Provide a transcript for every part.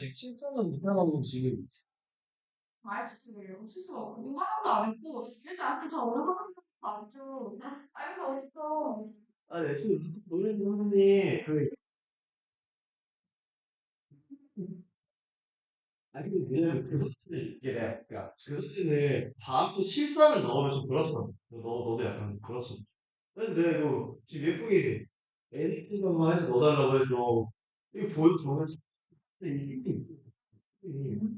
실전은 이상하고 지금 아이, 죄송해요. 실수가 하나도 안 했고, 일찍 아직도 저 오늘 하나도 안 했죠. 아이, 근데 어딨어. 아, 네, 지금 노래 부르는데 아니 근데 왜냐면 그 사진을 이게 내가 그러니까 그 사진을 다음또 실사를 넣으면 좀 그렇더라고. 너도 약간 그렇지. 근데 내가 이거 지금 예쁘게 에디팅만 해서 넣어달라고 해서 이거 보여줘.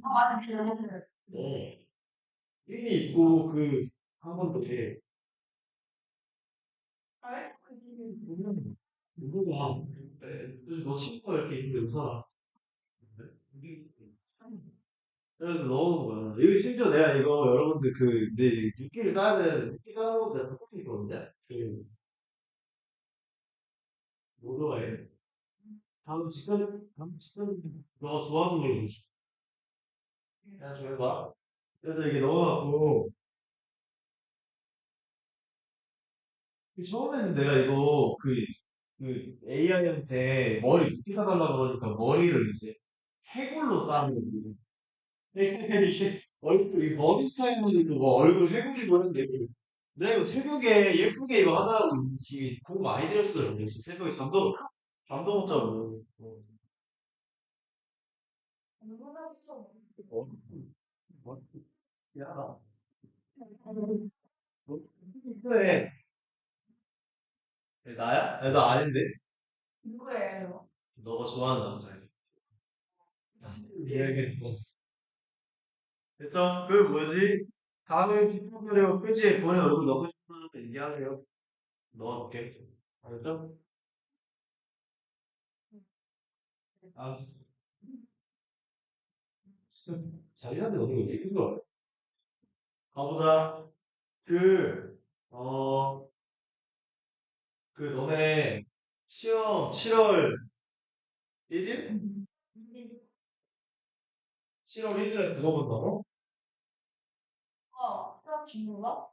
아, 맞아, 그래. 네. 이미 있고 그 한 번 더 해. 아이, 누구가 너 친구가 이렇게 있는데 웃어라. 그래서 넣어놓은 거야. 이거 심지어 내가 이거 여러분들 내 늦기 따는 것도 내가 바꿀 수 있거든요. 뭐좋아해 다음 직전, 너가 좋아하는 걸로 해줘. 그냥 좀 해봐. 그래서 이게 넣어갖고, 처음에는 내가 이거 AI한테 머리 높이 사달라고 그러니까 머리를 이제 해골로 따는 거지. 이게 이 머리 스타일로 그거 얼굴 해골이고 해서 내가 이거 새벽에 예쁘게 이거 하느라고 공 많이 들였어요. 그래서 새벽에 잠도 못 자고. 누구나 써. 어, 뭐, 야, 너, 그래. 나야? 나 아닌데? 누구예요? 너가 좋아하는 남자야. 이야기를 됐죠? 그 뭐지? 다음에 피부그레어 표지에 본인 얼굴 넣고 싶으면 얘기하세요. 넣어볼게. 알았죠? 알았어. 자기한테 어디 얘기 좀 가보자. 그, 어, 너네 시험 7월 1일? 7월 1일에 그거 본다고? 수학 중국어?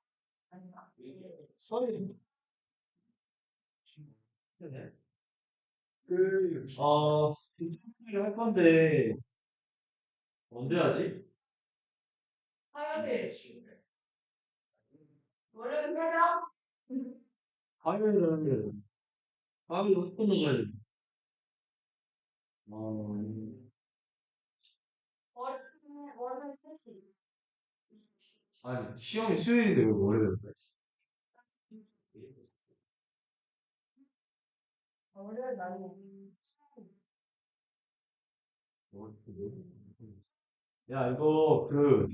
아닌가? 수업이 네. 인터뷰를 할 건데, 언제 하지? 화요일. 월요일 회랑? 화요일은, 화요일 학교 나가야 돼. 어, 월요일 3시. 아니, 시험이 수요일인데 왜 월요일에 가지? 월요일 날이. 야,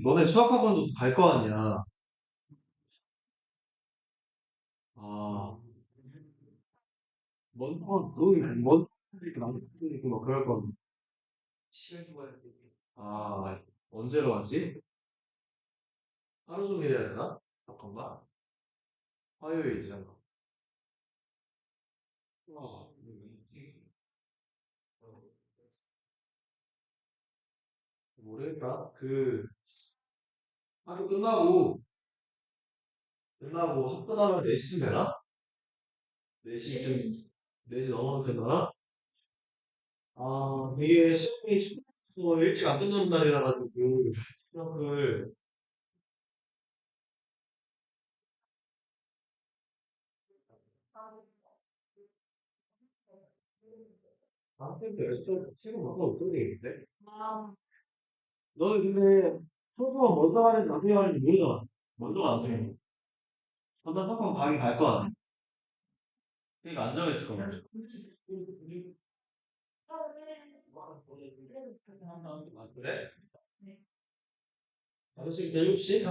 너네 수학학원도 갈 거 아니야. 아, 이렇게 나도 막 그럴 거 아, 언제로 하지? 하루 종일 해야 되나? 잠깐만. 화요일이잖아. 어, 모르겠다. 하루 끝나고 학교 나면 4시쯤 되나? 4시쯤, 4시 넘어도 되나? 되게 시험이 일찍 안 끝나는 날이라 가지고, 수학을, 다음 주에 10시, 지금 뭔가 어떻게 되겠는데? 아, 너는 근데, 수업은 먼저 하는지 나중에 하는지 모르잖아. 먼저 나중에. 전날 조금 가긴 갈 거 아니야. 그러니까 안 정했을 거야. 아, 그래? 네. 6시부터 7시?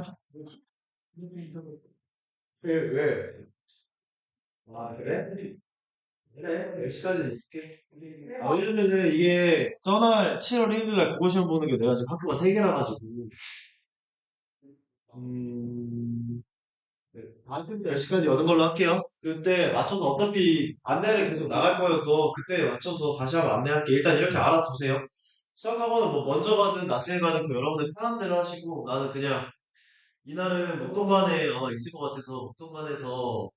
왜? 아, 그래? 그래, 10시까지 있을게. 왜냐면은 이게 떠날 7월 1일 날 국어 시험 보는 게 내가 지금 학교가 3개라 가지고, 음, 네, 다음 주에 10시까지 여는 걸로 할게요. 그때 맞춰서 어차피 안내를 계속 나갈 거여서 그때 맞춰서 다시 한번 안내할게. 일단 이렇게 알아두세요. 수학학원은 뭐 먼저 가든 나중에 가든 그 여러분들 편한 대로 하시고 나는 그냥 이날은 목동관에 있을 것 같아서 목동관에서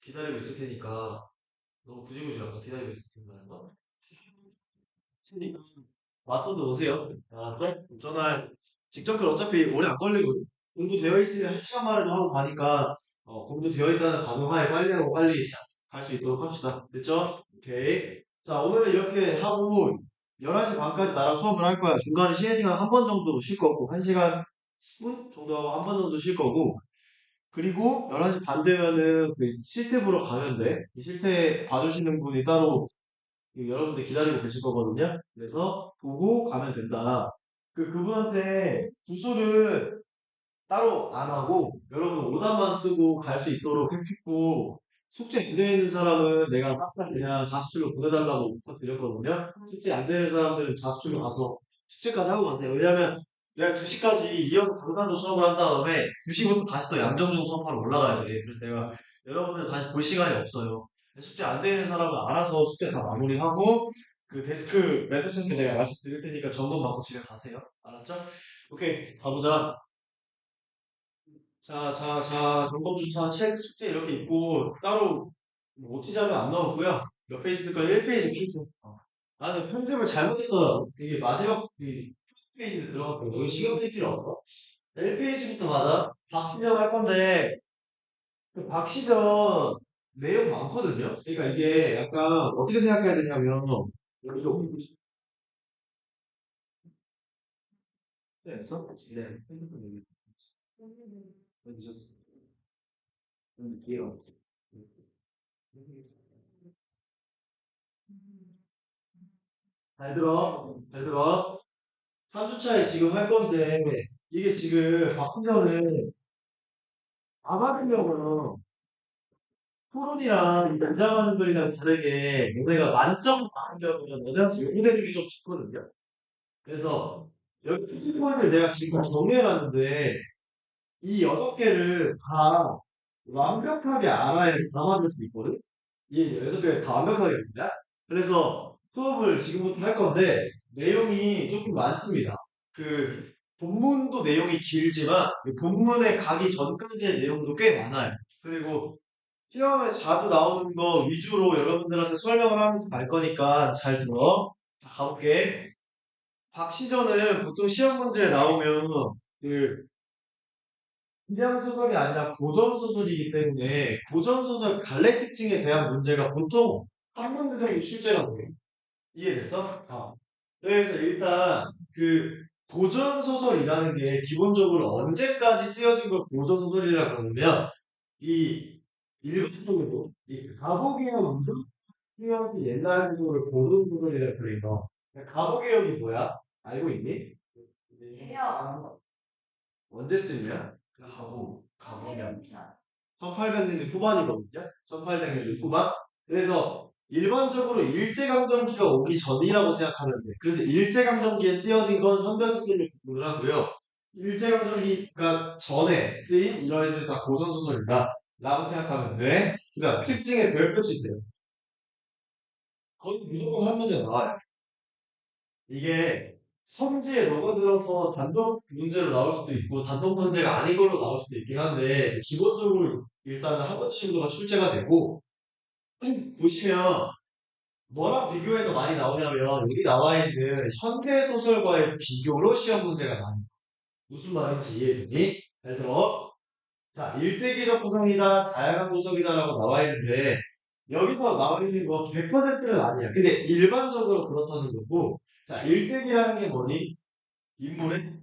기다리고 있을 테니까 너무 굳이 약간 기다리고 있을 테니까 맞춰도 오세요. 아, 그래? 전날 직접 그 어차피 오래 안 걸리고 공부되어 있으면 한 시간 만에도 하고 가니까 공부되어 있다는 가정하에 빨리 하고 빨리 갈 수 있도록 합시다. 됐죠? 오케이. 자, 오늘은 이렇게 하고 11시 반까지 나랑 수업을 할 거야. 중간에 쉬는 시간 한 번 정도 쉴 거고 1시간 10분 정도 하고 한 번 정도 쉴 거고 그리고 11시 반 되면은 그 실태 보러 가면 돼. 이 실태 봐주시는 분이 따로 여러분들 기다리고 계실 거거든요. 그래서 보고 가면 된다. 그분한테 주소를 따로 안 하고 여러분 오답만 쓰고 갈 수 있도록 해주고 숙제 안 되는 사람은 내가 빡빡 그냥 자습실로 보내달라고 부탁드렸거든요. 숙제 안 되는 사람들은 자습실로 가서 숙제까지 하고 가세요. 왜냐면 내가 2시까지 이어서 강단도 수업을 한 다음에 2시부터 다시 또 양정중 수업하러 올라가야 돼. 그래서 내가 여러분들 다시 볼 시간이 없어요. 숙제 안 되는 사람은 알아서 숙제 다 마무리하고 그 데스크 멘토쌤께 내가 말씀드릴 테니까 점검 받고 집에 가세요. 알았죠? 오케이 가보자. 자, 경검주차 책 숙제 이렇게 있고, 따로 OT자료 안 넣었고요. 몇 페이지일까? 1페이지 필수. 나는 편집을 잘못했어. 이게 마지막 이 페이지에 들어갔고, 여기 시간 쓸 필요 없어. 1페이지부터 가자. 박시전 할 건데, 그 박시전 내용 많거든요. 그러니까 이게 약간 어떻게 생각해야 되냐면, 여기 좀, 했어? 네. 핸드폰 여기 늦었어. 기회가 없어. 잘 들어. 3주차에 지금 할 건데, 이게 지금 바꾸면은, 안 하려고요. 토론이랑 연장하는 거랑 다르게, 너네가 만점 받으려면 너네한테 용의되는 게 좀 좋거든요. 그래서, 여기 표지판을 내가 지금 정리해놨는데, 이 6개를 다 완벽하게 알아야 담아줄 수 있거든? 이 6개 다 완벽하게 됩니다. 그래서 수업을 지금부터 할 건데, 내용이 조금 많습니다. 그, 본문도 내용이 길지만, 그 본문에 가기 전까지의 내용도 꽤 많아요. 그리고 시험에 자주 나오는 거 위주로 여러분들한테 설명을 하면서 갈 거니까 잘 들어. 자, 가볼게. 박시전은 보통 시험 문제에 나오면, 그, 그냥 소설이 아니라 고전 소설이기 때문에 고전 소설 갈래 특징에 대한 문제가 보통 한 문제 정도 출제가 돼요. 이해됐어? 그래서 일단 그 고전 소설이라는 게 기본적으로 언제까지 쓰여진 걸 고전 소설이라고 그러면 이 일반적으로 이 가보개혁 운동 쓰여진 옛날 소설을 고전 소설이라고 그래요. 가보개혁이 뭐야? 알고 있니? 해요. 언제쯤이야? 가보냐? 1800년. 1800년대 후반이거든요. 1800년대 후반. 그래서 일반적으로 일제강점기가 오기 전이라고 생각하면 돼. 그래서 일제강점기에 쓰여진 건 현대소설로 구분을 하고요. 일제강점기가 전에 쓰인 이런 애들 다 고전소설이다. 라고 생각하면 돼. 그러니까 특징의 별표치 돼요. 거의 무조건 한 문제 나와요. 이게 성지에 녹아들어서 단독 문제로 나올 수도 있고 단독 문제가 아닌 걸로 나올 수도 있긴 한데 기본적으로 일단은 한 번째 정도가 출제가 되고 보시면 뭐랑 비교해서 많이 나오냐면 여기 나와 있는 현대 소설과의 비교로 시험 문제가 많이 나와요. 무슨 말인지 이해되니? 잘 들어. 자, 일대기적 구성이다, 다양한 구성이다라고 나와 있는데 여기서 나와 있는 거 100%는 아니야. 근데 일반적으로 그렇다는 거고 자, 일대기라는 게 뭐니? 인물의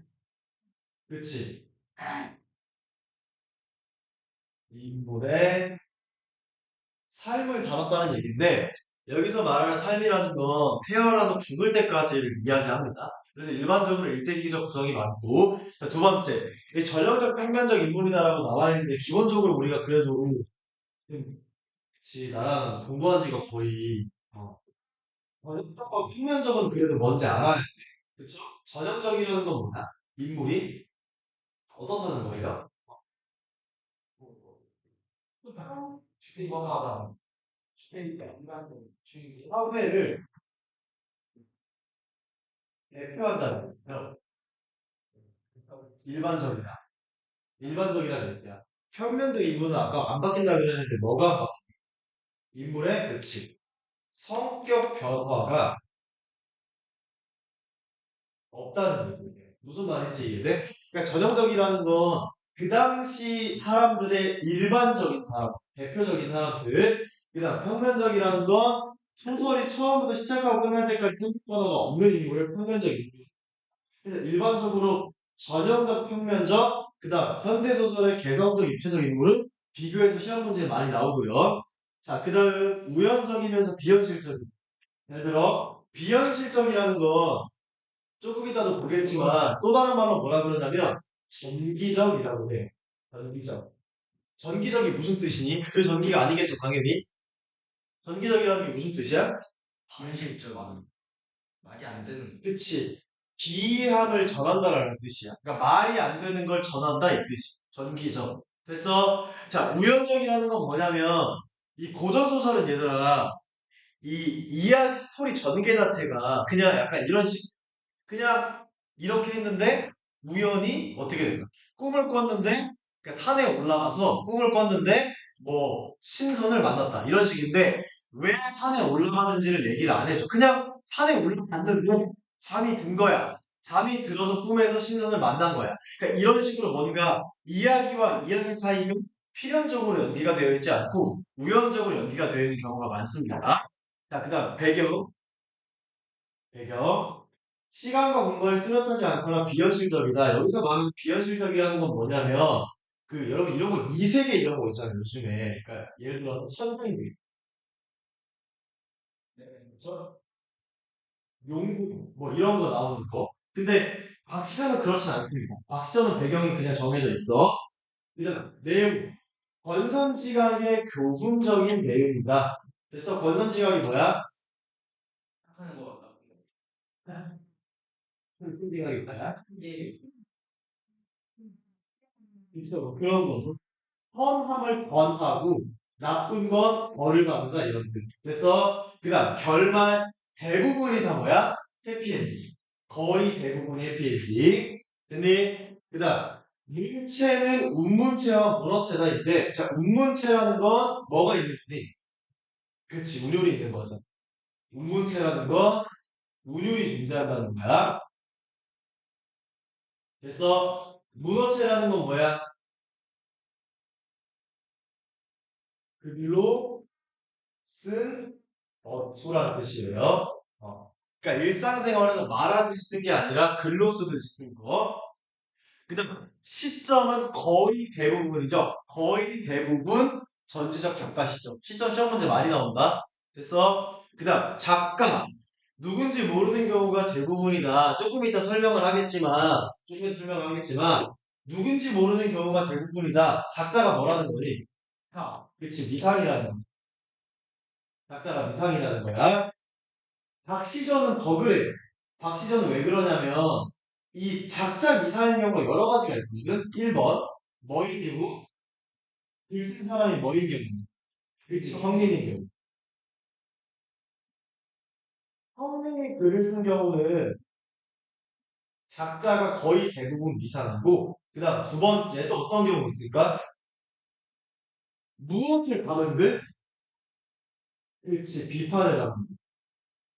그치. 인물의 삶을 다뤘다는 얘기인데 여기서 말하는 삶이라는 건 태어나서 죽을 때까지를 이야기합니다. 그래서 일반적으로 일대기적 구성이 많고 자, 두 번째 이 전형적 평면적 인물이다라고 나와 있는데 기본적으로 우리가 그래도 그치 나랑 공부한 지가 거의 전형적과 평면적은 그래도 뭔지 알아야 돼. 그쵸? 전형적이라는 건 뭐야? 인물이 어떻다는 거예요? 주인공하다. 사회를 대표한다는 거예요. 일반적이다. 일반적이라는 얘기야. 평면적 인물은 아까 안 바뀐다 그랬는데 뭐가 인물의 그치 성격 변화가 없다는 얘기예요. 무슨 말인지 이해돼? 그러니까 전형적이라는 건 그 당시 사람들의 일반적인 사람, 대표적인 사람들, 그다음 평면적이라는 건 소설이 처음부터 시작하고 끝날 때까지 생각 변화가 없는 인물을 평면적 인물. 그래서 일반적으로 전형적 평면적, 그다음 현대소설의 개성적 입체적 인물은 비교해서 시험 문제에 많이 나오고요. 자, 그다음 우연적이면서 비현실적. 예를 들어 비현실적이라는 건 조금 이따도 보겠지만 또 다른 말로 뭐라 그러냐면 전기적이라고 해. 전기적. 전기적이 무슨 뜻이니? 그 전기가 아니겠죠, 당연히. 전기적이라는 게 무슨 뜻이야? 비현실적인 말이 안 되는 그치. 기이함을 전한다라는 뜻이야. 그러니까 말이 안 되는 걸 전한다 이 뜻이. 전기적. 됐어? 자, 우연적이라는 건 뭐냐면 이 고전 소설은 얘들아 이 이야기 스토리 전개 자체가 그냥 약간 이런 식 그냥 이렇게 했는데 우연히 어떻게 된다. 꿈을 꿨는데 그러니까 산에 올라가서 꿈을 꿨는데 뭐 신선을 만났다 이런 식인데 왜 산에 올라가는지를 얘기를 안 해줘. 그냥 산에 올라갔는데 잠이 든 거야. 잠이 들어서 꿈에서 신선을 만난 거야. 그러니까 이런 식으로 뭔가 이야기와 이야기 사이가 필연적으로 연기가 되어 있지 않고 우연적으로 연기가 되어 있는 경우가 많습니다. 자, 그다음 배경. 시간과 공간이 뚜렷하지 않거나 비현실적이다. 여기서 말하는 비현실적이라는 건 뭐냐면, 여러분 이런 거 이세계 이런 거 있잖아요, 요즘에. 그러니까, 예를 들어, 천상인들, 저, 용궁, 뭐 이런 거 나오는 거. 근데, 박시전은 그렇진 않습니다. 박시전은 배경이 그냥 정해져 있어. 그냥 내용, 권선지각의 교훈적인 내용이다. 그래서 권선지각이 뭐야? 하는 거 같다. 권선지각이 뭐야? 예. 그렇죠. 그런 거죠. 선함을 권하고 나쁜 건 벌을 받는다 이런 뜻. 그래서 그다음 결말 대부분이 다 뭐야? 해피엔딩. 거의 대부분이 해피엔딩. 근데 그다음 물체는 운문체와 문어체다 인데 자 운문체라는 건 뭐가 있는 거니? 그치 운율이 있는 거죠. 운문체라는 건 운율이 존재한다는 거야. 그래서 문어체라는 건 뭐야? 글로 쓴 어투라는 뜻이에요. 그러니까 일상생활에서 말하듯이 쓴 게 아니라 글로 쓰듯이 쓴 거. 그다음 시점은 거의 대부분이죠. 거의 대부분 전체적 평가 시점. 시점 시험 문제 많이 나온다. 그래서 그다음 작가 누군지 모르는 경우가 대부분이다. 조금 이따 설명을 하겠지만 조금 이따 설명을 하겠지만 누군지 모르는 경우가 대부분이다. 작자가 뭐라는 거니? 그치 미상이라는 거. 작자가 미상이라는 거야. 박시전은 더 그래. 박시전은 왜 그러냐면 이 작자 미사일 경우가 여러 가지가 있거든. 1번 뭐인 경우, 글쓴 사람이 뭐인 경우, 그치 성민인 경우. 성민이 글을 쓴 경우는 작자가 거의 대부분 미상이고, 그다음 두 번째 또 어떤 경우 있을까? 무엇을 담은 글? 그치 비판을 담은 글.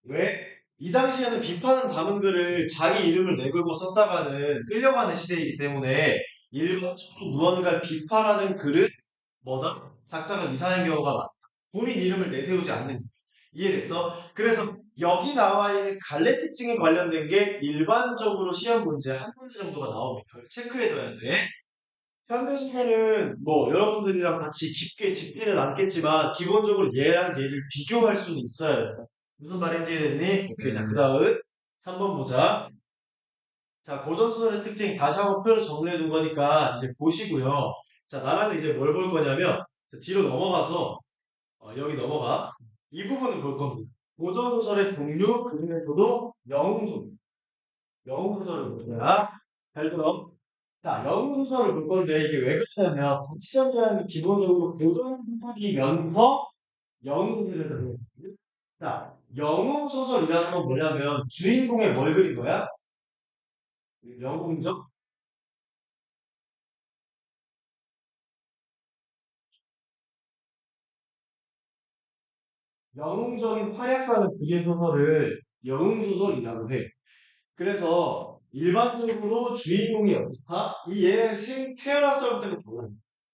왜? 이 당시에는 비판은 담은 글을 자기 이름을 내걸고 썼다가는 끌려가는 시대이기 때문에 일반적으로 무언가를 비판하는 글은 뭐다? 작자가 이상한 경우가 많다. 본인 이름을 내세우지 않는 거. 이해됐어? 그래서 여기 나와 있는 갈래 특징에 관련된 게 일반적으로 시험 문제 한 문제 정도가 나옵니다. 그래서 체크해둬야 돼. 현대시대는 뭐 여러분들이랑 같이 깊게 짚지는 않겠지만 기본적으로 얘랑 얘를 비교할 수는 있어요. 무슨 말인지 이해됐니? 오케이. 자, 그 다음 3번 보자. 자, 고전소설의 특징 다시 한번 표로 정리해 둔 거니까 이제 보시고요. 자, 나라는 이제 뭘 볼 거냐면 자, 뒤로 넘어가서 여기 넘어가. 이 부분을 볼 겁니다. 고전소설의 종류, 그 중에서도 영웅소설. 영웅소설을 볼 거야. 잘 들어. 자, 영웅소설을 볼 건데 이게 왜 그러냐면 박시전이라는 게 기본적으로 고전소설이면서 영웅소설을 들어요. 자, 영웅소설이라는 건 뭐냐면 주인공의 뭘 그린 거야? 영웅적? 영웅적인 활약상을 그린 소설을 영웅소설이라고 해. 그래서 일반적으로 주인공이 어떻다? 이 얘는 태어났을 때부터 달라요.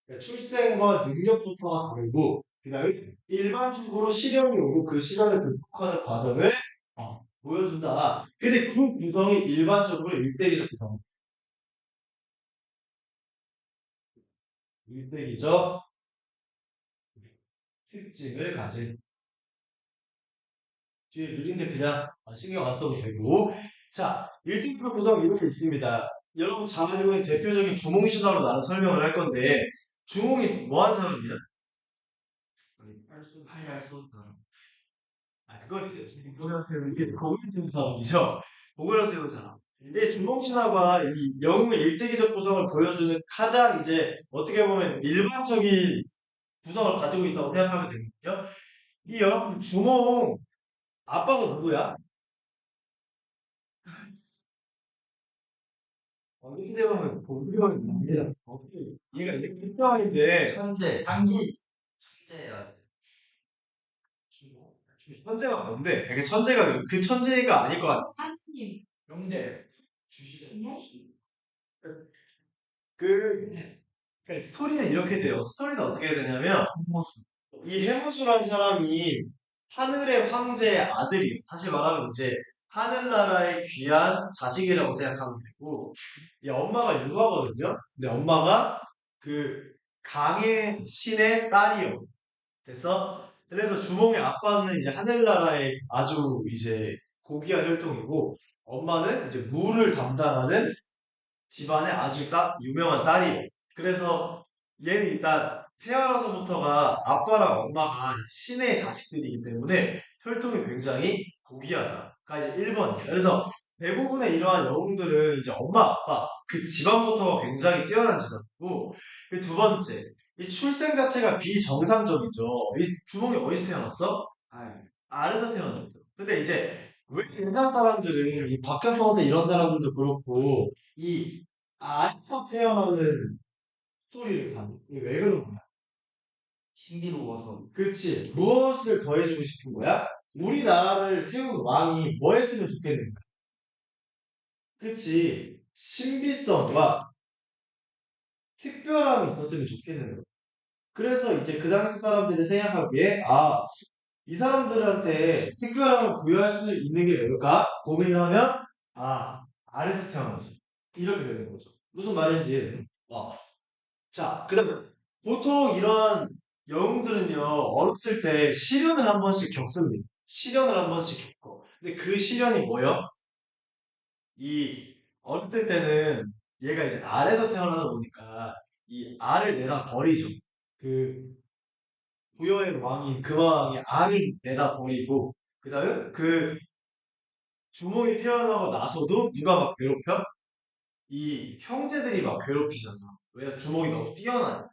그러니까 출생과 능력부터가 다르고, 그다음에 일반적으로 시련이 오고 그 시련을 극복하는 과정을 보여준다. 근데 그 구성이 일반적으로 일대기적 구성. 일대기적 특징을 가진. 뒤에 느린데 그냥 신경 안 써도 되고. 자, 일대기적 구성 이렇게 있습니다. 여러분 잘 알고 있는 대표적인 주몽신화로 나는 설명을 할 건데, 주몽이 뭐 한 사람이냐? 할수 그건 이제 보고려 세운 게 보고려 세운 사람이죠. 보고려 세운 사람. 이 주몽신화가 이 영웅의 일대기적 구성을 보여주는 가장 이제 어떻게 보면 일반적인 구성을 가지고 있다고 생각하면 되거든요. 이 여러분 주몽 아빠가 누구야? 어떻게 되면 보고려는 아니야. 어떻게 얘가 이렇게 특정인데 천재, 단기 천재야. 천재가 뭔데? 그게 천재가 그 천재가 아닐 것 같아. 하나님, 영재, 주시대. 그 스토리는 이렇게 돼요. 스토리는 어떻게 되냐면 홍모수. 이 해무수라는 사람이 하늘의 황제의 아들이에요. 다시 말하면 이제 하늘나라의 귀한 자식이라고 생각하면 되고, 이 엄마가 유화거든요. 근데 엄마가 그 강의 신의 딸이요. 됐어? 그래서 주몽의 아빠는 이제 하늘나라의 아주 이제 고귀한 혈통이고, 엄마는 이제 물을 담당하는 집안의 아주 유명한 딸이에요. 그래서 얘는 일단 태어나서부터가 아빠랑 엄마가 신의 자식들이기 때문에 혈통이 굉장히 고귀하다가 이제 1번이에요. 그래서 대부분의 이러한 영웅들은 이제 엄마, 아빠, 그 집안부터가 굉장히 뛰어난 집안이고, 그 두 번째, 이 출생 자체가 비정상적이죠. 이 주몽이 어디서 태어났어? 아래서 태어났죠. 근데 이제 왜 옛날 사람들은 이 박현성한테 이런 사람들도 그렇고 이 아래서 태어나는 스토리를 가는 이게 왜 그런 거야? 신비로워서. 그치. 무엇을 더해주고 싶은 거야? 우리나라를 세운 왕이 뭐 했으면 좋겠는 거야? 그치. 신비성과 특별함이 있었으면 좋겠는 거야. 그래서 이제 그 당시 사람들이 생각하기에 이 사람들한테 특별함을 부여할 수 있는 게 뭘까? 고민을 하면 아래서 태어나지. 이렇게 되는 거죠. 무슨 말인지 이해되니? 자, 그 다음에 보통 이런 영웅들은요, 어렸을 때 시련을 한 번씩 겪습니다. 시련을 한 번씩 겪고. 근데 그 시련이 뭐요? 이, 어렸을 때는 얘가 이제 알에서 태어나다 보니까 이 알을 내다 버리죠. 그, 부여의 왕인 그 왕이 알을 내다 버리고, 그 다음 그 주몽이 태어나고 나서도 누가 막 괴롭혀? 이 형제들이 막 괴롭히잖아. 왜 주먹이 너무 뛰어나요.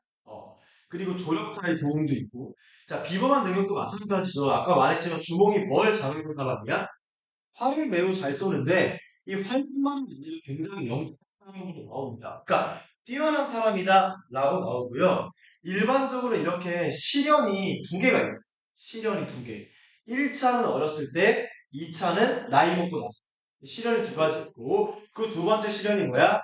그리고 조력자의 도움도 있고. 자, 비범한 능력도 마찬가지죠. 아까 말했지만 주몽이 뭘 잘하는 사람이야? 활을 매우 잘 쏘는데 이 활뿐만 아니라 굉장히 영특한 사람으로 나옵니다. 그러니까 뛰어난 사람이다 라고 나오고요. 일반적으로 이렇게 시련이 두 개가 있어요. 시련이 두 개. 1차는 어렸을 때, 2차는 나이 먹고 나서. 시련이 두 가지 있고 그 두 번째 시련이 뭐야?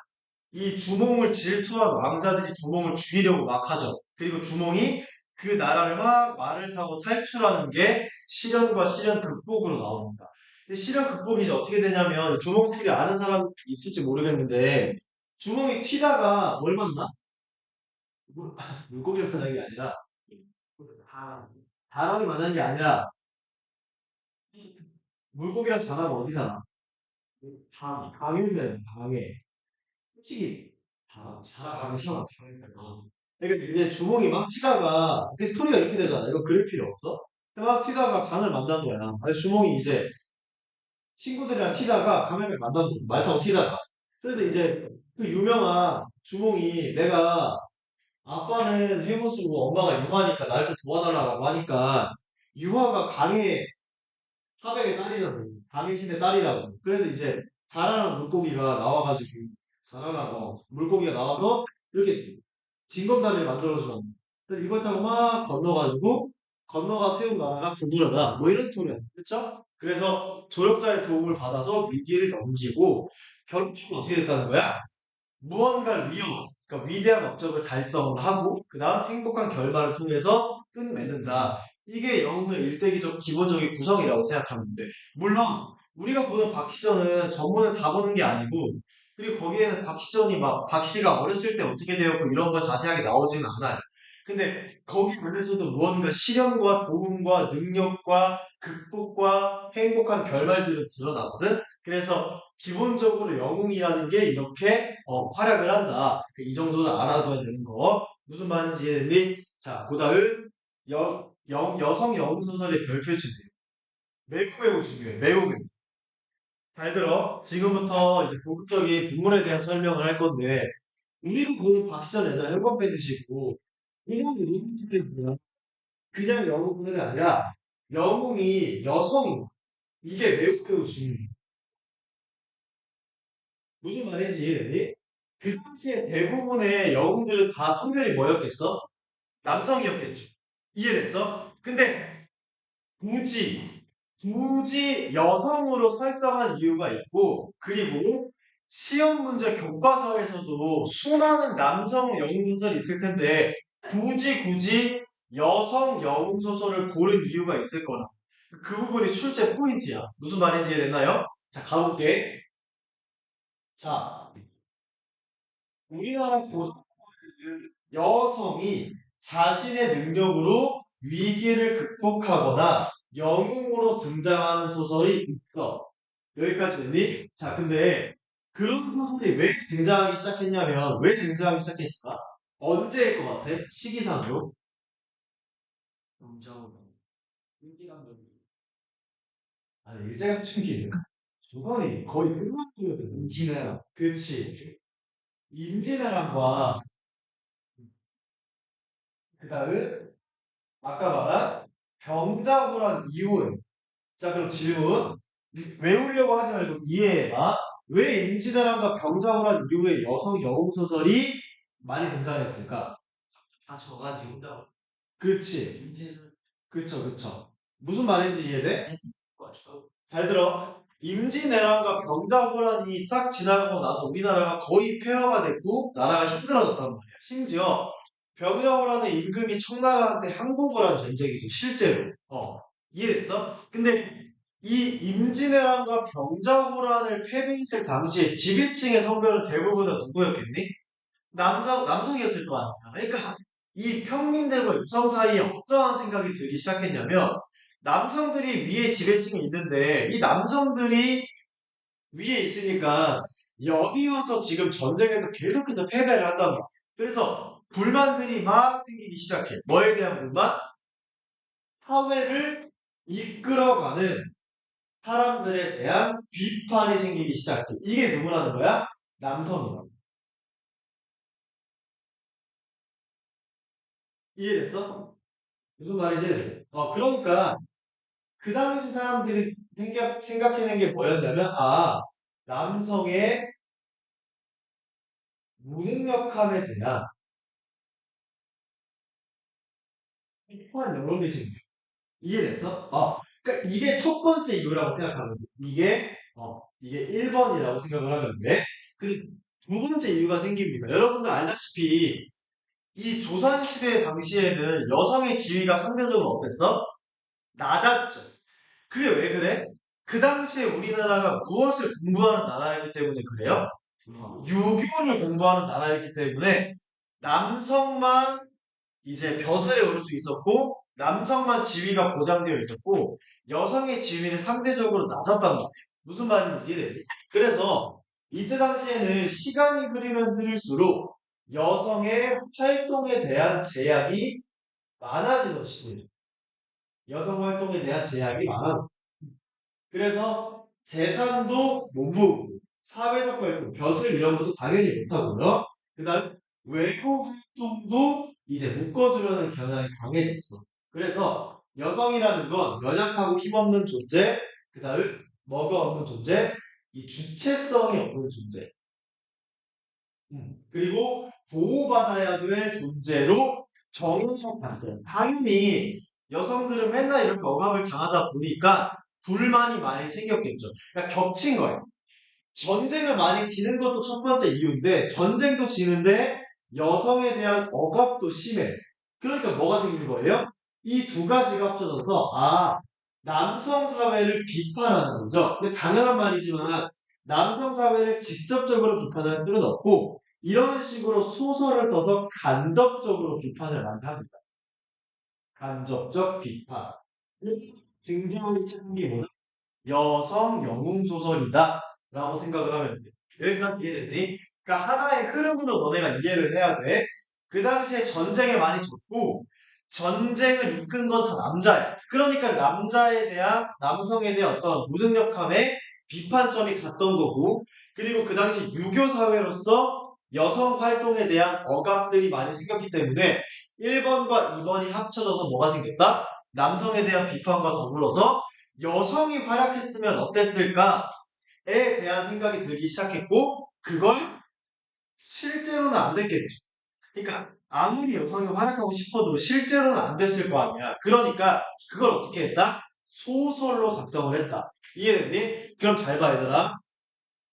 이 주몽을 질투한 왕자들이 주몽을 죽이려고 막 하죠. 그리고 주몽이 그 나라를 막 말을 타고 탈출하는 게 시련과 시련 극복으로 나옵니다. 근데 시련 극복이 이제 어떻게 되냐면 주몽 스토리 아는 사람 있을지 모르겠는데 주몽이 튀다가 뭘 만나? 물고기를 만난 게 아니라 사람이 만난 게 아니라 물고기랑 사람은 어디 살아? 강일대 강해. 솔직히 강해 시원. 그러니까 이제 주몽이 막 튀다가 그 스토리가 이렇게 되잖아. 이거 그릴 필요 없어. 막 튀다가 강을 만난 거야. 그래서 주몽이 이제 친구들이랑 튀다가 강을 만난 거야. 말 타고 튀다가. 그래서 이제 그 유명한 주몽이 내가 아빠는 해무수고 엄마가 유화니까 날 좀 도와달라고 하니까 유화가 강의 하백의 딸이잖아. 강의 신의 딸이라고. 그래서 이제 자라는 물고기가 나와가지고 자라나고 물고기가 나와서 이렇게 징검다리를 만들어주는 그래서 이걸 타고 막 건너가지고 건너가 세운 나라가 구부러다 뭐 이런 스토리야 그쵸? 그래서 조력자의 도움을 받아서 위기를 넘기고 결국은 어떻게 됐다는 거야? 무언가를 그러니까 위대한 업적을 달성을 하고 그 다음 행복한 결말을 통해서 끝맺는다. 이게 영웅의 일대기적 기본적인 구성이라고 생각하면 돼. 물론 우리가 보는 박시전은 전문을 다 보는 게 아니고 그리고 거기에는 박시전이 막 박씨가 어렸을 때 어떻게 되었고 이런 거 자세하게 나오지는 않아요. 근데 거기 안에서도 무언가 시련과 도움과 능력과 극복과 행복한 결말들이 드러나거든. 그래서 기본적으로 영웅이라는 게 이렇게 활약을 한다. 이 정도는 알아둬야 되는 거. 무슨 말인지 이해됐니? 자, 그 다음 여성 영웅 소설의 별표 주세요. 매우 매우 중요해. 매우 매우. 잘 들어. 지금부터 이제 본격적인 인물에 대한 설명을 할 건데 우리가 보는 박시전 옛날 혈관 빼드시고 이런 의미들이 그냥 영웅이 아니라 영웅이 여성 이게 매우 매우 중요해. 무슨 말인지 이해되지? 그 당시에 대부분의 영웅들은 다 성별이 뭐였겠어? 남성이었겠죠. 이해됐어? 근데 굳이, 굳이 여성으로 설정한 이유가 있고, 그리고 시험 문제 교과서에서도 수많은 남성 영웅 소설이 있을 텐데, 굳이 여성 영웅 소설을 고른 이유가 있을 거라. 그 부분이 출제 포인트야. 무슨 말인지 이해됐나요? 자, 가볼게. 자, 우리나라 고전 여성이 자신의 능력으로 위기를 극복하거나 영웅으로 등장하는 소설이 있어. 여기까지 됐니? 자, 근데 그런 소설이 왜 등장하기 시작했냐면 왜 등장하기 시작했을까? 언제일 것 같아? 시기상으로? 영정으로. 일기감독. 아니, 일제강점기 조선이 거의 끝났거든. 임진왜란. 그치. 임진왜란과 그 다음 아까 말한 병자호란 이유는 자, 그럼 질문. 외우려고 하지 말고 이해해봐. 왜 임진왜란과 병자호란 이후에 여성 영웅 소설이 많이 등장했을까? 다 져가지고 혼자 그치. 임진왜란. 그쵸. 무슨 말인지 이해돼? 맞죠? 잘 들어. 임진왜란과 병자호란이 싹 지나가고 나서 우리나라가 거의 폐허가 됐고 나라가 힘들어졌단 말이야. 심지어 병자호란은 임금이 청나라한테 항복을 한 전쟁이지 실제로. 이해됐어? 근데 이 임진왜란과 병자호란을 패배했을 당시에 지배층의 성별은 대부분 다 누구였겠니? 남성이었을 거 아니야. 그러니까 이 평민들과 여성 사이에 어떠한 생각이 들기 시작했냐면 남성들이 위에 지배층이 있는데 이 남성들이 위에 있으니까 여기 와서 지금 전쟁에서 계속해서 패배를 한단 말이야. 그래서 불만들이 막 생기기 시작해. 뭐에 대한 불만? 사회를 이끌어가는 사람들에 대한 비판이 생기기 시작해. 이게 누구라는 거야? 남성이라고. 이해됐어? 무슨 말이지? 그러니까 그 당시 사람들이 생각해낸 게 뭐였냐면, 남성의 무능력함에 대한 비판 여론이 생겨. 이해됐어? 그러니까 이게 첫 번째 이유라고 생각하면 돼. 이게 1번이라고 생각을 하면 돼. 그 두 번째 이유가 생깁니다. 여러분들 알다시피 이 조선시대 당시에는 여성의 지위가 상대적으로 어땠어? 낮았죠. 그게 왜 그래? 그 당시에 우리나라가 무엇을 공부하는 나라이기 때문에 그래요? 유교를 공부하는 나라이기 때문에 남성만 이제 벼슬에 오를 수 있었고 남성만 지위가 보장되어 있었고 여성의 지위는 상대적으로 낮았단 말이에요. 무슨 말인지 이해되지? 그래서 이때 당시에는 시간이 흐르면 흐를수록 여성의 활동에 대한 제약이 많아지는 시대죠. 여성 활동에 대한 제약이 많아. 그래서 재산도 못 모으고 사회적 활동, 벼슬 이런 것도 당연히 못하고요. 그 다음 외국 활동도 이제 묶어두려는 경향이 강해졌어. 그래서 여성이라는 건 연약하고 힘없는 존재, 그 다음 뭐가 없는 존재, 이 주체성이 없는 존재. 그리고 보호받아야 될 존재로 정해서 봤어요. 당연히 여성들은 맨날 이렇게 억압을 당하다 보니까 불만이 많이 생겼겠죠. 그러니까 겹친 거예요. 전쟁을 많이 지는 것도 첫 번째 이유인데 전쟁도 지는데 여성에 대한 억압도 심해. 그러니까 뭐가 생긴 거예요? 이 두 가지가 합쳐져서 남성 사회를 비판하는 거죠. 근데 당연한 말이지만 남성 사회를 직접적으로 비판할 필요는 없고 이런 식으로 소설을 써서 간접적으로 비판을 많이 합니다. 간접적 비판. 굉장히 찾는 게 뭐냐? 여성 영웅 소설이다 라고 생각을 하면 돼. 여기까지 이해됐니? 그러니까 하나의 흐름으로 너네가 이해를 해야 돼. 그 당시에 전쟁에 많이 졌고 전쟁을 이끈 건 다 남자야. 그러니까 남자에 대한 남성에 대한 어떤 무능력함에 비판점이 갔던 거고 그리고 그 당시 유교 사회로서 여성 활동에 대한 억압들이 많이 생겼기 때문에 1번과 2번이 합쳐져서 뭐가 생겼다? 남성에 대한 비판과 더불어서 여성이 활약했으면 어땠을까에 대한 생각이 들기 시작했고 그걸 실제로는 안 됐겠죠. 그러니까 아무리 여성이 활약하고 싶어도 실제로는 안 됐을 거 아니야. 그러니까 그걸 어떻게 했다? 소설로 작성을 했다. 이해됐니? 그럼 잘 봐 얘들아.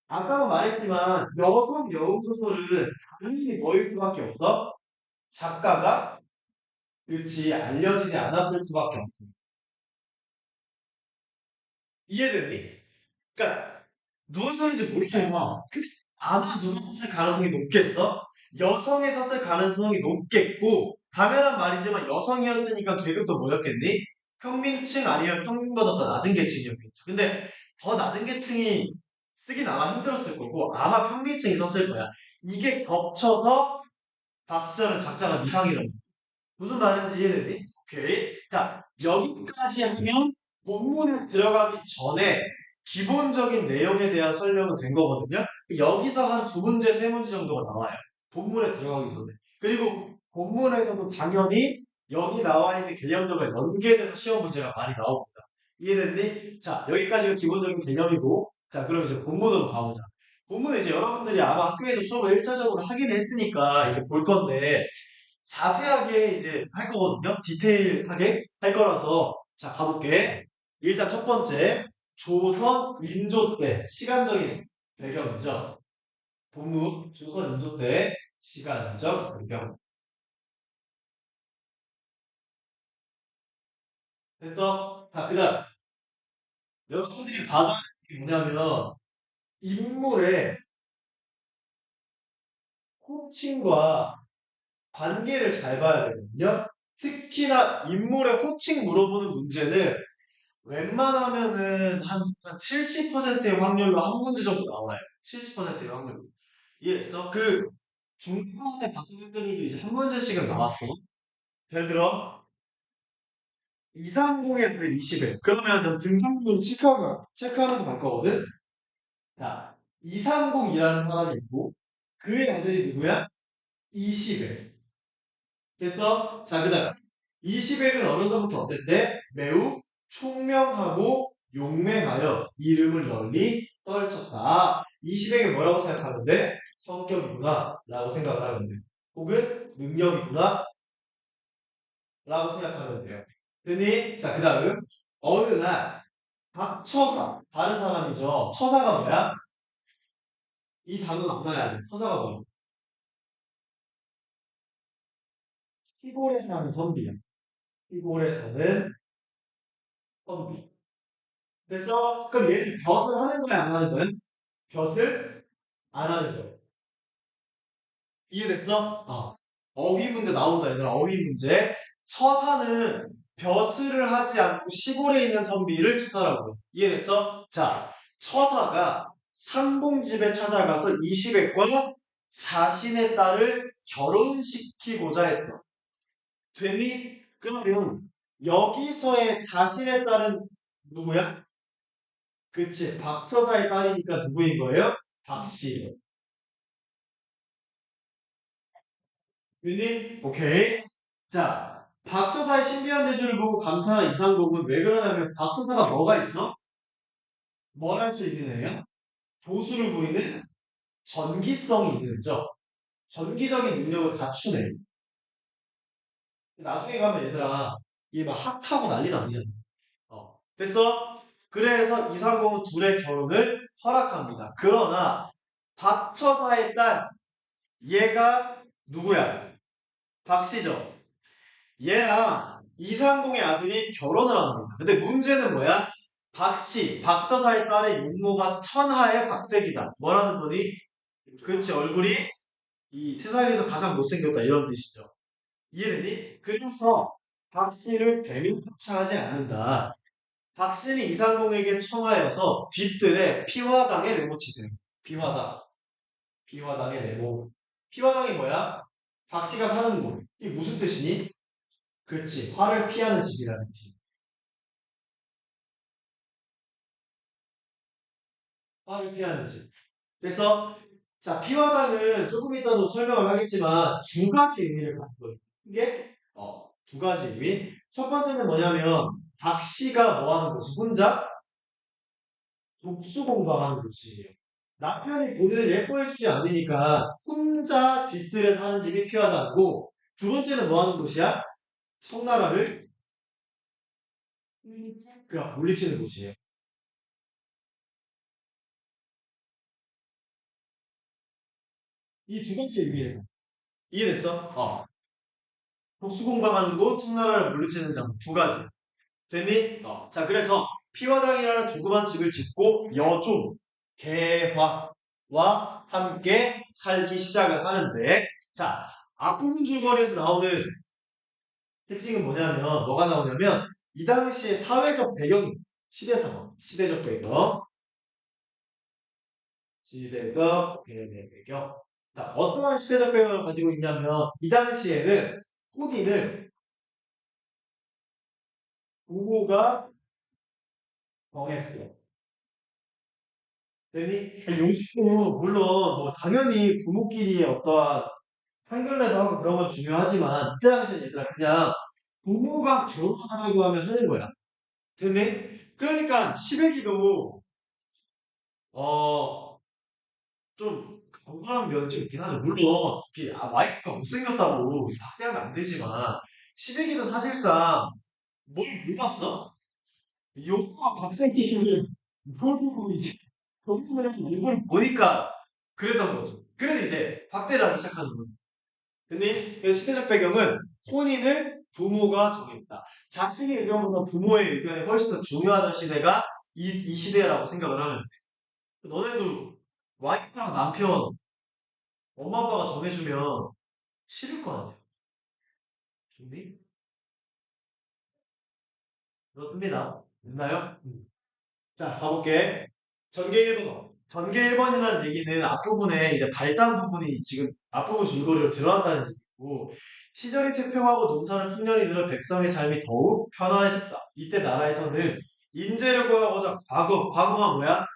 아까도 말했지만 여성 여우 소설은 당연히 뭐일 수밖에 없어? 작가가 그렇지 알려지지 않았을 수밖에 없어. 이해됐니? 그러니까 누가 썼는지 모르잖아. 근데 아마 누가 썼을 가능성이 높겠어? 여성이 썼을 가능성이 높겠고 당연한 말이지만 여성이었으니까 계급도 뭐였겠니? 평민층 아니면 평균보다 더 낮은 계층이었겠죠. 근데 더 낮은 계층이 쓰긴 아마 힘들었을 거고 아마 평민층이 썼을 거야. 이게 겹쳐서 박수하는 작자가 이상이라고. 무슨 말인지 이해되니? 오케이. 자, 여기까지 하면 본문에 들어가기 전에 기본적인 내용에 대한 설명은 된 거거든요. 여기서 한 두 문제, 세 문제 정도가 나와요. 본문에 들어가기 전에. 그리고 본문에서도 당연히 여기 나와 있는 개념들과 연계돼서 시험 문제가 많이 나옵니다. 이해됐니? 자, 여기까지가 기본적인 개념이고, 자, 그럼 이제 본문으로 가보자. 본문은 이제 여러분들이 아마 학교에서 수업을 1차적으로 하긴 했으니까 이렇게 볼 건데, 자세하게 이제 할 거거든요. 디테일하게 할 거라서 자 가볼게. 일단 첫 번째 조선 인조 때 시간적인 배경이죠. 본문 조선 인조 때 시간적 배경. 그래서 자 그다음 여러분들이 봐야 할 게 뭐냐면 인물의 호칭과 관계를 잘 봐야 되거든요. 특히나 인물의 호칭 물어보는 문제는 웬만하면은 한 70%의 확률로 한 문제 정도 나와요. 70%의 확률로. 이해했어? 그 중간에 바꾸는 애들도 이제 한 문제씩은 나왔어. 예를 들어 230에서 20에 그러면 등장분 체크하면서 갈 거거든. 자, 230이라는 사람이 있고 그의 애들이 누구야? 20에. 그래서 자 그다음 20액은 어느 정도부터 어땠대? 매우 총명하고 용맹하여 이름을 널리 떨쳤다. 20액이 뭐라고 생각하면 돼? 성격이구나 라고 생각을 하면 돼. 혹은 능력이구나 라고 생각하면 돼요. 됐니? 자, 그 다음 어느 날 박처사 다른 사람이죠. 처사가 뭐야? 이 단어는 알아야 돼. 처사가 뭐야? 시골에 사는 선비야. 시골에 사는 선비. 그래서 그럼 얘는 벼슬 하는 거야 안 하는 거야? 벼슬 안 하는 거야. 이해됐어? 어휘 문제 나온다 얘들아. 어휘 문제. 처사는 벼슬을 하지 않고 시골에 있는 선비를 처사라고 해. 이해됐어? 자, 처사가 상봉집에 찾아가서 이시백과 자신의 딸을 결혼시키고자 했어. 되니? 그러면 여기서의 자신의 딸은 누구야? 그치. 박처가의 딸이니까 누구인 거예요? 박씨. 윤리? 오케이. 자, 박처사의 신비한 대주를 보고 감탄한 이상복은 왜 그러냐면 박처사가 뭐가 있어? 뭘 할 수 있는 애야? 도수를 부리는 전기성이 있는 죠. 전기적인 능력을 갖춘 애. 나중에 가면 얘들아, 얘 막 학하고 난리도 아니잖아. 됐어? 그래서 이상공은 둘의 결혼을 허락합니다. 그러나 박처사의 딸 얘가 누구야? 박씨죠. 얘랑 이상공의 아들이 결혼을 하는 겁니다. 근데 문제는 뭐야? 박씨, 박처사의 딸의 윤모가 천하의 박색이다. 뭐라는 거니? 그렇지, 얼굴이 이 세상에서 가장 못생겼다 이런 뜻이죠. 이해되니? 그래서 박씨를 배민 포차하지 않는다. 박씨는 이상공에게 청하여서 뒤뜰에 피화당에 내모치세요. 피화당. 피화당에 내모. 피화당이 뭐야? 박씨가 사는 곳. 이게 무슨 뜻이니? 그렇지. 화를 피하는 집이라는 뜻이. 화를 피하는 집. 그래서 자 피화당은 조금 이따도 설명을 하겠지만 두 가지 의미를 갖고 있는 게 두 가지 의미. 첫 번째는 뭐냐면 박씨가 뭐 하는 거지? 혼자 독수공방하는 곳이에요. 남편이 본인을 예뻐해주지 않으니까 혼자 뒤뜰에 사는 집이 피하다고. 두 번째는 뭐 하는 곳이야? 청나라를 물리지? 그냥 물리치는 곳이에요. 이 두 가지 의미예요. 이해됐어? 독수공방하는 곳, 청나라를 물리치는 장. 두 가지. 됐니? 자, 그래서 피화당이라는 조그만 집을 짓고 여종, 개화와 함께 살기 시작을 하는데, 자, 앞부분 줄거리에서 나오는 특징은 뭐냐면, 뭐가 나오냐면, 이 당시의 사회적 배경, 시대 상황, 시대적 배경, 시대적 배경. 자, 어떠한 시대적 배경을 가지고 있냐면, 이 당시에는 혼인을 부모가 정했어요. 되니? 요즘도 물론 뭐 당연히 부모끼리의 어떠한 한글날도 하고 그런 건 중요하지만 이때 당시엔 얘들아 그냥 부모가 결혼하라고 하면 하는 거야. 됐니? 그러니까 시래기도 어 좀 억울한 면이 좀 있긴 하죠. 물론 이렇게 와이프가 못생겼다고 학대하면 안 되지만 시래기도 사실상 뭘 몰랐어? 용과 박생기를 모르고 이제 경쟁을 해서 이걸 보니까 그랬던 거죠. 그래서 이제 박대를 하기 시작하는 거예요. 근데 이 시대적 배경은 혼인을 부모가 정했다. 자식의 의견보다 부모의 의견이 훨씬 더 중요하던 시대가 이 시대라고 생각을 하면 돼. 너네도 와이프랑 남편, 엄마 아빠가 정해주면 싫을 거 아니야. 좋니? 그렇습니다. 됐나요? 자, 가볼게. 전개 1번. 전개 1번이라는 얘기는 앞부분에 이제 발단 부분이 지금 앞부분 줄거리로 드러난다는 얘기고, 시절이 태평하고 농사는 풍년이 들어 백성의 삶이 더욱 편안해졌다. 이때 나라에서는 인재를 구하고자 과거가 뭐야?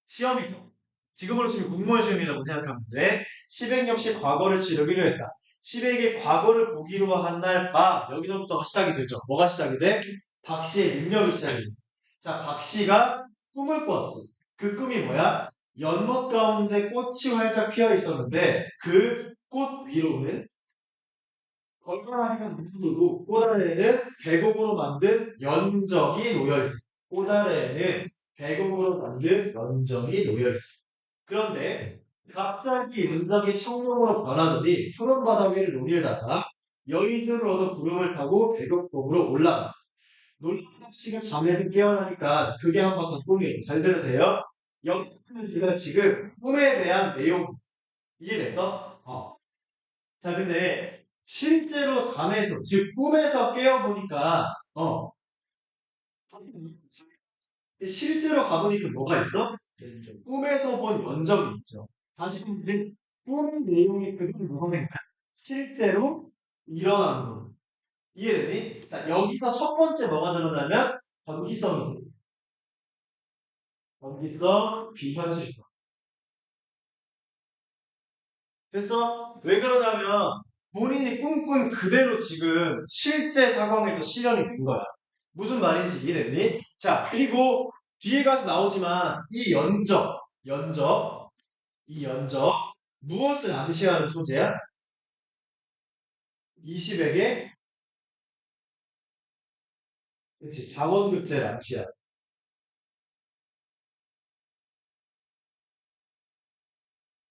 시험이죠. 지금으로 치면 공무원 시험이라고 생각하면 돼. 시백 역시 과거를 치르기로 했다. 시백이 과거를 보기로 한 날 밤, 여기서부터가 시작이 되죠. 뭐가 시작이 돼? 박 씨의 능력이 시작이 돼. 자, 박 씨가 꿈을 꿨어. 그 꿈이 뭐야? 연못 가운데 꽃이 활짝 피어 있었는데 그 꽃 위로는 걸그라니까 누르고 꽃 아래에는 계곡으로 만든 연적이 놓여 있어. 꽃 아래에는 계곡으로 만든 연적이 놓여 있어. 그런데 갑자기 연적이 청룡으로 변하더니 푸른 바다 위를 논일다가 여의주를 얻어 구름을 타고 계곡봉으로 올라가. 놀란 씨가 잠에서 깨어나니까 그게 한번 더 꿈이에요. 잘 들으세요. 여기서는 제가 지금 꿈에 대한 내용 이해됐어? 자, 근데 실제로 잠에서, 즉 꿈에서 깨어보니까 실제로 가보니까 뭐가 있어? 꿈에서 본 연적이 있죠. 다시 근데 꿈 내용이 그대로 뭐가 실제로 일어나는 거. 이해되니? 자, 여기서 첫 번째 뭐가 드러나면 전기성이 돼. 전기성, 비현실성. 그래서 왜 그러냐면 본인이 꿈꾼 그대로 지금 실제 상황에서 실현이 된 거야. 무슨 말인지 이해됐니? 자, 그리고 뒤에 가서 나오지만 이 연적 무엇을 암시하는 소재야? 20에게 그렇지. 자원급제 람시야.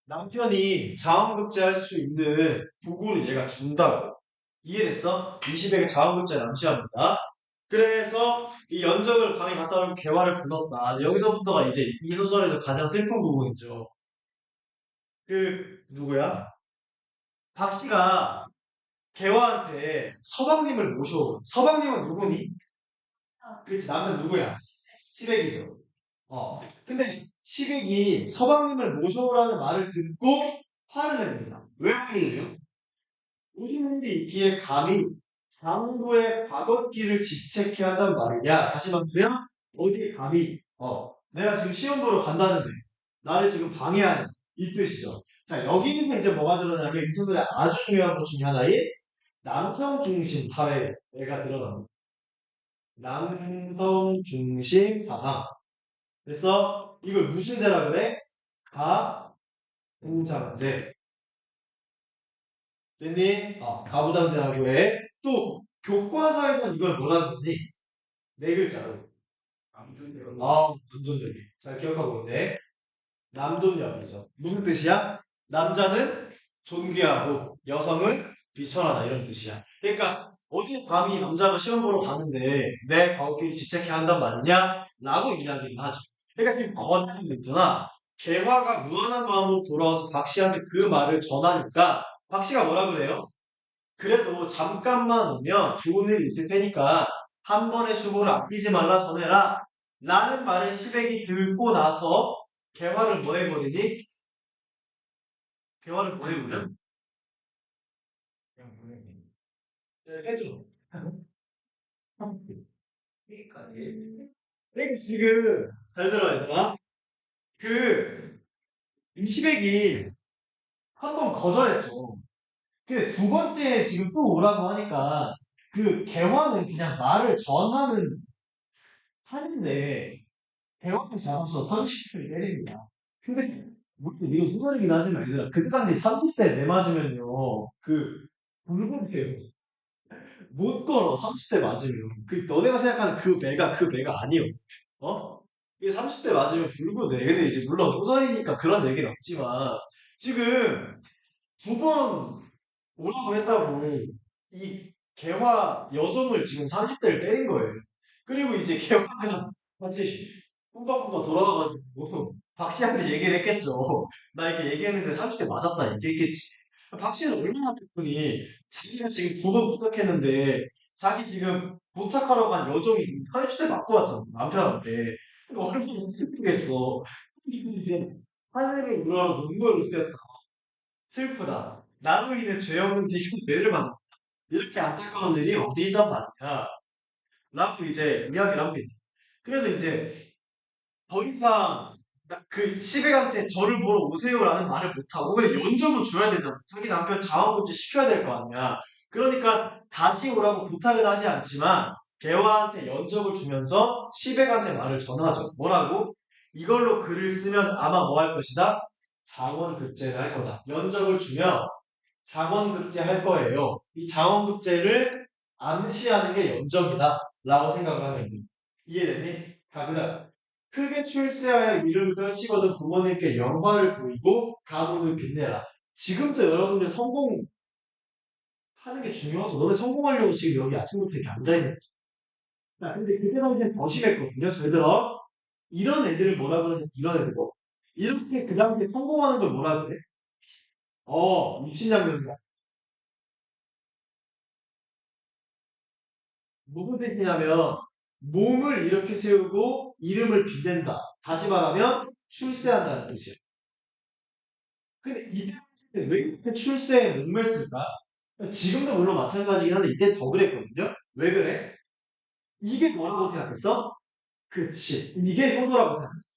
남편이 자원급제할 수 있는 도구를 얘가 준다고. 이해됐어? 20액의 자원급제 람시합니다. 그래서 이 연적을 방에 갖다 놓고 개화를 불렀다. 여기서부터가 이제 이 소설에서 가장 슬픈 부분이죠. 누구야? 박 씨가 개화한테 서방님을 모셔. 서방님은 누구니? 그치, 남편 누구야? 시댁이죠. 근데 시댁이 서방님을 모셔오라는 말을 듣고 화를 냅니다. 왜 화를 내요? 무슨 일이 있기에 감히 장부의 과거기를 직책해야 한단 말이냐? 다시 말하면 어디에 감히 내가 지금 시험 보러 간다는데 나를 지금 방해하는 이 뜻이죠. 자, 여기서 이제 뭐가 드러나냐면 이 소설의 아주 중요한 것 중에 하나인 남성 중심 사회가 드러납니다. 남성 중심 사상. 그래서 이걸 무슨 죄라 그래? 가부장제. 됐니? 가부장제라고 해. 또 교과서에서 이걸 뭐라고 하니? 네 글자로. 남존여비. 잘 기억하고 있네. 남존여비죠. 무슨 뜻이야? 남자는 존귀하고 여성은 비천하다 이런 뜻이야. 그러니까 어디 감히 남자가 시험 보러 가는데 내 과거끼리 지책해야 한단 말이냐? 라고 이야기를 하죠. 그러니까 지금 법원이 있잖아. 개화가 무한한 마음으로 돌아와서 박 씨한테 그 말을 전하니까 박 씨가 뭐라 그래요? 그래도 잠깐만 오면 좋은 일 있을 테니까 한 번의 수고를 아끼지 말라 전해라. 라는 말을 시댁이 듣고 나서 개화를 뭐 해버리니? 개화를 뭐 해버려? 그냥 보내기. 해줘. 그러니까 지금 잘 들어 얘들아. 그 이시백이 한 번 거절했죠. 근데 두 번째 지금 또 오라고 하니까 그 개화는 그냥 말을 전하는 하는데 대화를 잡아서 30대를 때립니다. 근데 뭐 이거 소설이긴 하지만 얘들아 그때 당시 30대 내 맞으면요 불금해요. 못 걸어 30대 맞으면 너네가 생각하는 그 배가 아니요. 이게 30대 맞으면 불구돼. 근데 이제 물론 소설이니까 그런 얘기는 없지만 지금 두 번 오라고 했다고 이 개화 여종을 지금 30대를 때린 거예요. 그리고 이제 개화가 같이 꿈박꿈박 돌아가가지고 박 씨한테 얘기를 했겠죠. 나 이렇게 얘기했는데 30대 맞았다 얘기했겠지. 박 씨는 얼마나 기분이 자기가 지금 두 번 부탁했는데 자기 지금 부탁하러 간 여종이 30대 맞고 왔잖아 남편한테. 그러니까 얼마나 슬프겠어. 이제 하늘을 우러러 눈물을 흘렸다. 슬프다. 나로 인해 죄 없는 네가 매를 맞았다. 이렇게 안타까운 일이 어디 있단 말이야. 라고 이제 이야기를 합니다. 그래서 이제 더 이상 그 시백한테 저를 보러 오세요라는 말을 못하고 그냥 연적을 줘야 되잖아. 자기 남편 자원급제 시켜야 될 거 아니야. 그러니까 다시 오라고 부탁은 하지 않지만 개화한테 연적을 주면서 시백한테 말을 전하죠. 뭐라고? 이걸로 글을 쓰면 아마 뭐 할 것이다? 자원급제를 할 거다. 연적을 주면 자원급제 할 거예요. 이 자원급제를 암시하는 게 연적이다. 라고 생각을 하면 돼. 이해됐니? 그다음. 크게 출세하여 이름을 떨치거든 부모님께 영광을 보이고 가문을 빛내라. 지금도 여러분들 성공하는 게 중요하죠. 너네 성공하려고 지금 여기 아침부터 이렇게 앉아있는 거죠. 자, 근데 그때 당시엔 더 심했거든요. 잘 들어. 이런 애들을 뭐라 그러냐, 이런 애들. 이렇게 그 당시에 성공하는 걸 뭐라 그래? 육신장면이다. 무슨 뜻이냐면 몸을 이렇게 세우고 이름을 빛낸다. 다시 말하면 출세한다는 뜻이에요. 근데 이때 왜 이렇게 출세에 목맸을까? 지금도 물론 마찬가지긴 한데 이때 더 그랬거든요. 왜 그래? 이게 뭐라고 생각했어? 그렇지. 이게 효도라고 생각했어.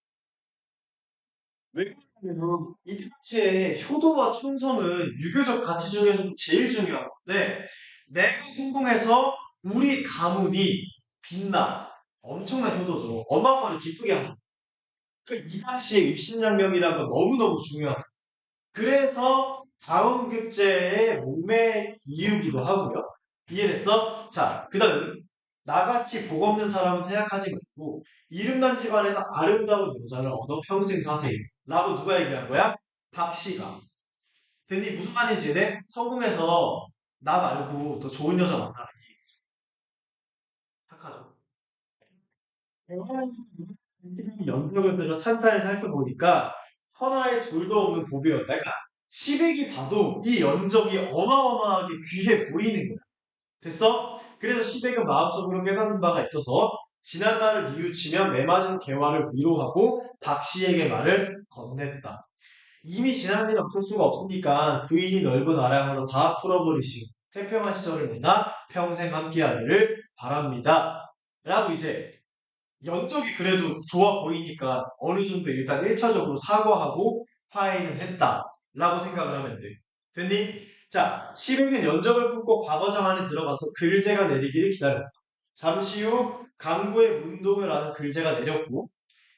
왜 그러냐면 이 당시에 효도와 충성은 유교적 가치 중에서도 제일 중요한 건데 내가 성공해서 우리 가문이 빛나. 엄청난 효도죠. 엄마 아빠를 기쁘게 하는. 이 당시에 입신양명이라는 건 너무너무 중요하다. 그래서 자원급제의 몸의 이유기도 하고요. 이해됐어? 자, 그 다음 나같이 복 없는 사람은 생각하지 말고 이름난 집안에서 아름다운 여자를 얻어 평생 사세요. 라고 누가 얘기한 거야? 박씨가. 근데 무슨 말인지 이해? 성공해서 나 말고 더 좋은 여자 만나라. 착하죠. 연극을 그려 찬사를 살펴보니까 천하의 둘도 없는 복이었다. 그러니까 시댁이 봐도 이 연적이 어마어마하게 귀해 보이는 거야. 됐어? 그래서 시댁은 마음속으로 깨닫는 바가 있어서 지난날을 뉘우치며 매맞은 개화를 위로하고 박씨에게 말을 건넸다. 이미 지난 일은 어쩔 수가 없으니까 부인이 넓은 아량으로 다 풀어버리시고 태평한 시절을 만나 평생 함께하기를 바랍니다. 라고 이제 연적이 그래도 좋아 보이니까 어느 정도 일단 1차적으로 사과하고 화해는 했다. 라고 생각을 하면 돼. 됐니? 자, 시백은 연적을 품고 과거장 안에 들어가서 글재가 내리기를 기다렸다. 잠시 후 강구의 문동을 하는 글재가 내렸고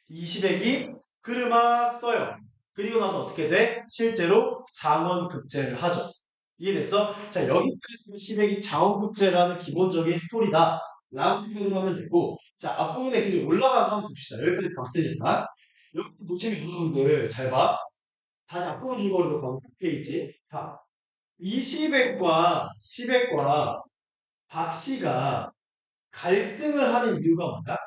이 시백이 글을 막 써요. 그리고 나서 어떻게 돼? 실제로 장원급제를 하죠. 이해됐어? 자, 여기까지 시백이 장원급제라는 기본적인 스토리다. 라고 생각을 하면 되고, 자, 앞부분에 계속 올라가서 한번 봅시다. 여기까지 봤으니까. 여기 보시면 여러분들 잘 봐. 다시 앞부분 이걸로 가면 페이지. 자, 이 시백과 박씨가 갈등을 하는 이유가 뭔가?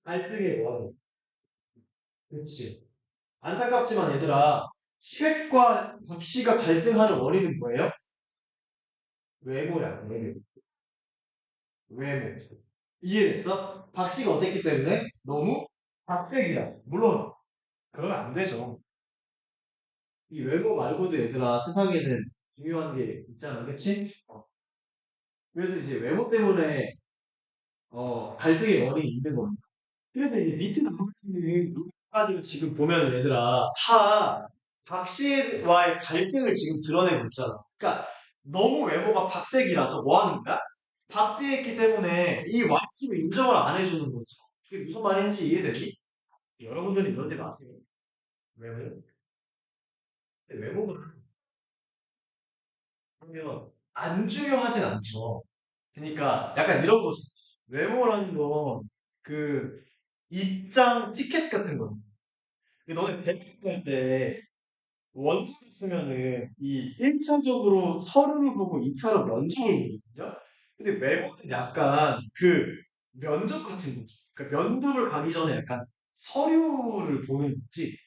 갈등의 원. 그렇지. 안타깝지만 얘들아, 시백과 박씨가 갈등하는 원인은 뭐예요? 외모야, 외모. 외모. 이해됐어? 박씨가 어땠기 때문에? 너무 박색이야. 물론, 그러면 안 되죠. 이 외모 말고도 얘들아, 세상에는 중요한 게 있잖아. 그치? 그래서 이제 외모 때문에, 갈등의 원인이 있는 겁니다. 그래서 이제 밑에 나오는 누가지고 지금 보면 얘들아, 다 박씨와의 갈등을 지금 드러내고 있잖아. 그러니까 너무 외모가 박색이라서 뭐 하는 거야? 박대했기 때문에 이 와이프를 인정을 안 해주는 거죠. 그게 무슨 말인지 이해되니? 여러분들은 이런 데 아세요? 외모? 외모가 그러면 안 중요하진 않죠. 그러니까 약간 이런 거죠. 외모라는 건 그 입장 티켓 같은 거. 너네 대학 갈때 원서 쓰면은 이 1차적으로 서류를 보고 2차로 면접을 보거든요. 근데 외모는 약간 그 면접 같은 거죠. 그러니까 면접을 가기 전에 약간 서류를 보는 거지.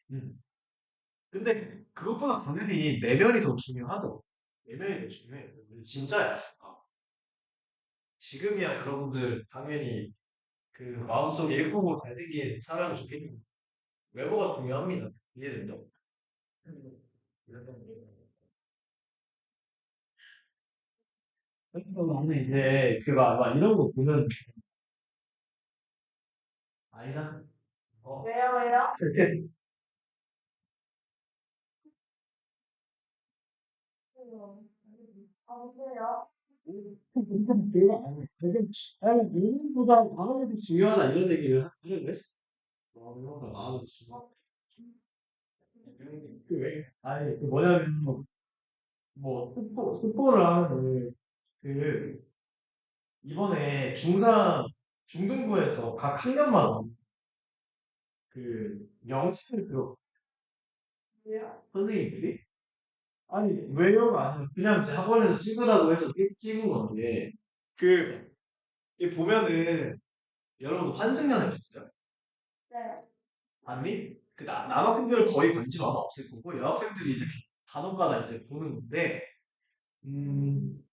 근데 그것보다 당연히 내면이 더 중요하더라고. 내면이 더 중요해. 진짜야. 지금이야 여러분들 당연히 그 마음속에 예쁘고 잘생긴 사람이 좋겠죠. 외모가 중요합니다. 이해된다. 그래서 나는 이제 막 이런 거 보면 아니다. 왜요, 왜요? 그렇게 왜요? 별거 아니야. 되게 아니 이름보다 마음이 더 중요하다 이런 얘기를 하는 거였어. 마음보다 마음이 중요하다. 그 왜? 아니 그 뭐냐면 뭐 스포를 하면은 그 이번에 중등부에서 각 학년마다 그 명칭을 들어 왜요? 선생님들이 아니 왜요가 아니라 그냥 이제 학원에서 찍으라고 해서 찍은 건데 그 이 보면은 여러분도 환승연애 봤어요? 네. 아니 그 남학생들은 거의 관심 아마 없을 거고 여학생들이 이제 간혹가다 이제 보는 건데 음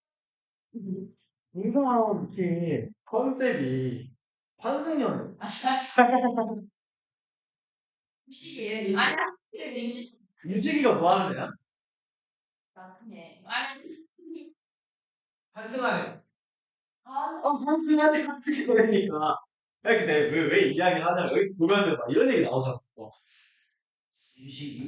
인상 이렇게 컨셉이 환승연애 음식이에요, 아니야. 음식. 유식이가 뭐 하는 애야? 나중에. 아니. 환승하네. 환승하지 환승연애니까 근데 왜 이야기를 하냐면 여기 보면은 막 이런 얘기 나오잖아 유식이.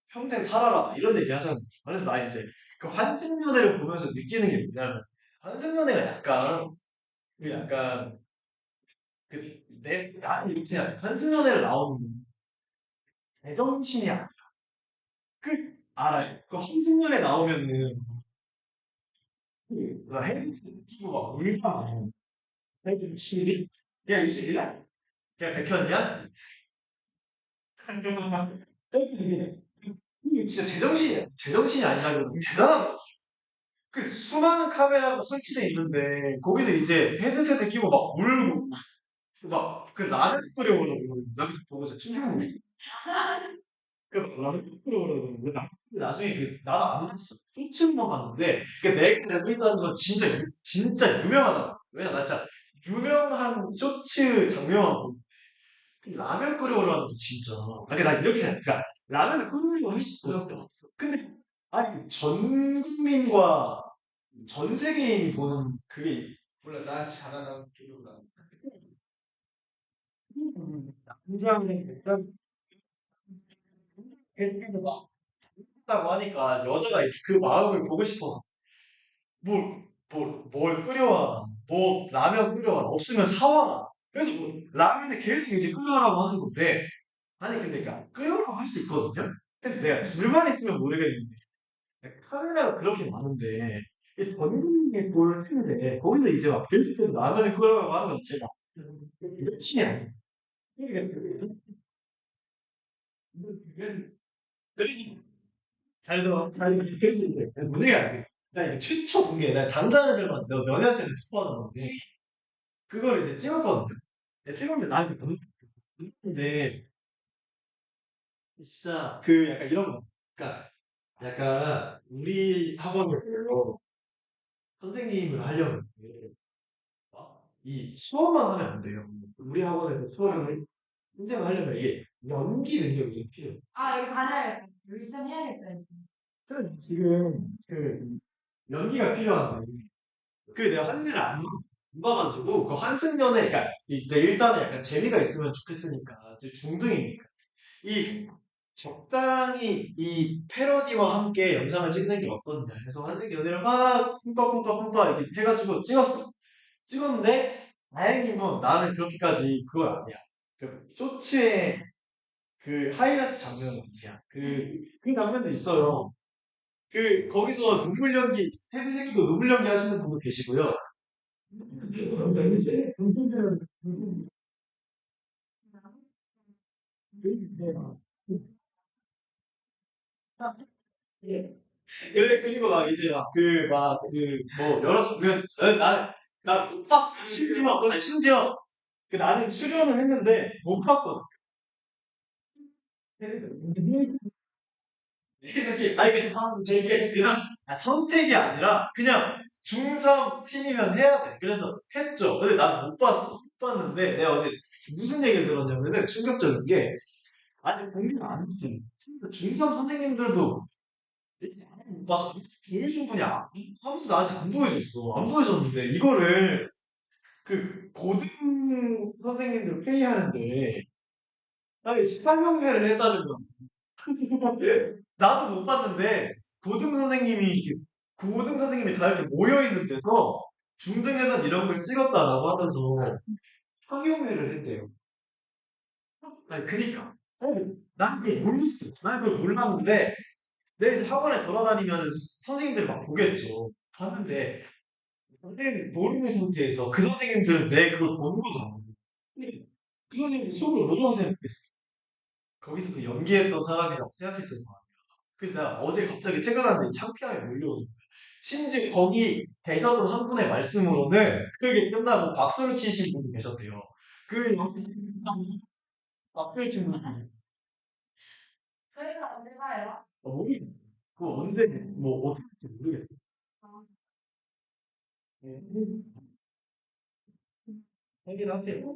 평생 살아라 이런 얘기 하잖아. 그래서 나 이제 그 환승연애를 보면서 느끼는 게 뭐냐면 환승연애가 약간 나는 이렇게 생각해. 환승연애를 나오는 제정신이 아니야. 알아요. 그 환승연애 나오면은 나 헬멧 끼고 막 울잖아. 헬멧 21? 야, 21이야? 걔 백현이야? 이게 진짜 제정신이야. 제정신이 아니라 대단한 거야. 그 수많은 카메라가 설치돼 있는데 거기서 이제 헤드셋을 끼고 막 울고 막 그 라면 끓여오라고 나 그거 보고 진짜 충격이야. 그 라면 끓여오라고 나중에 그 나도 안 봤어. 쇼츠만 봤는데 그 내가 알고 있다는 건 진짜 진짜 유명하다. 왜냐 나 진짜 유명한 쇼츠 장면 라면 끓여오라는 거 진짜. 그러니까 나 이렇게 생각해. 그러니까 라면을 끓이려고 할 수밖에 없어. 근데 아니 전 국민과 전 세계인이 보는 그게 몰라 난 잘하는 기록나. 남자는 막 다고 하니까 여자가 이제 그 마음을 보고 싶어서 뭘 끓여와 뭐 라면 끓여와 없으면 사와라 그래서 뭐 라면을 계속 이제 끓여라고 하는 건데 아니 근데 그러니까 끓여라고 할 수 있거든요 근데 내가 둘만 있으면 모르겠는데 카메라가 그렇게 많은데 이 전국민이 볼 텐데 거기서 이제 막 계속해서 라면을 끓여라고 하는 건 제가 미친이 아니야 이게 그러니까 잘 들어. 잘 들어. 그래서 이제 문제가 안 돼. 나 이게 최초 공개, 나 당사자들만 너 너네한테는 스포하는 건데 그걸 이제 찍었거든요. 내가 찍었는데 나한테 보는데 진짜 그 약간 이런 거. 그러니까 약간 우리 학원별로 선생님을 하려면 이 수업만 하면 안 돼요. 우리 학원에서 수업을 인생을 하려면 이게 연기 능력이 필요해요. 아, 여기 다녀야겠다. 열심히 해야겠다, 이제. 그래서 지금 그 연기가 필요한데 그 내가 한승연을 안 봐가지고 그 한승연의 그러니까 일단은 약간 재미가 있으면 좋겠으니까 이제 중등이니까 이 적당히 이 패러디와 함께 영상을 찍는 게 어떠냐 해서 한승연을 막 뿜빠뿜빠뿜빠 이렇게 해가지고 찍었는데 다행히 뭐 나는 그렇게까지 그건 아니야 그 쇼츠의 그 하이라이트 장면은 아니야 그 장면도 있어요 그 거기서 눈물 연기 헤드새끼고 눈물 연기 하시는 분도 계시고요 이제 그래 그리고 막 이제 막 그 막 그 뭐 여러 나못 봤어 심지어 그 나는 출연을 했는데 못 봤거든 사실 아니 이게 그냥 선택이 아니라 그냥 중3 팀이면 해야 돼 그래서 했죠 근데 난 못 봤어 못 봤는데 내가 어제 무슨 얘기를 들었냐면은 충격적인 게 아직 공개가 안 됐어요 중3 선생님들도 못 봐서 보여준 분이 아무도 나한테 안 보여줬어 안 보여줬는데 이거를 그 고등 선생님들 회의하는데 아니 상영회를 해달라는 거야 나도 못 봤는데 고등 선생님이 다 이렇게 모여 있는 데서 중등에선 이런 걸 찍었다라고 하면서 상영회를 했대요. 아니 그니까 난 그걸 몰랐어. 난 그걸 몰랐는데 내 이제 학원에 돌아다니면 선생님들이 막 보겠죠. 봤는데 선생님 모르는 상태에서 그 선생님들은 내 그걸 본 거잖아. 근데 그 선생님이 속으로 뭐라고 생각했어? 거기서 그 연기했던 사람이라고 생각했을 거야. 그래서 내가 어제 갑자기 퇴근하는데 창피함이 몰려오는 거야. 심지어 거기 대사분 한 분의 말씀으로는 그게 끝나고 박수를 치신 분이 계셨대요. 그 박수를 친 분이 저희가 언제 가요? 모르겠어. 그거 언제 뭐 어떻게 될지 모르겠어. 아, 네. 확인하세요.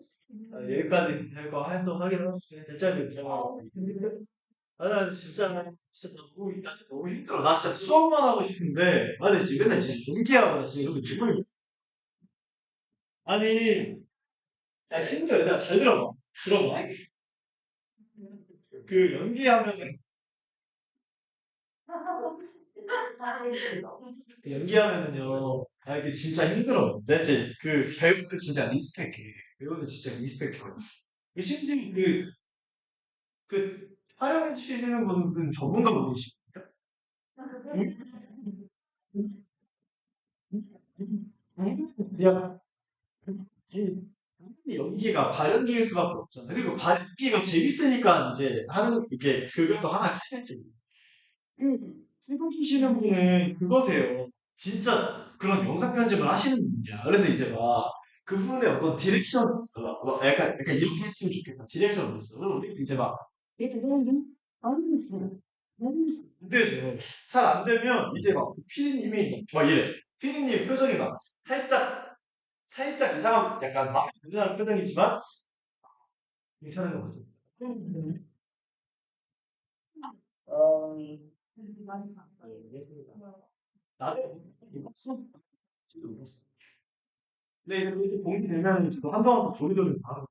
여기까지 될거 해서 확인하세요. 대짜리 들어가고. 나 진짜 너무 나 진짜 너무 힘들어. 나 진짜 수업만 하고 싶은데 아니 지금 맨날 진짜 연기하고 나 지금 이러고 기분이 아니 야 심지어 내가 잘 들어봐 그 연기하면은요 아 이게 진짜 힘들어 내가 진짜 그 배우들 진짜 리스펙해 배우들 진짜 리스펙해 그 심지어 그 촬영해 주시는 분은 전문가 분이시고 그냥 이 연기가 발연기일 수밖에 없잖아. 그리고 발연기가 재밌으니까 이제 하는 이게 그것도 하나 해야지. 세금 주시는 분은 그거세요. 진짜 그런 영상 편집을 하시는 분이야. 그래서 이제 막 그분의 어떤 디렉션이 있어. 약간 이렇게 했으면 좋겠다. 디렉션이 있어. 그래서 우리 이제 막 이렇게 하는데 안 됐어. 안 되죠. 잘 안 되면 이제 막 피디님이 막 이래. 피디님 표정이 막 살짝 이상한 약간 막 이상한 표정이지만 괜찮은 것 같습니다. 어, 알겠습니다. 나도 이봤어. 네, 근데 이제 공이 되면 저도 한동안 또 도리도리 봐요.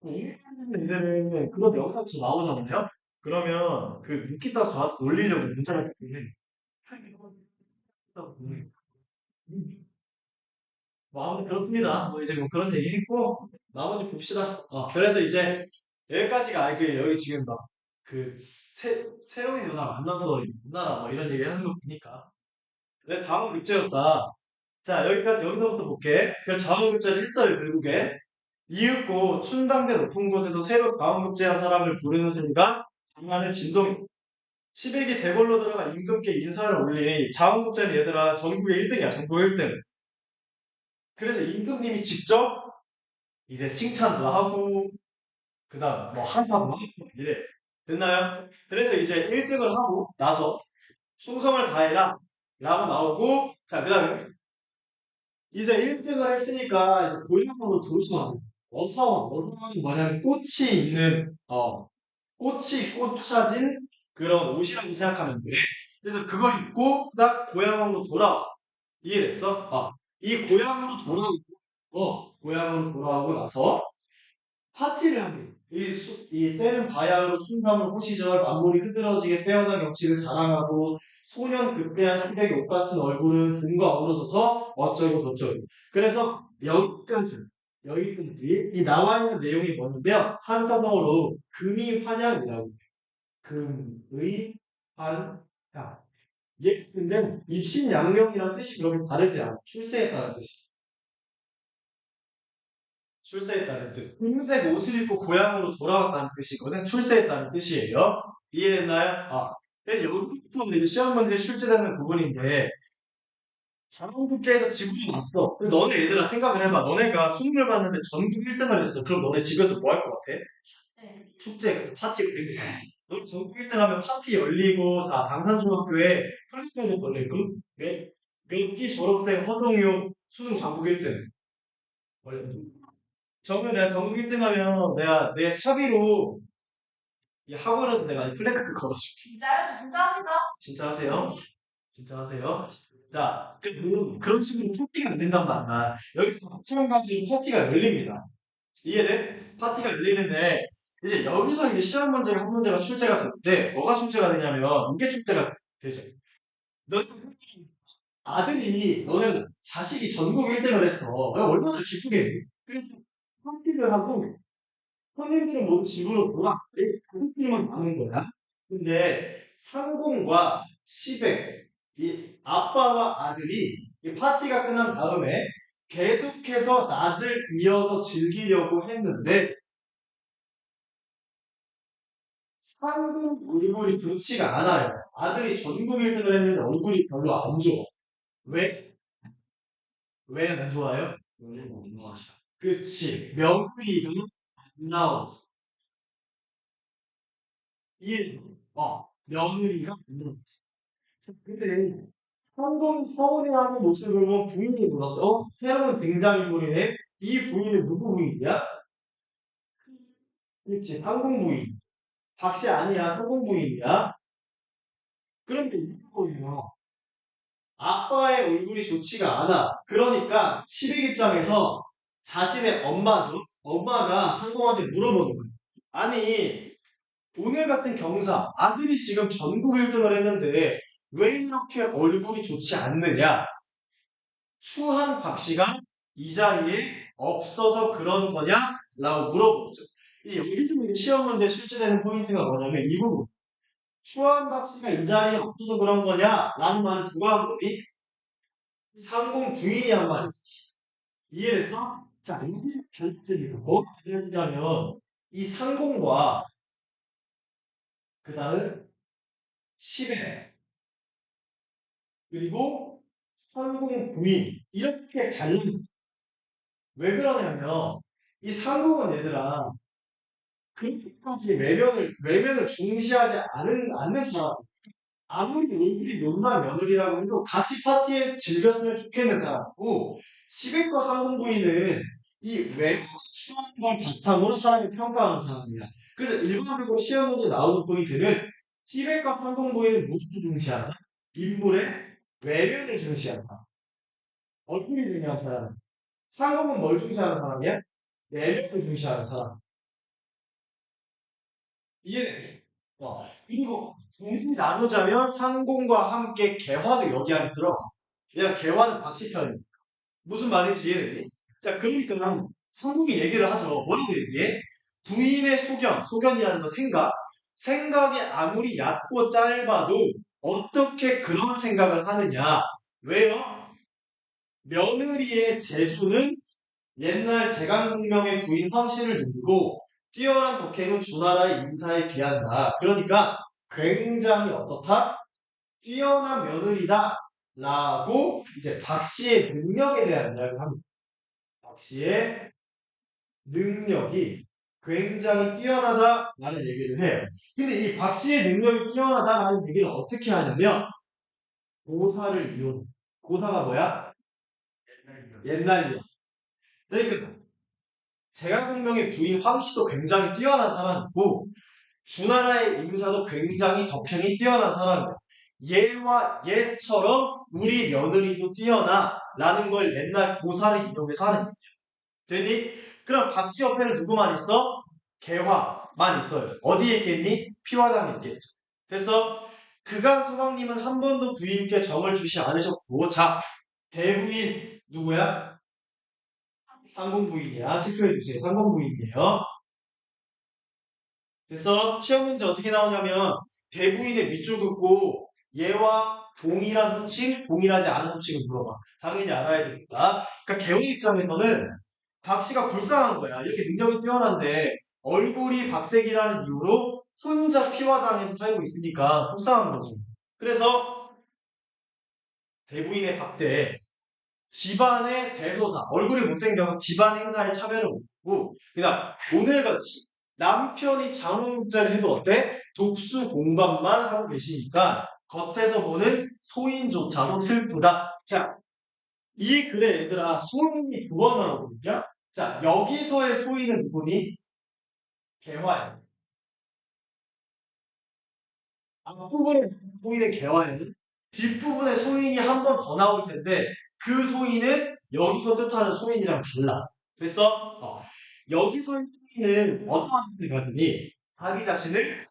이제는 그런 영상이 나오잖아요. 그러면 그 니키타 저한테 올리려고 문자를 했더니 뭐 아무튼 그렇습니다. 뭐 이제 뭐 그런 얘기 했고 나머지 봅시다. 그래서 이제 여기까지가 여기 지금 막 그 새로운 여자 만나서 만나라 뭐 이런 얘기 하는 거 보니까 내 다음 문제였다. 자, 여기서부터 볼게. 그래서 자음급제를 했어요, 결국에. 이윽고 춘당대 높은 곳에서 새로 자음급제한 사람을 부르는 소리가 장안을 진동. 시백이 대궐로 들어가 임금께 인사를 올리니 자음급제는 얘들아 전국의 1등이야, 전국 1등. 그래서 임금님이 직접 이제 칭찬도 하고, 그 다음 뭐 하사도 하고, 이래. 됐나요? 그래서 이제 1등을 하고 나서 충성을 다해라. 라고 나오고, 자, 그 다음에 이제 1등을 했으니까 이제 고향으로 도시원 어서원 어서원이 뭐냐면 꽃이 있는 꽃이 꽂혀진 그런 옷이라고 생각하면 돼. 그래서 그걸 입고 딱 고향으로 돌아와. 이해됐어? 이 고향으로 고향으로 돌아오고 나서 파티를 합니다. 이 때는 바야흐로 춘삼을 호시절 만물이 흐드러지게 태어난 경치를 자랑하고 소년 급대한 한백의 옷 같은 얼굴은 등과 어우러져서 어쩌고 저쩌고. 그래서 여기까지 이 나와 있는 내용이 뭐냐면 한자성어로 금이 환양이라고 해요. 금의 환양. 얘는 입신양명이라는 뜻이 그렇게 다르지 않아. 출세했다는 뜻이. 출세했다는 뜻. 흰색 옷을 입고 고향으로 돌아왔다는 뜻이거든. 출세했다는 뜻이에요. 이해됐나요? 그래서 여기부터 이제 시험 문제에 출제되는 부분인데, 자동급제에서 지구이 왔어. 그럼 너네 얘들아 생각을 해봐. 너네가 수능을 봤는데 전국 1등을 했어. 그럼 너네 집에서 뭐 할 것 같아? 네. 축제, 파티 열리고. 너네 전국 1등 하면 파티 열리고, 자, 당산중학교에 프레스카드 걸리고, 몇기 졸업생 허동유 수능 전국 1등. 저번에 내가 전국 1등 하면 내가 내 사비로 이 학원에서 내가 플래카드 걸어줄게. 진짜요? 저 진짜 합니다. 진짜 하세요? 진짜 하세요? 자, 그런 식으로 파티가 안 된단 말이야. 여기서 마찬가지로 파티가 열립니다. 이해돼? 파티가 열리는데, 이제 여기서 이제 시험 문제가 한 문제가 출제가 되는데, 뭐가 출제가 되냐면, 이게 출제가 되죠. 너 아들이, 너는 자식이 전국 1등을 했어. 얼마나 기쁘게. 그래서 파티를 하고, 손님들은 모두 집으로 돌아왔지. 손님만 많은 거야. 근데 상공과 시백, 이 아빠와 아들이 이 파티가 끝난 다음에 계속해서 낮을 이어서 즐기려고 했는데 상공 얼굴이 좋지가 않아요. 아들이 전국 1등을 했는데 얼굴이 별로 안 좋아. 왜? 왜 안 좋아요? 그치. 명의가 안 나왔어. 며느리가 있는 거지. 근데 서운해하는 모습을 보면 부인이 물었어. 새로운 등장인물이네. 이 부인은 누구 부인이야? 그렇지, 상공 부인. 박씨 아니야, 상공 부인이야. 그런데 이거예요. 아빠의 얼굴이 좋지가 않아. 그러니까 시댁 입장에서 자신의 엄마죠. 엄마가 상공한테 물어보는 거예요. 아니, 오늘 같은 경사, 아들이 지금 전국 1등을 했는데 왜 이렇게 얼굴이 좋지 않느냐? 추한 박 씨가 이 자리에 없어서 그런 거냐? 라고 물어보죠. 여기서 시험 문제 출제되는 포인트가 뭐냐면 이 부분. 추한 박 씨가 이 자리에 없어서 그런 거냐? 라는 말은 누가 한 거니? 상공 부인이 한 말이지. 이해됐어? 자, 여기서 결정이 뭐 되냐면 이 상공과 그 다음 10회 그리고 상공 부인 이렇게 갈려. 왜 그러냐면 이 상공은 얘들아 그렇게까지 외면을 중시하지 않는 사람. 아무리 얼굴이 못난 며느리라고 해도 같이 파티에 즐겼으면 좋겠는 사람이고, 시백과 상공부인은 이 외국 추한 걸 바탕으로 사람을 평가하는 사람이야. 그래서 일반적으로 시험 문제 나오는 포인트는 시백과 상공부인은 무엇을 중시한다? 인물의 외면을 중시한다. 얼굴이 중요한 사람. 상공은 뭘 중시하는 사람이야? 내면을 중시하는 사람. 이해돼? 그리고 둘이 나누자면 상공과 함께 개화도 여기 안에 들어가. 얘가 개화는 박시편이야. 무슨 말인지 이해되니? 자, 그러니까 상공이 얘기를 하죠. 뭐라고 얘기해? 부인의 소견이라는 건 생각이 아무리 얕고 짧아도 어떻게 그런 생각을 하느냐? 왜요? 며느리의 재수는 옛날 제강공명의 부인 황씨를 누리고 뛰어난 덕행은 주나라의 인사에 비한다. 그러니까 굉장히 어떻다? 뛰어난 며느리다. 라고 이제 박 씨의 능력에 대한 이야기를 합니다. 박 씨의 능력이 굉장히 뛰어나다라는 얘기를 해요. 근데 이 박 씨의 능력이 뛰어나다라는 얘기를 어떻게 하냐면 고사를 이용. 고사가 뭐야? 옛날 이용. 그러니까 제강공명의 부인 황씨도 굉장히 뛰어난 사람이고 주나라의 인사도 굉장히 덕행이 뛰어난 사람이다. 얘와 얘처럼 우리 며느리도 뛰어나라는 걸 옛날 고사를 이용해서 하는 거예요. 되니? 그럼 박씨 옆에는 누구만 있어? 개화만 있어요. 어디에 있겠니? 피화당에 있겠죠. 그래서 그간 서방님은 한 번도 부인께 정을 주시 않으셨고 자 대부인 누구야? 상공부인이야. 체크해 주세요. 상공부인이에요. 그래서 시험 문제 어떻게 나오냐면 대부인의 밑줄 긋고 얘와 동일한 호칭, 동일하지 않은 호칭을 물어봐. 당연히 알아야 되니까. 그러니까 개호 입장에서는 박 씨가 불쌍한 거야. 이렇게 능력이 뛰어난데 얼굴이 박색이라는 이유로 혼자 피화당해서 살고 있으니까 불쌍한 거지. 그래서 대부인의 박대 집안의 대소사, 얼굴이 못생겨서 집안 행사에 참여를 못하고, 그다음 오늘같이 남편이 장원국제를 해도 어때? 독수 공방만 하고 계시니까 겉에서 보는 소인조차도 슬프다. 자, 이 글에 얘들아 소인이 두 번 나오거든요. 자, 여기서의 소인은 누구니? 개화예요. 앞부분의 소인의 개화에는 뒷부분의 소인이 한 번 더 나올 텐데 그 소인은 여기서 뜻하는 소인이랑 달라. 그래서 여기서의 소인은 어떠한 뜻이거든요? 자기 자신을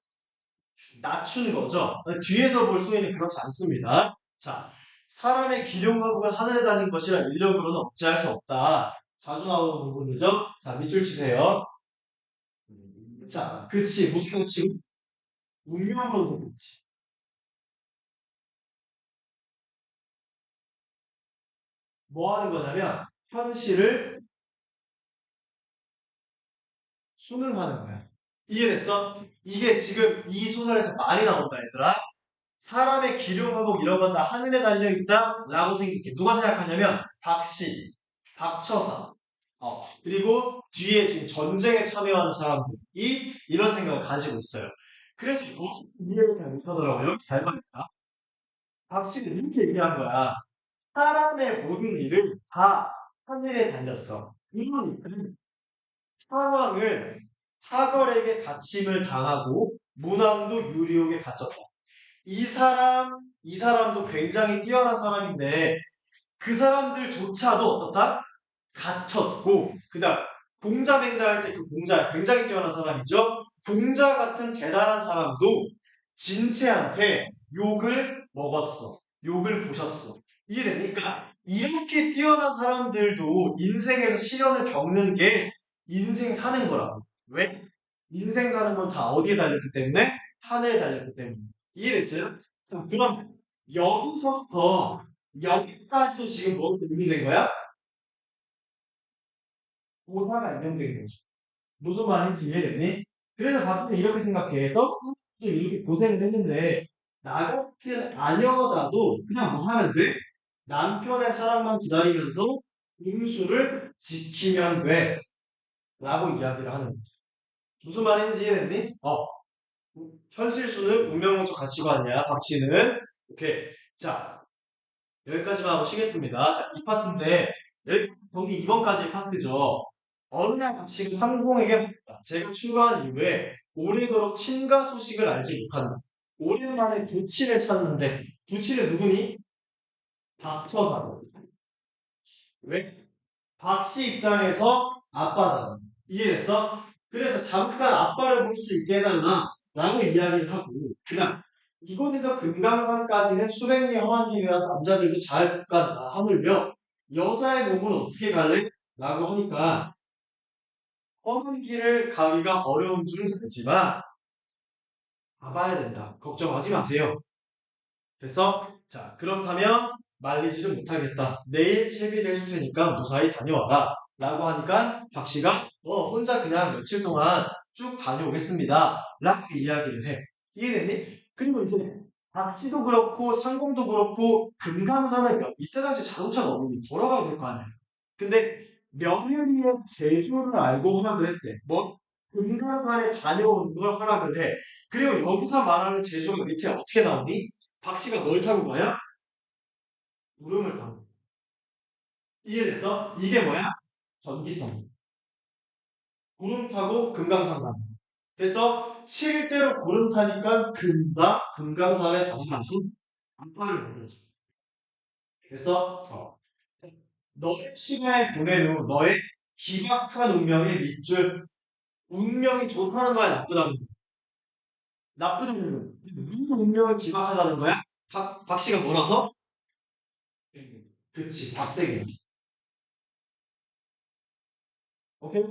낮추는 거죠. 뒤에서 볼 소인은 그렇지 않습니다. 자, 사람의 기룡화국은 하늘에 달린 것이라 인력으로는 억제할 수 없다. 자주 나오는 부분이죠. 자, 밑줄 치세요. 자, 그치. 무슨 뜻이? 운명으로도 그렇지. 뭐 하는 거냐면 현실을 수능하는 거야. 이해됐어? 이게 지금 이 소설에서 많이 나온다 얘들아. 사람의 기륭하고 이런 건 다 하늘에 달려있다 라고 생각해. 누가 생각하냐면 박씨, 박처사 그리고 뒤에 지금 전쟁에 참여하는 사람들이 이런 생각을 가지고 있어요. 그래서 이해를 잘 못하더라고요. 잘 말했다. 박씨는 이렇게 얘기한 거야. 사람의 모든 일을 다 하늘에 달렸어. 이러니까 상황은 하걸에게 갇힘을 당하고 문왕도 유리옥에 갇혔다. 이 사람도 굉장히 뛰어난 사람인데 그 사람들조차도 어떻다? 갇혔고 그다음 공자 맹자할 때 그 공자 굉장히 뛰어난 사람이죠. 공자 같은 대단한 사람도 진체한테 욕을 먹었어. 욕을 보셨어. 이해됩니까? 이렇게 뛰어난 사람들도 인생에서 시련을 겪는 게 인생 사는 거라고. 왜? 인생 사는 건 다 어디에 달렸기 때문에? 하늘에 달렸기 때문에. 이해됐어요? 자, 그럼 여기서부터 여기까지도 지금 뭐가 임명된 거야? 고사가 임명된 거지. 무슨 말인지 이해됐니? 그래서 봤을 때 이렇게 생각해. 떡국도 이렇게 고생을 했는데 나 같은 아녀자도 그냥 뭐 하면 돼? 남편의 사랑만 기다리면서 음수를 지키면 돼. 라고 이야기를 하는 거지. 무슨 말인지 이해됐니? 현실수는 운명론적 가치관이야. 박씨는. 오케이. 자, 여기까지만 하고 쉬겠습니다. 자, 이 파트인데, 여기 2번까지 파트죠. 어느 날 박씨가 상공에게 묻다. 제가 출가한 이후에 오래도록 친가 소식을 알지 못한다. 오랜만에 도치를 찾는데, 도치는 누구니? 닥터다. 왜? 박씨 입장에서 아빠잖아. 이해됐어? 그래서 잠깐 아빠를 볼 수 있게 해달라. 라고 이야기를 하고, 그냥 이곳에서 금강산까지는 수백 리 험한 길이라 남자들도 잘 못 간다. 하물며 여자의 몸은 어떻게 갈래? 라고 하니까 험한 길을 가기가 어려운 줄은 알지만 가봐야 된다. 걱정하지 마세요. 됐어? 자, 그렇다면 말리지를 못하겠다. 내일 채비를 해줄 테니까 무사히 다녀와라. 라고 하니까 박 씨가 혼자 그냥 며칠 동안 쭉 다녀오겠습니다. 라고 이야기를 해. 이해됐니? 그리고 이제 박 씨도 그렇고 상공도 그렇고 금강산을 이때 당시 자동차가 없는데 걸어가야 될 거 아니야. 근데 며느리의 재주를 알고 허락을 했대. 뭐? 금강산에 다녀오는 걸 허락을 해. 그리고 여기서 말하는 재주가 밑에 어떻게 나오니? 박 씨가 뭘 타고 가야? 구름을 타고. 이해됐어? 이게 뭐야? 전기성. 구름 타고 금강산 가는. 그래서 실제로 구름 타니까 금강산에 당나서 안파를 보내죠. 그래서 너의 시간에 보낸 후 너의 기박한 운명에 밑줄 운명이 좋다는 거야 나쁘다는 거야? 나쁘다는 거야. 누구 운명을 기박하다는 거야? 박 씨가 뭐라서? 그치 박색이야. 오케이?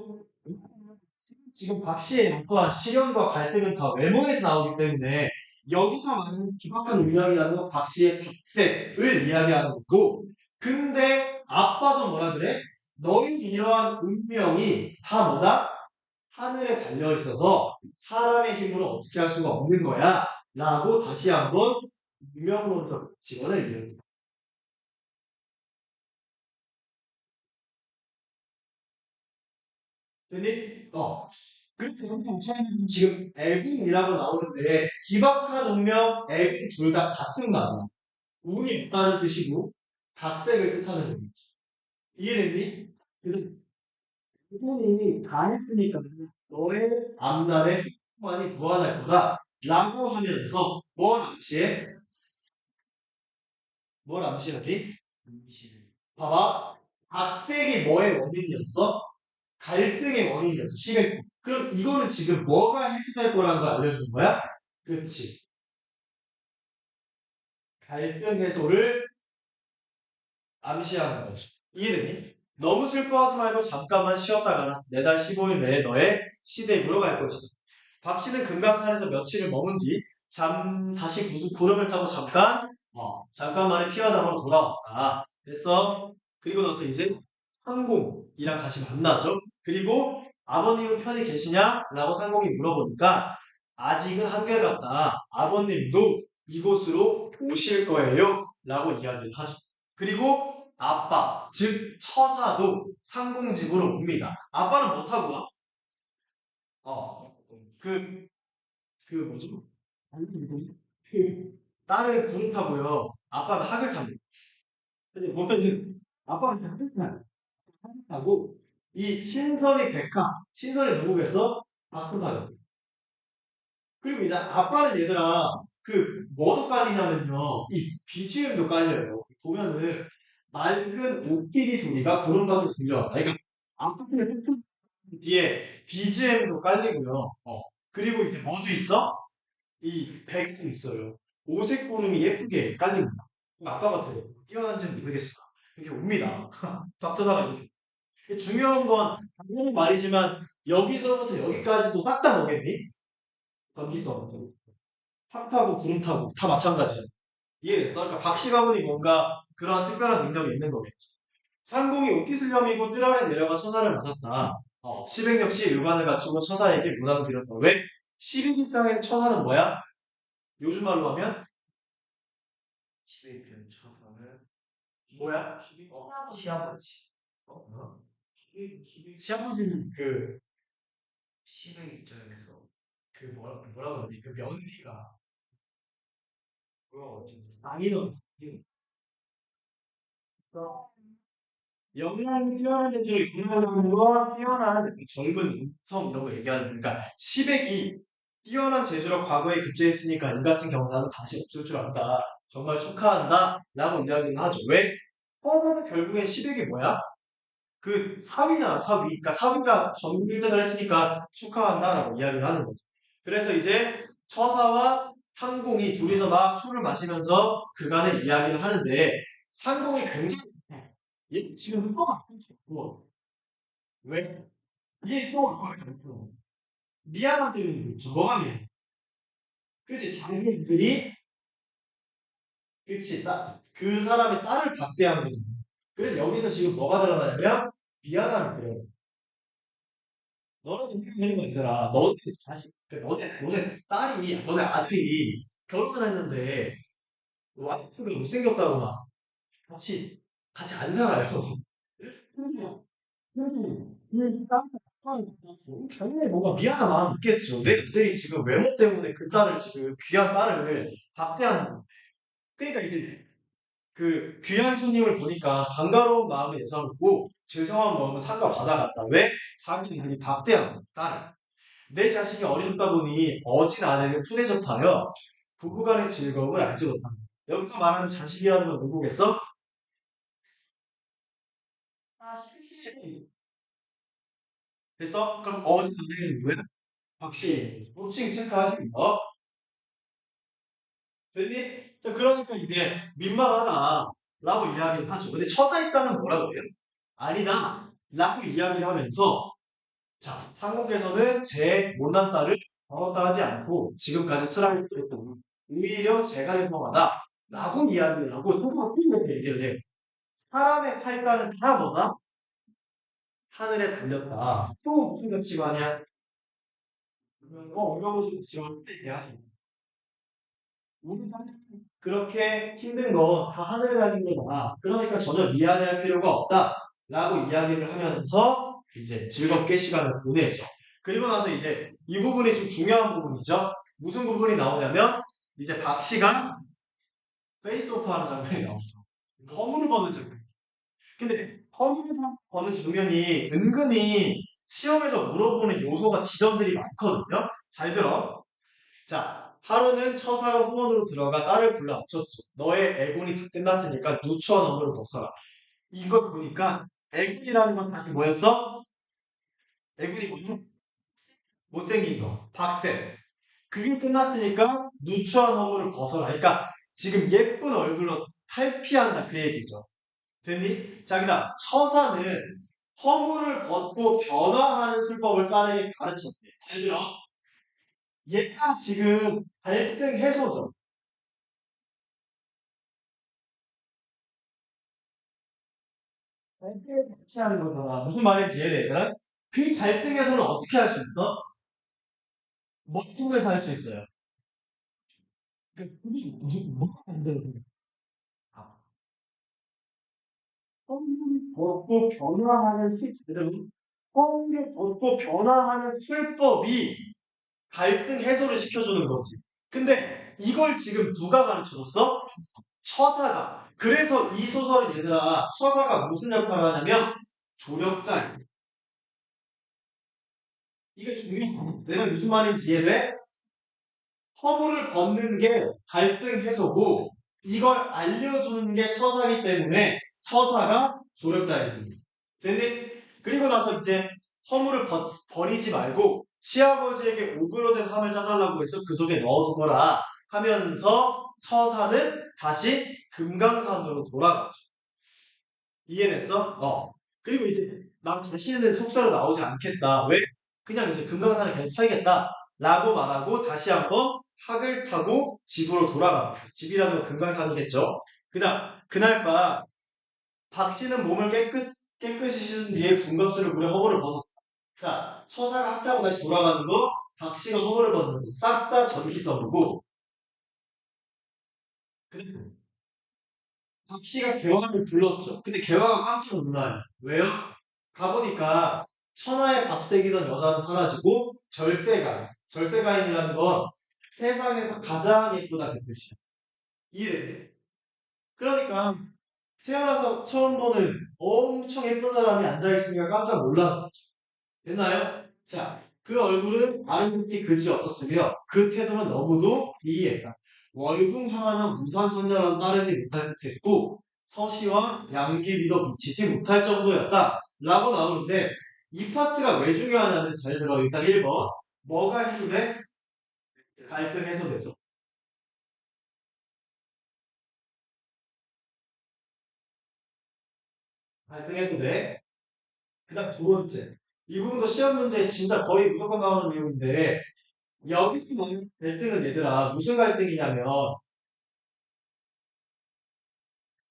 지금 박 씨의 어떠한 시련과 갈등은 다 외모에서 나오기 때문에 여기서 말하는 기박한 운명이라는 건 박 씨의 박색을 이야기하는 거고 근데 아빠도 뭐라 그래? 너희 이러한 운명이 다 뭐다? 하늘에 달려 있어서 사람의 힘으로 어떻게 할 수가 없는 거야 라고 다시 한번 운명론적 직원을 이야기합니다. 됐니? 그리고 여기 우차는 지금 애국이라고 나오는데 기박한 운명, 애국 둘 다 같은 말이야. 운이 있다는 뜻이고 각색을 뜻하는 거지. 이해됐니? 그래서 그분이 다 했으니까 너의 앞날에 많이 무한할 거다 라고 하면서 뭘 암시해? 뭘 암시하지? 봐봐. 각색이 뭐의 원인이었어? 갈등의 원인이었죠. 시겠고. 그럼 이거는 지금 뭐가 해소될 거라는 걸 알려주는 거야? 그치. 갈등 해소를 암시하는 거죠. 이해되니? 너무 슬퍼하지 말고 잠깐만 쉬었다 가라. 내달 15일 내에 너의 시댁으로 갈 것이다. 박 씨는 금강산에서 며칠을 머문 뒤 다시 구름을 타고 잠깐 만에 피어나으로 돌아왔다. 됐어? 그리고 나서 이제 상공이랑 다시 만나죠. 그리고 아버님은 편히 계시냐? 라고 상공이 물어보니까 아직은 한결같다. 아버님도 이곳으로 오실 거예요. 라고 이야기를 하죠. 그리고 아빠, 즉 처사도 상공 집으로 옵니다. 아빠는 뭐 타고 와? 어, 그, 뭐지? 그, 딸은 구름 타고요. 아빠는 학을 탑니다. 근데 보면은 아빠는 학을 타고 이 신선이 신선이 누구겠어? 박수타요. 그리고 이제 아빠는 얘들아 뭐도 깔리냐면요. 이 BGM도 깔려요. 보면은 맑은 옷길이 소리가 구름가도 들려요. 그러니까 아빠는 뒤에 BGM도 깔리고요. 그리고 이제 뭐도 있어? 이 백도 있어요. 오색 구름이 예쁘게 깔립니다. 아빠가 들어. 뛰어난지는 모르겠어. 이렇게 옵니다. 닥터사가 이렇게. 중요한 건 당연히 말이지만 여기서부터 여기까지도 싹 다 뭐겠니? 거기서 탁 타고 구름 타고 다 마찬가지잖아. 이해됐어? 그러니까 박씨 가문이 뭔가 그러한 특별한 능력이 있는 거겠죠. 상공이 오피슬염이고 뜰 아래 내려가 처사를 맞았다. 시백 역시 의관을 갖추고 처사에게 문안을 드렸다. 왜? 시백이 땅의 처사는 뭐야? 요즘 말로 하면 시베리안 처사는 뭐야? 시아버지. 어? 시아버지는 시베 입장에서 뭐라고 그러지? 그 며느리가 그거 어쨌든 아니요. 영양이 뛰어난 데죠. 영양으로 뛰어난 그 젊은 인성 이런 거 얘기하는 그러니까 시백이 뛰어난 재주로 과거에 급제했으니까 이 같은 경사는 다시 없을 줄 안다. 정말 축하한다. 라고 이야기를 하죠. 왜? 결국엔 시백이 뭐야? 그 사위잖아, 사위. 그러니까 사위가 전국 1등을 했으니까 축하한다라고 이야기를 하는 거죠. 그래서 이제 처사와 상공이 둘이서 막 술을 마시면서 그간의 이야기를 하는데 상공이 굉장히 얘 지금 흑거가 안 쳤고 왜? 얘 또 흑거가 안 쳤어. 미안한 때문에 그렇죠. 뭐가 미안해? 그치 자기들이 그치 그 사람의 딸을 박대한 거죠. 그래서 여기서 지금 뭐가 드러나냐면 미안함을 그래요. 너는 이렇게 되는 거 있더라. 너네 자식, 너네 딸이, 너네 아들이 결혼을 했는데 와이프가 못생겼다고 막 같이 같이 안 살아요. 그래서 이 딸을 당연히 뭔가 미안한 마음 있겠죠. 내 아들이 지금 외모 때문에 그 딸을 지금 귀한 딸을 박대하는 거. 그러니까 이제 그 귀한 손님을 보니까 반가운 마음을 예사롭고 죄송한 마음을 상가 받아갔다. 왜? 자기들이 박대한 거, 딸을. 내 자식이 어리석다 보니 어진 아내를 푸대 접하여 부부간의 즐거움을 알지 못한다. 여기서 말하는 자식이라는 건 누구겠어? 아, 실실. 시인. 됐어? 그럼 어진 아내는 누구야? 박씨. 호칭 체크하지 뭐? 됐니? 자, 그러니까 이제 민망하다 라고 이야기를 하죠. 근데 처사 입장은 뭐라고 해요? 아니다 라고 이야기를 하면서 자, 상공께서는 제 못난 딸을 버렸다 하지 않고 지금까지 슬하게 했고 오히려 제가 죄송하다 라고 이야기를 하고 또한 이렇게 얘기를 해요. 사람의 팔자는 다 뭐다? 하늘에 달렸다. 또 무슨 가치가 아니야? 어려운 가치가 얘기하죠. 우리가 그렇게 힘든 거 다 하늘에 달린 거다. 그러니까 전혀 미안해할 필요가 없다. 라고 이야기를 하면서 이제 즐겁게 시간을 보내죠. 그리고 나서 이제 이 부분이 좀 중요한 부분이죠. 무슨 부분이 나오냐면 이제 박 씨가 페이스오프 하는 장면이 나오죠. 허물을 버는 장면. 근데 허물을 버는 장면이 은근히 시험에서 물어보는 요소가 지점들이 많거든요. 잘 들어. 자, 하루는 처사가 후원으로 들어가 딸을 불러 앉혔죠. 너의 애군이 다 끝났으니까 누추한 업무를 벗어라. 이걸 보니까 애군이라는 건 다시 뭐였어? 애군이 뭐지? 못생긴 거. 박세. 그게 끝났으니까 누추한 허물을 벗어라. 그러니까 지금 예쁜 얼굴로 탈피한다 그 얘기죠. 됐니? 자, 그다음 처사는 허물을 벗고 변화하는 술법을 딸에게 가르쳤대. 잘 들어. 얘가 지금 갈등 해소죠. 갈등을 대체하는 거잖아. 무슨 말인지 이해되나? 그 갈등에서는 어떻게 할 수 있어? 뭐 통해서 할 수 있어요? 그게 뭐가 안 되는 거야? 성질이 걷고 변화하는 실제로 성질이 걷고 변화하는 술법이 갈등 해소를 시켜주는 거지. 근데 이걸 지금 누가 가르쳐줬어? 처사가. 그래서 이 소설은 얘들아 처사가 무슨 역할을 하냐면 조력자. 이게 중요해. 내가 무슨 말인지 이해돼? 허물을 벗는 게 갈등 해소고 이걸 알려주는 게 처사이기 때문에 처사가 조력자입니다. 됐니? 그리고 나서 이제 허물을 버리지 말고 시아버지에게 오그러든 함을 짜달라고 해서 그 속에 넣어두거라 하면서 처사는 다시 금강산으로 돌아가죠. 이해됐어? 그리고 이제 난 다시는 속사로 나오지 않겠다. 왜? 그냥 이제 금강산에 계속 살겠다. 라고 말하고 다시 한번 학을 타고 집으로 돌아갑니다. 집이라도 금강산이겠죠. 그날 밤 박 씨는 몸을 깨끗이 씻은 뒤에 군것질을 물에 허물을 벗었다. 자, 처사가 학 타고 다시 돌아가는 거, 박 씨가 허물을 벗는 거, 싹 다 전기성이고, 박 씨가 개화를 불렀죠. 근데 개화가 깜짝 놀라요. 왜요? 가보니까 천하의 박색이던 여자는 사라지고 절세가인이라는 건 세상에서 가장 예쁘다 그 뜻이야. 이해돼? 그러니까 태어나서 처음 보는 엄청 예쁜 사람이 앉아있으니까 깜짝 놀라는 거죠. 됐나요? 자, 그 얼굴은 아름답게 그지 없었으며 그 태도는 너무도 미이했다. 월궁하나는 우산소녀라도 따르지 못할 듯했고 서시와 양귀비도 미치지 못할 정도였다. 라고 나오는데 이 파트가 왜 중요하냐면 잘 들어. 일단 1번 뭐가 해소돼? 갈등 해소되죠. 갈등 해소돼. 그 다음 두 번째. 이 부분도 시험 문제에 진짜 거의 무조건 나오는 내용인데 여기서 나오는 갈등은 얘들아 무슨 갈등이냐면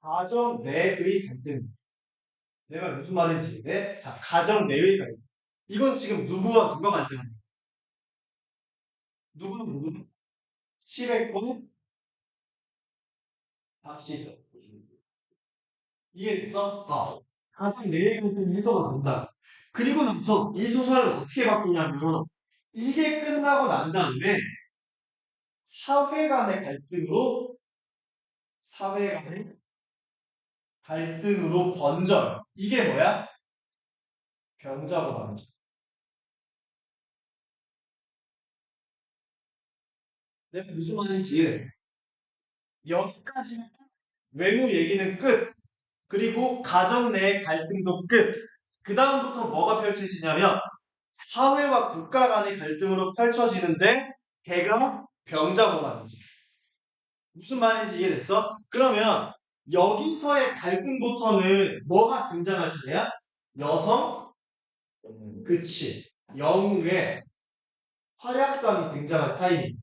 가정 내의 갈등. 내가 무슨 말인지 네? 자, 가정 내의 갈등. 이건 지금 누가 갈등하냐? 누구? 시백과 박시죠. 이해됐어? 가정 내의 갈등이 해소가 된다. 그리고 나서 이 소설을 어떻게 바꾸냐면 이게 끝나고 난 다음에 사회 간의 갈등으로 사회 간의 갈등으로 번져요. 이게 뭐야? 병자고 말이죠. 내가 무슨 말인지 여기까지 외모 얘기는 끝. 그리고 가정 내 갈등도 끝. 그 다음부터 뭐가 펼쳐지냐면 사회와 국가 간의 갈등으로 펼쳐지는데 걔가 병자고만이지. 무슨 말인지 이해됐어? 그러면 여기서의 갈등부터는 뭐가 등장할 차례야? 여성, 그치. 영웅의 활약상이 등장할 타이밍.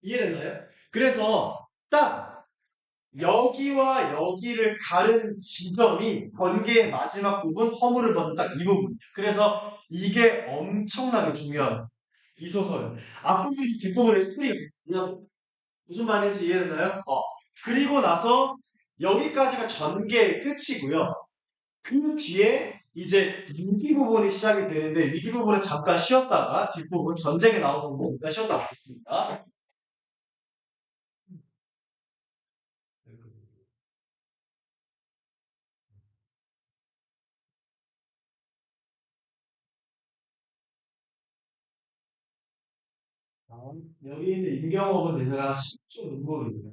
이해됐나요? 그래서 딱 여기와 여기를 가르는 지점이 전개의 마지막 부분 허물을 벗는 딱 이 부분. 그래서 이게 엄청나게 중요한 이 소설은 앞부분 뒷부분의 스토리가 그냥 무슨 말인지 이해됐나요? 그리고 나서 여기까지가 전개의 끝이고요. 그 뒤에 이제 위기 부분이 시작이 되는데 위기 부분은 잠깐 쉬었다가 뒷부분 전쟁에 나오는 부분 잠깐 쉬었다 가겠습니다. 여기 있는 임경업은 얘들아 실존 인물입니다.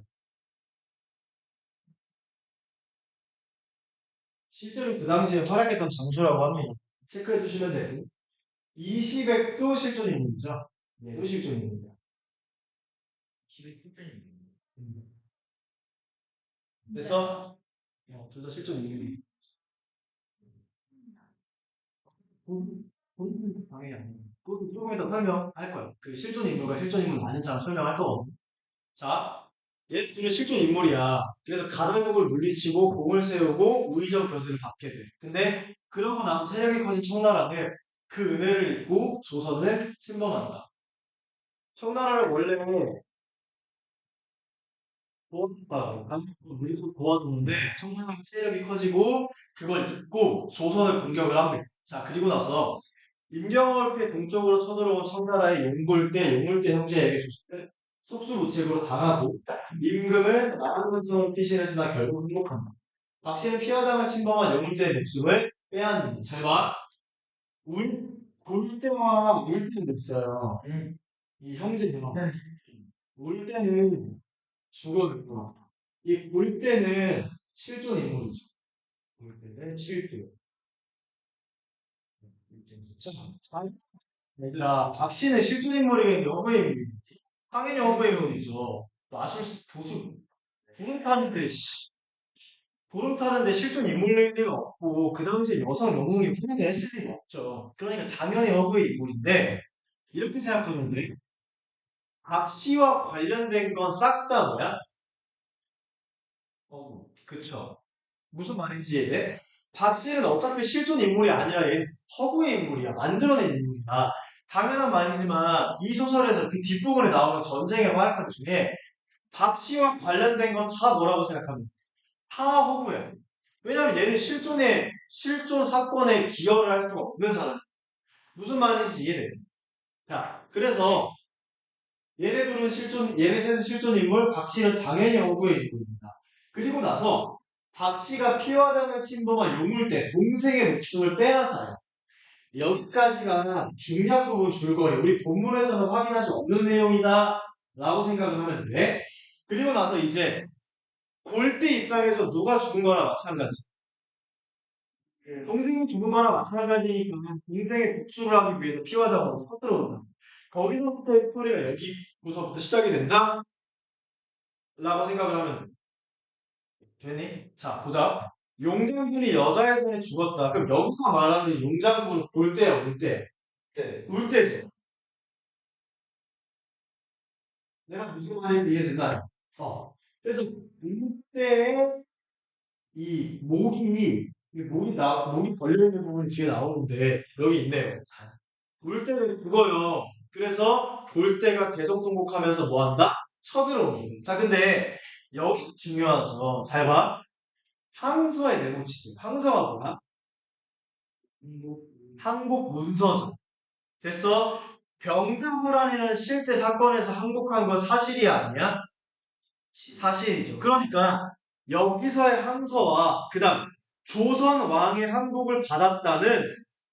실제로 그 당시에 활약했던 장소라고 합니다. 체크해 주시면 되고 20액도 실존 인물이죠. 얘도 실존 인물입니다. 기회 특별히 그래서 둘 다 실존 인물이 본인은 당연히 아니에요. 그것도 조금 이따 설명할 거예요. 그 실존 인물과 실존 인물 많은 사람 설명할 거거든요. 자, 얘 둘은 실존 인물이야. 그래서 가당국을 물리치고 공을 세우고 우의정 벼슬을 받게 돼. 근데 그러고 나서 세력이 커진 청나라는 그 은혜를 잊고 조선을 침범한다. 청나라를 원래 도와줬다고 한국을 물리치고 도와줬는데 청나라 세력이 커지고 그걸 잊고 조선을 공격을 합니다. 자, 그리고 나서 임경월패 동쪽으로 쳐들어온 청나라의 용물대 형제에게 속수무책으로 당하고 임금은 나라근성을 피신했으나 결국 행복합니다. 박씨는 피하당을 침범한 용물대의 목숨을 빼앗는다. 잘 봐. 울, 울대와 울대는 있어요. 이 형제요. 울대는 죽어있고 이 울대는 실존 인물이죠. 울대는 실존. 자, 얘들아, 박씨는 실존 인물이겠는데 허구의 인물이 당연히 허구의 인물이죠. 마술 도수 구름 타는데 구름 타는데 실존 인물일 리가 없고 그 당시에 여성 영웅이 훈련을 했을 리가 없죠. 그러니까 당연히 허구의 인물인데 이렇게 생각하면 돼. 박씨와 관련된 건 싹 다 뭐야? 그쵸. 무슨 말인지 이해돼? 박씨는 어차피 실존 인물이 아니라 얘 허구의 인물이야. 만들어낸 인물이야. 당연한 말이지만 이 소설에서 그 뒷부분에 나오는 전쟁의 활약 중에 박씨와 관련된 건 다 뭐라고 생각합니까? 다 허구야. 왜냐면 얘는 실존 사건에 기여를 할 수가 없는 사람. 무슨 말인지 이해돼? 자, 그래서 얘네 셋은 실존 인물, 박 씨는 당연히 허구의 인물입니다. 그리고 나서 박 씨가 피와 당을 침범한 용울대, 동생의 목숨을 빼앗아요. 여기까지가 중요한 부분 줄거리. 우리 본문에서는 확인할 수 없는 내용이다. 라고 생각을 하면 돼. 그리고 나서 이제 골대 입장에서 누가 죽은 거나 마찬가지. 동생이 죽은 거나 마찬가지니까 동생의 복수를 하기 위해서 피와 당으로 쳐들어온다. 거기서부터의 스토리가 여기부터 시작이 된다? 라고 생각을 하면 되니? 자, 보자. 용장군이 여자의 손에 죽었다. 그럼 여기서 말하는 용장군은 골대야, 골대. 네. 골대죠. 내가 무슨 말인지 이해된다. 그래서 골대에 이 목이 걸려있는 부분이 뒤에 나오는데, 여기 있네요. 골대는 그거요. 그래서 골대가 계속 통곡하면서 뭐 한다? 쳐들어오기. 자, 근데 여기 중요하죠. 잘 봐. 항서의 네모치지. 항서가 뭐야? 항복 문서죠. 됐어? 병자호란이라는 실제 사건에서 항복한 건 사실이 아니야? 사실이죠. 그러니까 여기서의 항서와 그다음 조선 왕의 항복을 받았다는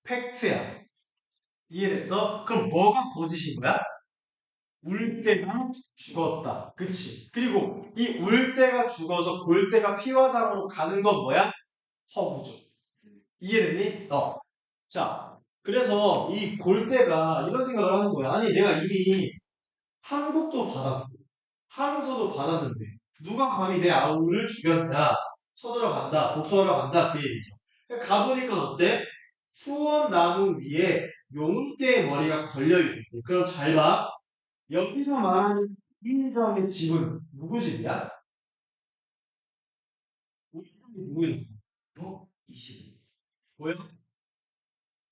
팩트야. 이해됐어? 그럼 뭐가 거짓인 거야? 울대가 죽었다. 그치? 그리고 이 울대가 죽어서 골대가 피와당으로 가는 건 뭐야? 허구죠. 이해됐니? 자, 그래서 이 골대가 이런 생각을 하는 거야. 아니, 내가 이미 항복도 받았고, 항소도 받았는데, 누가 감히 내 아우를 죽였냐? 쳐들어간다, 복수하러 간다, 그 얘기죠. 그러니까 가보니까 어때? 후원나무 위에 용대의 머리가 걸려있어. 그럼 잘 봐. 여기서 말하는 이인정의 집은 누구 집이야? 우리 집이 누구였어? 20. 뭐야?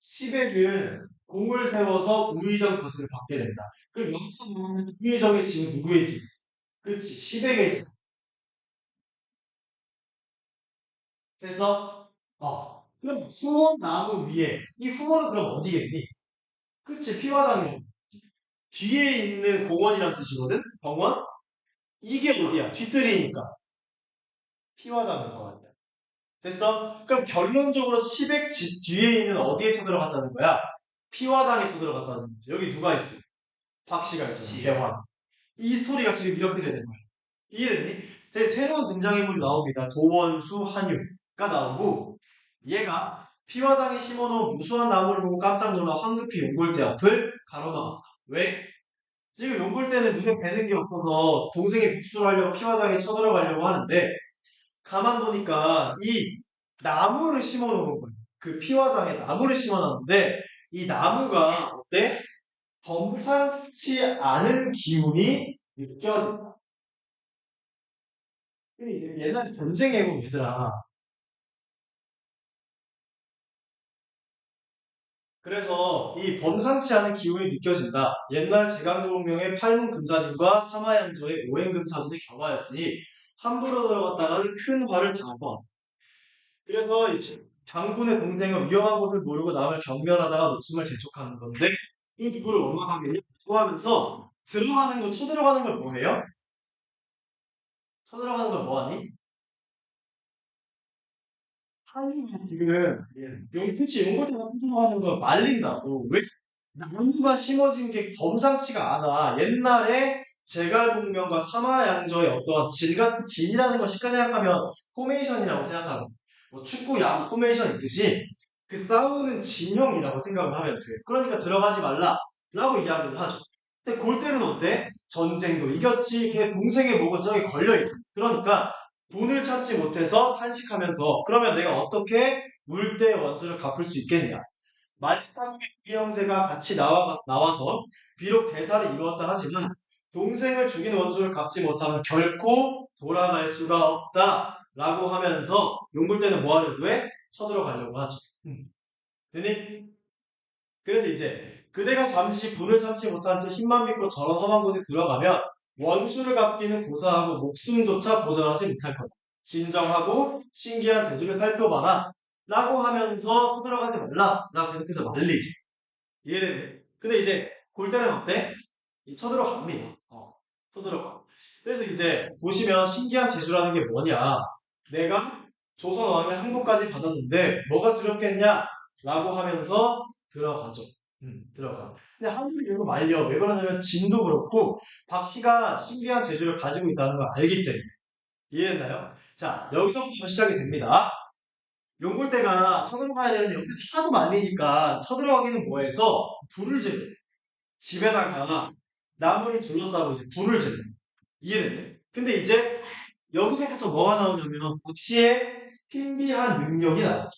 시백은 공을 세워서 우의정 덫을 받게 된다. 그럼 여기서 말하는 우의정의 집은 누구의 집? 그치, 시백의 집. 그래서 그럼 후원나무 위에 이 후원은 그럼 어디겠니? 그치, 피화당이야. 뒤에 있는 공원이란 뜻이거든? 병원? 이게 어디야? 뒤뜰이니까. 피화당일 것 같아. 됐어? 그럼 결론적으로 시백 집 뒤에 있는 어디에 쳐들어갔다는 거야? 피화당에 쳐들어갔다는 거야. 여기 누가 있어? 박 씨가 있잖아. 대화. 이 스토리가 지금 이렇게 되는 거야. 이해됐니? 새로운 등장인물이 나옵니다. 도원수 한유가 나오고 얘가 피화당에 심어놓은 무수한 나무를 보고 깜짝 놀라 황급히 용골대 앞을 가로막았다. 왜? 지금 용골대는 눈에 뵈는 게 없어서 동생이 복수를 하려고 피화당에 쳐들어가려고 하는데 가만 보니까 이 나무를 심어놓은 거예요. 그 피화당에 나무를 심어놨는데 이 나무가 어때? 범상치 않은 기운이 느껴진다. 근데 옛날에 전쟁해본 얘들아. 그래서 이 범상치 않은 기운이 느껴진다. 옛날 제강동명의 팔문금사진과 사마양저의 오행금사진의 경화였으니 함부로 들어갔다가는 큰 화를 당한다. 그래서 이제 장군의 동생은 위험한 곳을 모르고 남을 경멸하다가 목숨을 재촉하는 건데 이 누구를 원망하겠냐? 하면서 쳐들어가는 걸 뭐해요? 쳐들어가는 걸 뭐하니? 한이 지금 그치 용골대가 쳐들어가는 걸 말린다고. 왜? 나무가 심어진 게 범상치가 않아. 옛날에 제갈공명과 사마양저의 어떤 진이라는 걸 시가 생각하면 포메이션이라고 생각하고 뭐 축구, 야구 포메이션 있듯이 그 싸우는 진영이라고 생각을 하면 돼. 그러니까 들어가지 말라라고 이야기를 하죠. 근데 골대는 어때? 전쟁도 이겼지. 걔 동생의 목은 저기 걸려있어. 그러니까 돈을 찾지 못해서 탄식하면서 그러면 내가 어떻게 물대 원수를 갚을 수 있겠냐? 말타국의 이 형제가 같이 나와서 비록 대사를 이루었다 하지만 동생을 죽인 원수를 갚지 못하면 결코 돌아갈 수가 없다. 라고 하면서 용굴 때는 뭐 하려고 해? 쳐들어가려고 하죠. 되니? 그래서 이제 그대가 잠시 분을 참지 못한 채 힘만 믿고 저런 험한 곳에 들어가면 원수를 갚기는 고사하고 목숨조차 보전하지 못할 거다. 진정하고 신기한 대주를 살펴봐라. 라고 하면서 쳐들어가지 말라. 라고 계속해서 말리죠. 이해되네? 근데 이제 볼 때는 어때? 쳐들어갑니다. 쳐들어가. 그래서 이제 보시면 신기한 재주라는 게 뭐냐? 내가 조선 왕의 항복까지 받았는데 뭐가 두렵겠냐? 라고 하면서 들어가죠. 들어가. 근데 한국이 이거 말려. 왜 그러냐면 진도 그렇고 박씨가 신기한 재주를 가지고 있다는 걸 알기 때문에. 이해했나요? 자, 여기서부터 시작이 됩니다. 용골대가 쳐들어가야 되는데 옆에서 하도 말리니까 쳐들어가기는 뭐해서 불을 질러. 집에다가 나무를 둘러싸고 이제 불을 질러. 이해됐네? 근데 이제 여기서부터 뭐가 나오냐면 박씨의 신비한 능력이 나오죠.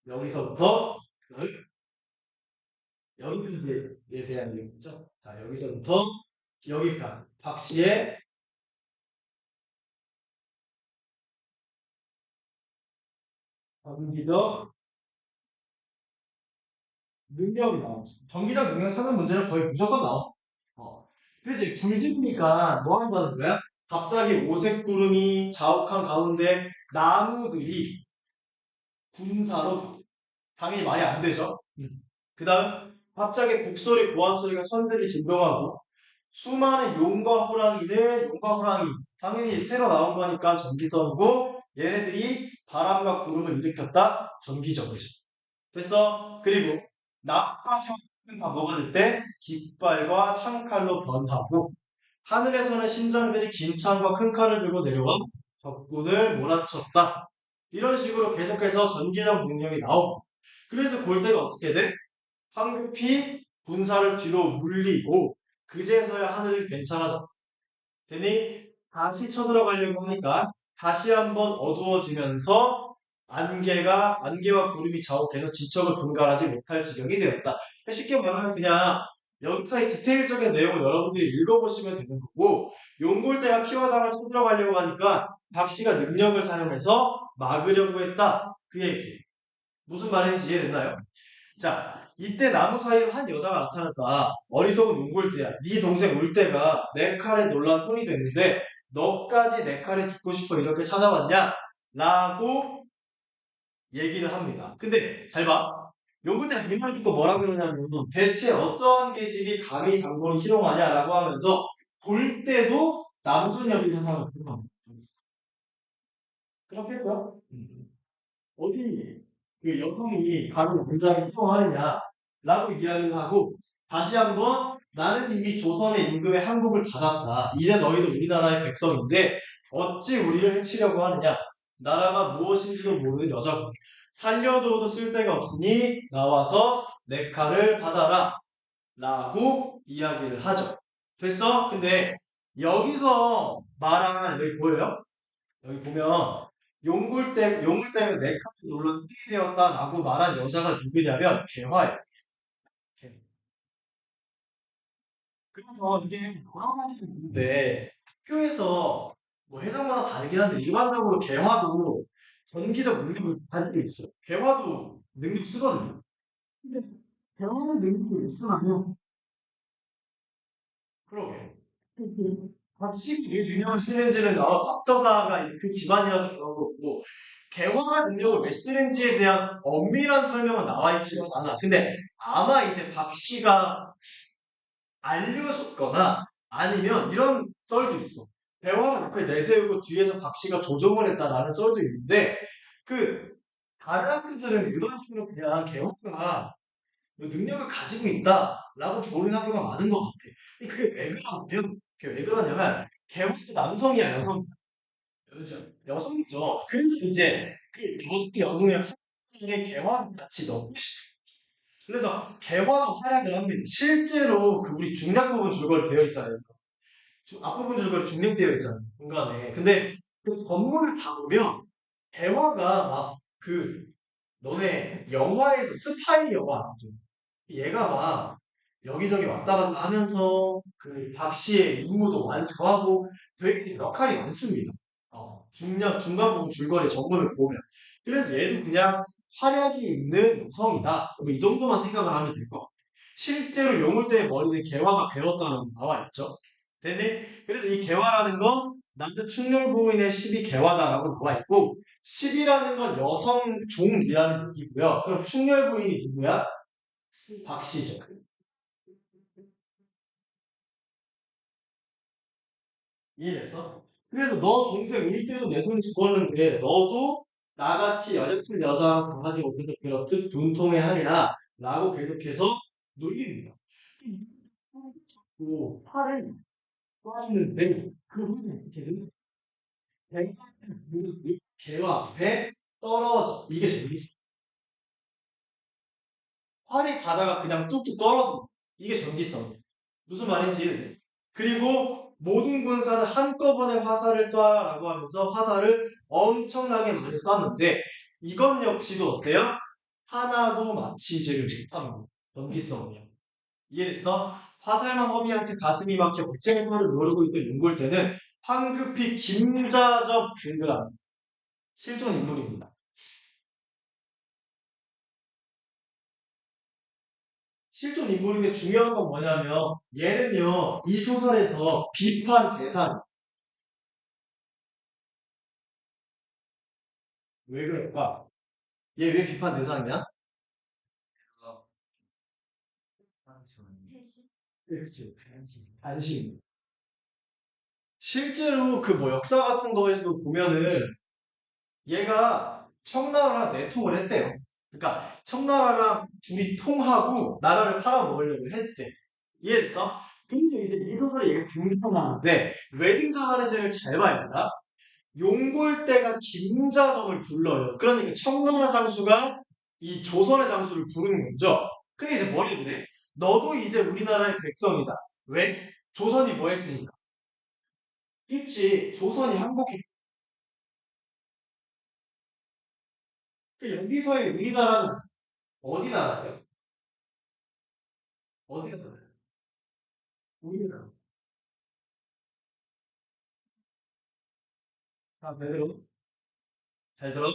여기서부터 여기까지에 대한 내용이죠. 자, 여기서부터 여기까지 박씨의 전기적 능력이 나오죠. 전기적 능력 찾는 문제는 거의 무조건 나와. 그래서 이제 불 지르니까 뭐 한다는 거야? 갑자기 오색 구름이 자욱한 가운데 나무들이 군사로 당연히 말이 안 되죠. 그 다음 갑자기 곡소리, 고함소리가 천들이 진동하고 수많은 용과 호랑이 당연히 새로 나온 거니까 전기선이고 얘네들이 바람과 구름을 일으켰다 전기적이죠. 됐어? 그리고 나뭇가지 다 뭐가 될 때 깃발과 창칼로 변하고 하늘에서는 신장들이 긴 창과 큰 칼을 들고 내려와 적군을 몰아쳤다. 이런 식으로 계속해서 전기적 능력이 나오고 그래서 골대가 어떻게 돼? 황급히 군사를 뒤로 물리고 그제서야 하늘이 괜찮아졌다. 되니 다시 쳐들어가려고 하니까 다시 한번 어두워지면서 안개와 구름이 자욱해서 지척을 분갈하지 못할 지경이 되었다. 쉽게 말하면 그냥 여기서의 디테일적인 내용을 여러분들이 읽어보시면 되는 거고 용골대가 피와당을 쳐들어가려고 하니까 박씨가 능력을 사용해서 막으려고 했다. 그 얘기. 무슨 말인지 이해됐나요? 자, 이때 나무 사이로 한 여자가 나타났다. 어리석은 용골대야. 네 동생 울대가 내 칼에 놀란 혼이 됐는데 너까지 내 칼에 죽고 싶어 이렇게 찾아왔냐? 라고 얘기를 합니다. 근데 잘 봐. 용골대가 이 말 듣고 뭐라고 그러냐면 대체 어떠한 계집이 감히 장군을 희롱하냐라고 하면서 볼 때도 남순엽이 현상을 표현합니다. 그렇겠죠? 어디 그 여성이 가는 문장이 희롱하느냐라고 이야기를 하고 다시 한번 나는 이미 조선의 임금의 항복을 받았다. 이제 너희도 우리나라의 백성인데 어찌 우리를 해치려고 하느냐. 나라가 무엇인지도 모르는 여자고 살려두어도 쓸데가 없으니 나와서 내 칼을 받아라 라고 이야기를 하죠. 됐어? 근데 여기서 말하는 여기 보여요? 여기 보면 용굴 때문에 내 칸이 놀라 쓰게 되었다라고 말한 여자가 누구냐면 개화예요. 그래서 이게 여러 가지가 있는데 학교에서 뭐 해석마다 다르긴 한데 일반적으로 개화도 전기적 능력을 가지고 있어요. 개화도 능력 쓰거든요. 근데 개화는 능력이 왜 쓰나요? 그러게. 박씨 왜 능력을 쓰는지는 앞서다가 그 집안이라서 그런 거고 개화가 능력을 왜 쓰는지에 대한 엄밀한 설명은 나와 있지는 않아. 근데 아마 이제 박씨가 알려줬거나 아니면 이런 썰도 있어. 대화를 앞에 내세우고 뒤에서 박씨가 조종을 했다라는 썰도 있는데 그 다른 학교들은 일반적으로 그냥 개화가 능력을 가지고 있다라고 보는 학교가 많은 것 같아. 근데 그게 왜 그러냐면, 개화도 남성이야, 여성이죠. 그래서 이제 그 영웅의 학생의 개화를 같이 넣고 싶어. 그래서 개화도 활약을 합니다. 실제로 그 우리 중략 부분 줄거리 되어 있잖아요. 앞부분 줄거리 중립되어 있잖아요. 중간에. 근데 그 전문을 다 보면 개화가 막 그 너네 영화에서 스파이 영화 알죠? 얘가 막 여기저기 왔다 갔다 하면서 그 박씨의 임무도 완수하고 되게 역할이 많습니다. 중간 부분 줄거리 전문을 보면. 그래서 얘도 그냥 활약이 있는 여성이다. 뭐 이 정도만 생각을 하면 될 것 같아요. 실제로 용울대의 머리는 개화가 배웠다는 나와 있죠. 됐니? 그래서 이 개화라는 건 남자 충렬 부인의 10이 개화다라고 나와 있고 10이라는 건 여성 종이라는 얘기고요. 그럼 충렬 부인이 누구야? 박씨죠. 이해됐어? 그래서 너 동생 우리 때도 내 손이 죽었는데 너도 나같이 여자풀 여자 강아지 옷에서 그렇듯 분통의 하리라 라고 계속해서 놀립니다. 그 팔을 꼬았는데 그 후에 이렇게 개와 배 떨어져. 이게 재밌어. 활이 가다가 그냥 뚝뚝 떨어져. 이게 전기성. 무슨 말인지. 그리고 모든 군사는 한꺼번에 화살을 쏴라라고 하면서 화살을 엄청나게 많이 쐈는데 이것 역시도 어때요? 하나도 맞히지를 못하는 거예요. 전기성이요. 이해됐어? 화살만 허비한 채 가슴이 막혀 부채꼴을 모르고 있던 윤골 때는 황급히 김자접 빌드라 실존 인물입니다. 실존 인물인데 중요한 건 뭐냐면 얘는요 이 소설에서 비판 대상 왜 그럴까? 얘 왜 비판 대상이야? 그거 상처는 그렇지 관심 실제로 그 뭐 역사 같은 거에서도 보면은 얘가 청나라랑 내통을 했대요. 그러니까 청나라랑 둘이 통하고 나라를 팔아먹으려고 했대. 이해됐어? 근데 이제 이 소설에 얘가 등장하는데 웨딩 장안의 잘 봐야 된다. 용골대가 김자정을 불러요. 그러니까 청나라 장수가 이 조선의 장수를 부르는 거죠. 근데 이제 뭐래 그래? 너도 이제 우리나라의 백성이다. 왜? 조선이 뭐 했으니까. 그치. 조선이 한국이. 그 여기서의 우리나라는 어디 나라예요? 어디 나라예요? 우리나라. 자, 배대로. 잘 들어.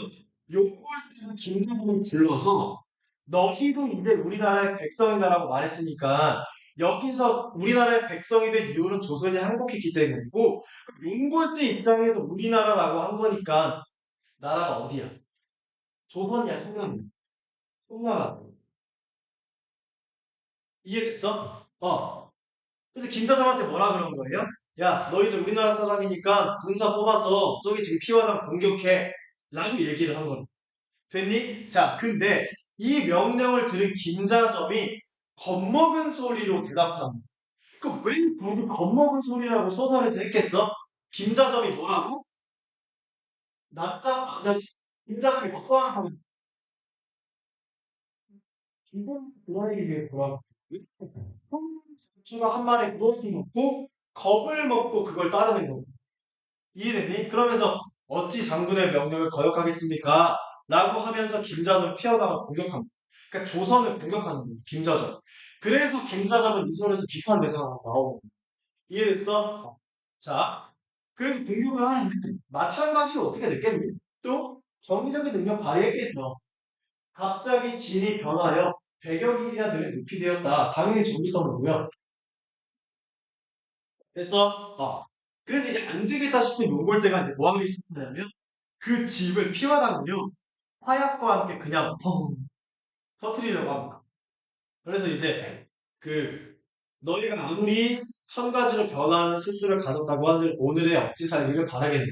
용골대가 김자정을 불러서 너희도 이제 우리나라의 백성이다라고 말했으니까 여기서 우리나라의 백성이 된 이유는 조선이 한국했기 때문이고 용골대 입장에서 우리나라라고 한 거니까 나라가 어디야? 조선이야, 청나라. 청나라. 이해됐어? 그래서 김사장한테 뭐라 그런 거예요? 야, 너희 이제 우리나라 사람이니까 군사 뽑아서 저기 지금 피화당 공격해. 라고 얘기를 한 거야. 됐니? 자, 근데 이 명령을 들은 김자점이 겁먹은 소리로 대답합니다. 왜 굳이 겁먹은 소리라고 소설에서 했겠어? 김자점이 뭐라고? 남자, 김자점이 어떠한 사람? 이건 그라이에 뭐라고? 수가 한 마리 무엇을 먹고 겁을 먹고 그걸 따르는 거고. 이해됐니? 그러면서 어찌 장군의 명령을 거역하겠습니까? 라고 하면서 김자점을 피하다가 공격합니다. 그러니까 조선을 공격하는 거예요. 김자점. 그래서 김자점은 이 소설에서 비판 대상으로 나오고 이해됐어? 자, 그래서 공격을 하는데 마찬가지로 어떻게 됐겠니? 또 정기적인 능력 발휘했겠죠. 갑자기 진이 변하여 100여 길이나 되는 늪이 되었다. 당연히 정기성이고요. 그래서 그래서 이제 안 되겠다 싶은 용골대가 이제 뭐 하기 시작하냐면 그 집을 피화당은요 화약과 함께 그냥 펑 터트리려고 합니다. 그래서 이제 그 너희가 아무리 천 가지로 변하는 실수를 가졌다고 한들 오늘의 억지 살기를 바라겠는가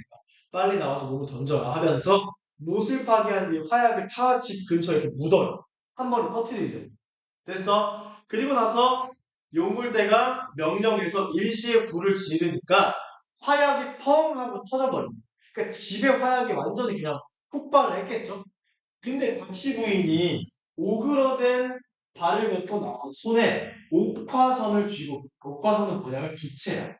빨리 나와서 몸을 던져라 하면서 못을 파괴한 뒤 화약을 타 집 근처에 이렇게 묻어요. 한 번에 터트리려고. 됐어? 그리고 나서 용굴대가 명령해서 일시에 불을 지르니까 화약이 펑 하고 터져버립니다. 그러니까 집에 화약이 완전히 그냥 폭발을 했겠죠. 근데 박씨 부인이 오그러든 발을 걷고 나와 손에 옥화선을 쥐고 옥화선은 뭐냐면 기체야.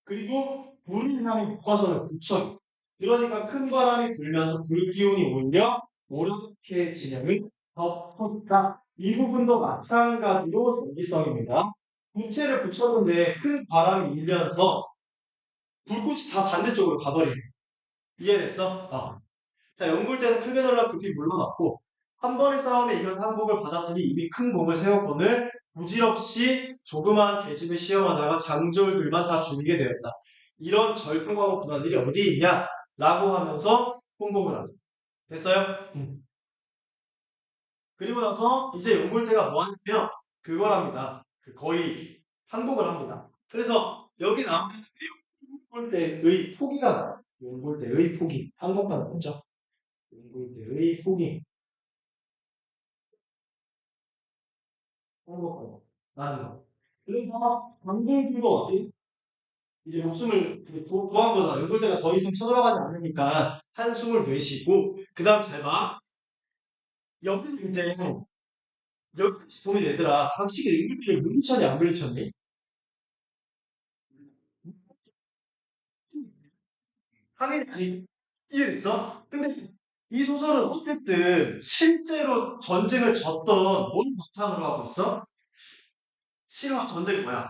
그리고 불이 향해 옥화선을 붙여. 그러니까 큰 바람이 불면서 불기운이 오히려 오르게 진영을 덮었다. 이 부분도 마찬가지로 전기성입니다. 부채를 붙였는데 큰 바람이 일면서 불꽃이 다 반대쪽으로 가버리네. 이해됐어? 자, 연골대는 크게 놀라 급히 물러났고 한 번의 싸움에 이겨 항복을 받았으니 이미 큰 공을 세웠거늘 부질없이 조그마한 계집을 시험하다가 장졸들만 다 죽이게 되었다. 이런 절통하고 분한 일이 어디 있냐? 라고 하면서 홍보를 하죠. 됐어요? 그리고 나서 이제 연골대가 뭐 하냐면 그거랍니다. 거의 항복을 합니다. 그래서 여기 나오는 연골대의 포기가 나와요. 연골대의 포기. 항복하는 거죠. 연골대의 포기. 항복하는 거. 그래서 장졸들도 어디? 이제 목숨을 구한 거잖아. 연골대가 더 이상 쳐들어가지 않으니까 한숨을 내쉬고 그 다음 잘 봐. 여기서 이제 여기서 보면 얘들아 박씨가 연골대를 물리쳤니 안 물리쳤니? 당연히 아니 이해됐어? 근데 이 소설은 어쨌든 실제로 전쟁을 졌던 뭘 바탕으로 하고 있어? 실화 전쟁이 뭐야?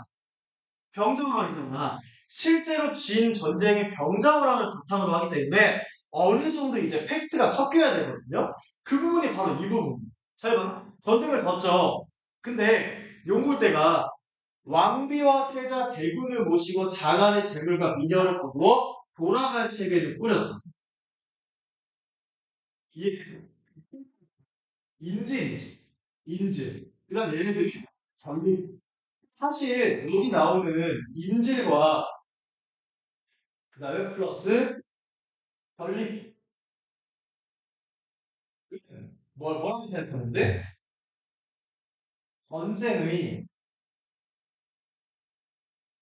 병자호란이잖아. 실제로 진 전쟁의 병자호란을 바탕으로 하기 때문에 어느 정도 이제 팩트가 섞여야 되거든요. 그 부분이 바로 이 부분. 잘 봐. 전쟁을 졌죠. 근데 용골대가 왕비와 세자 대군을 모시고 장안의 재물과 미녀를 거두어 돌아갈 체계를 꾸렸다. 이게 인질이지. 인질. 그 다음 얘네들이 전리. 사실 여기 나오는 인질과 그 다음에 플러스 전리. 뭐라고 생각하는데? 전쟁의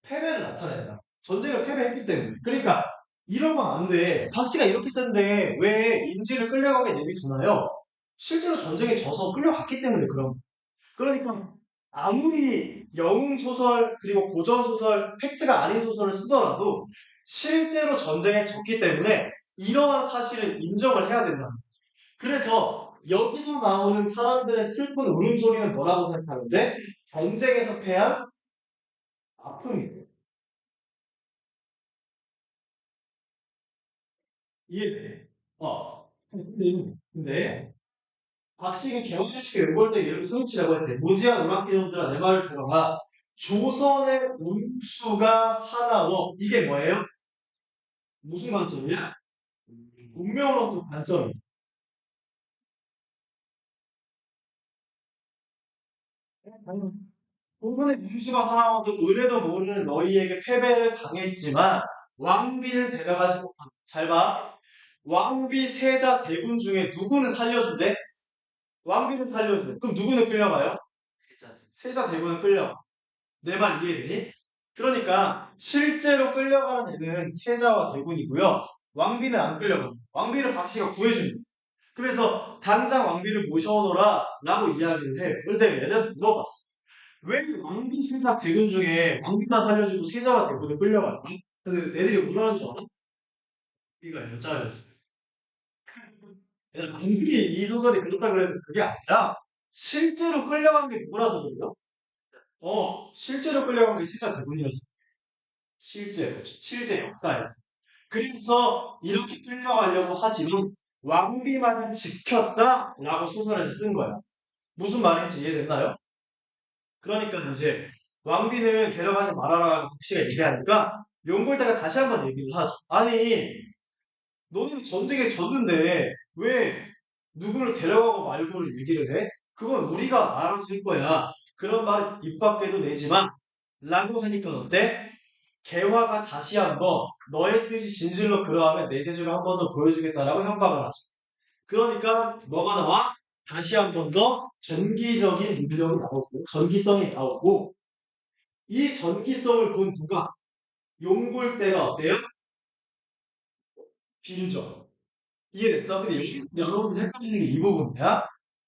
패배를 나타낸다. 전쟁을 패배했기 때문에. 그러니까 이러면 안 돼. 박씨가 이렇게 썼는데 왜 인질을 끌려가게 내비두나요? 실제로 전쟁에 져서 끌려갔기 때문에 그런. 그러니까 아무리 영웅 소설 그리고 고전 소설 팩트가 아닌 소설을 쓰더라도 실제로 전쟁에 졌기 때문에 이러한 사실을 인정을 해야 된다. 그래서 여기서 나오는 사람들의 슬픈 울음소리는 뭐라고 생각하는데 전쟁에서 패한 아픔이에요. 이해돼? 근데 박식이 개원식 연골대 이렇게 소리치라고 했대. 모지한 오락기놈들아 내 말을 들어봐. 조선의 운수가 사나워. 이게 뭐예요? 무슨 관점이야? 운명론적 관점. 조선의 운수가 사나워서 은혜도 모르는 너희에게 패배를 당했지만 왕비를 데려가지 못한다. 잘 봐. 왕비 세자 대군 중에 누구는 살려준대? 왕비는 살려줘. 그럼 누구는 끌려가요? 세자 대군은 끌려가. 내 말 이해되니? 그러니까 실제로 끌려가는 애는 세자와 대군이고요. 왕비는 안 끌려가. 왕비를 박씨가 구해줍니다. 그래서 당장 왕비를 모셔오너라 라고 이야기를 해. 그런데 얘네한테 물어봤어. 왜 왕비 세자 대군 중에 왕비만 살려주고 세자와 대군을 끌려갈까? 근데 애들이 뭐라는 줄 알아? 이가 여자였어. 얘들 아무리 이 소설이 그렇다 그래도 그게 아니라 실제로 끌려간 게 누구라서 그래요? 실제로 끌려간 게 세자 대군이었어. 실제 역사에서. 그래서 이렇게 끌려가려고 하지만 왕비만을 지켰다라고 소설에서 쓴 거야. 무슨 말인지 이해됐나요? 그러니까 이제 왕비는 데려가지 말아라라고 국시가 얘기하니까 용골대가 다시 한번 얘기를 하죠. 아니 너는 전쟁에 졌는데 왜 누구를 데려가고 말고를 얘기를 해? 그건 우리가 알아서 할 거야. 그런 말을 입 밖에도 내지만 라고 하니까 어때? 개화가 다시 한번 너의 뜻이 진실로 그러하면 내 재주를 한 번 더 보여주겠다라고 협박을 하죠. 그러니까 뭐가 나와? 다시 한 번 더 전기적인 능력이 나오고 전기성이 나오고 이 전기성을 본 누가? 용골대가 어때요? 빈정. 이해됐어? 근데 여러분들 헷갈리는 게 이 부분이야.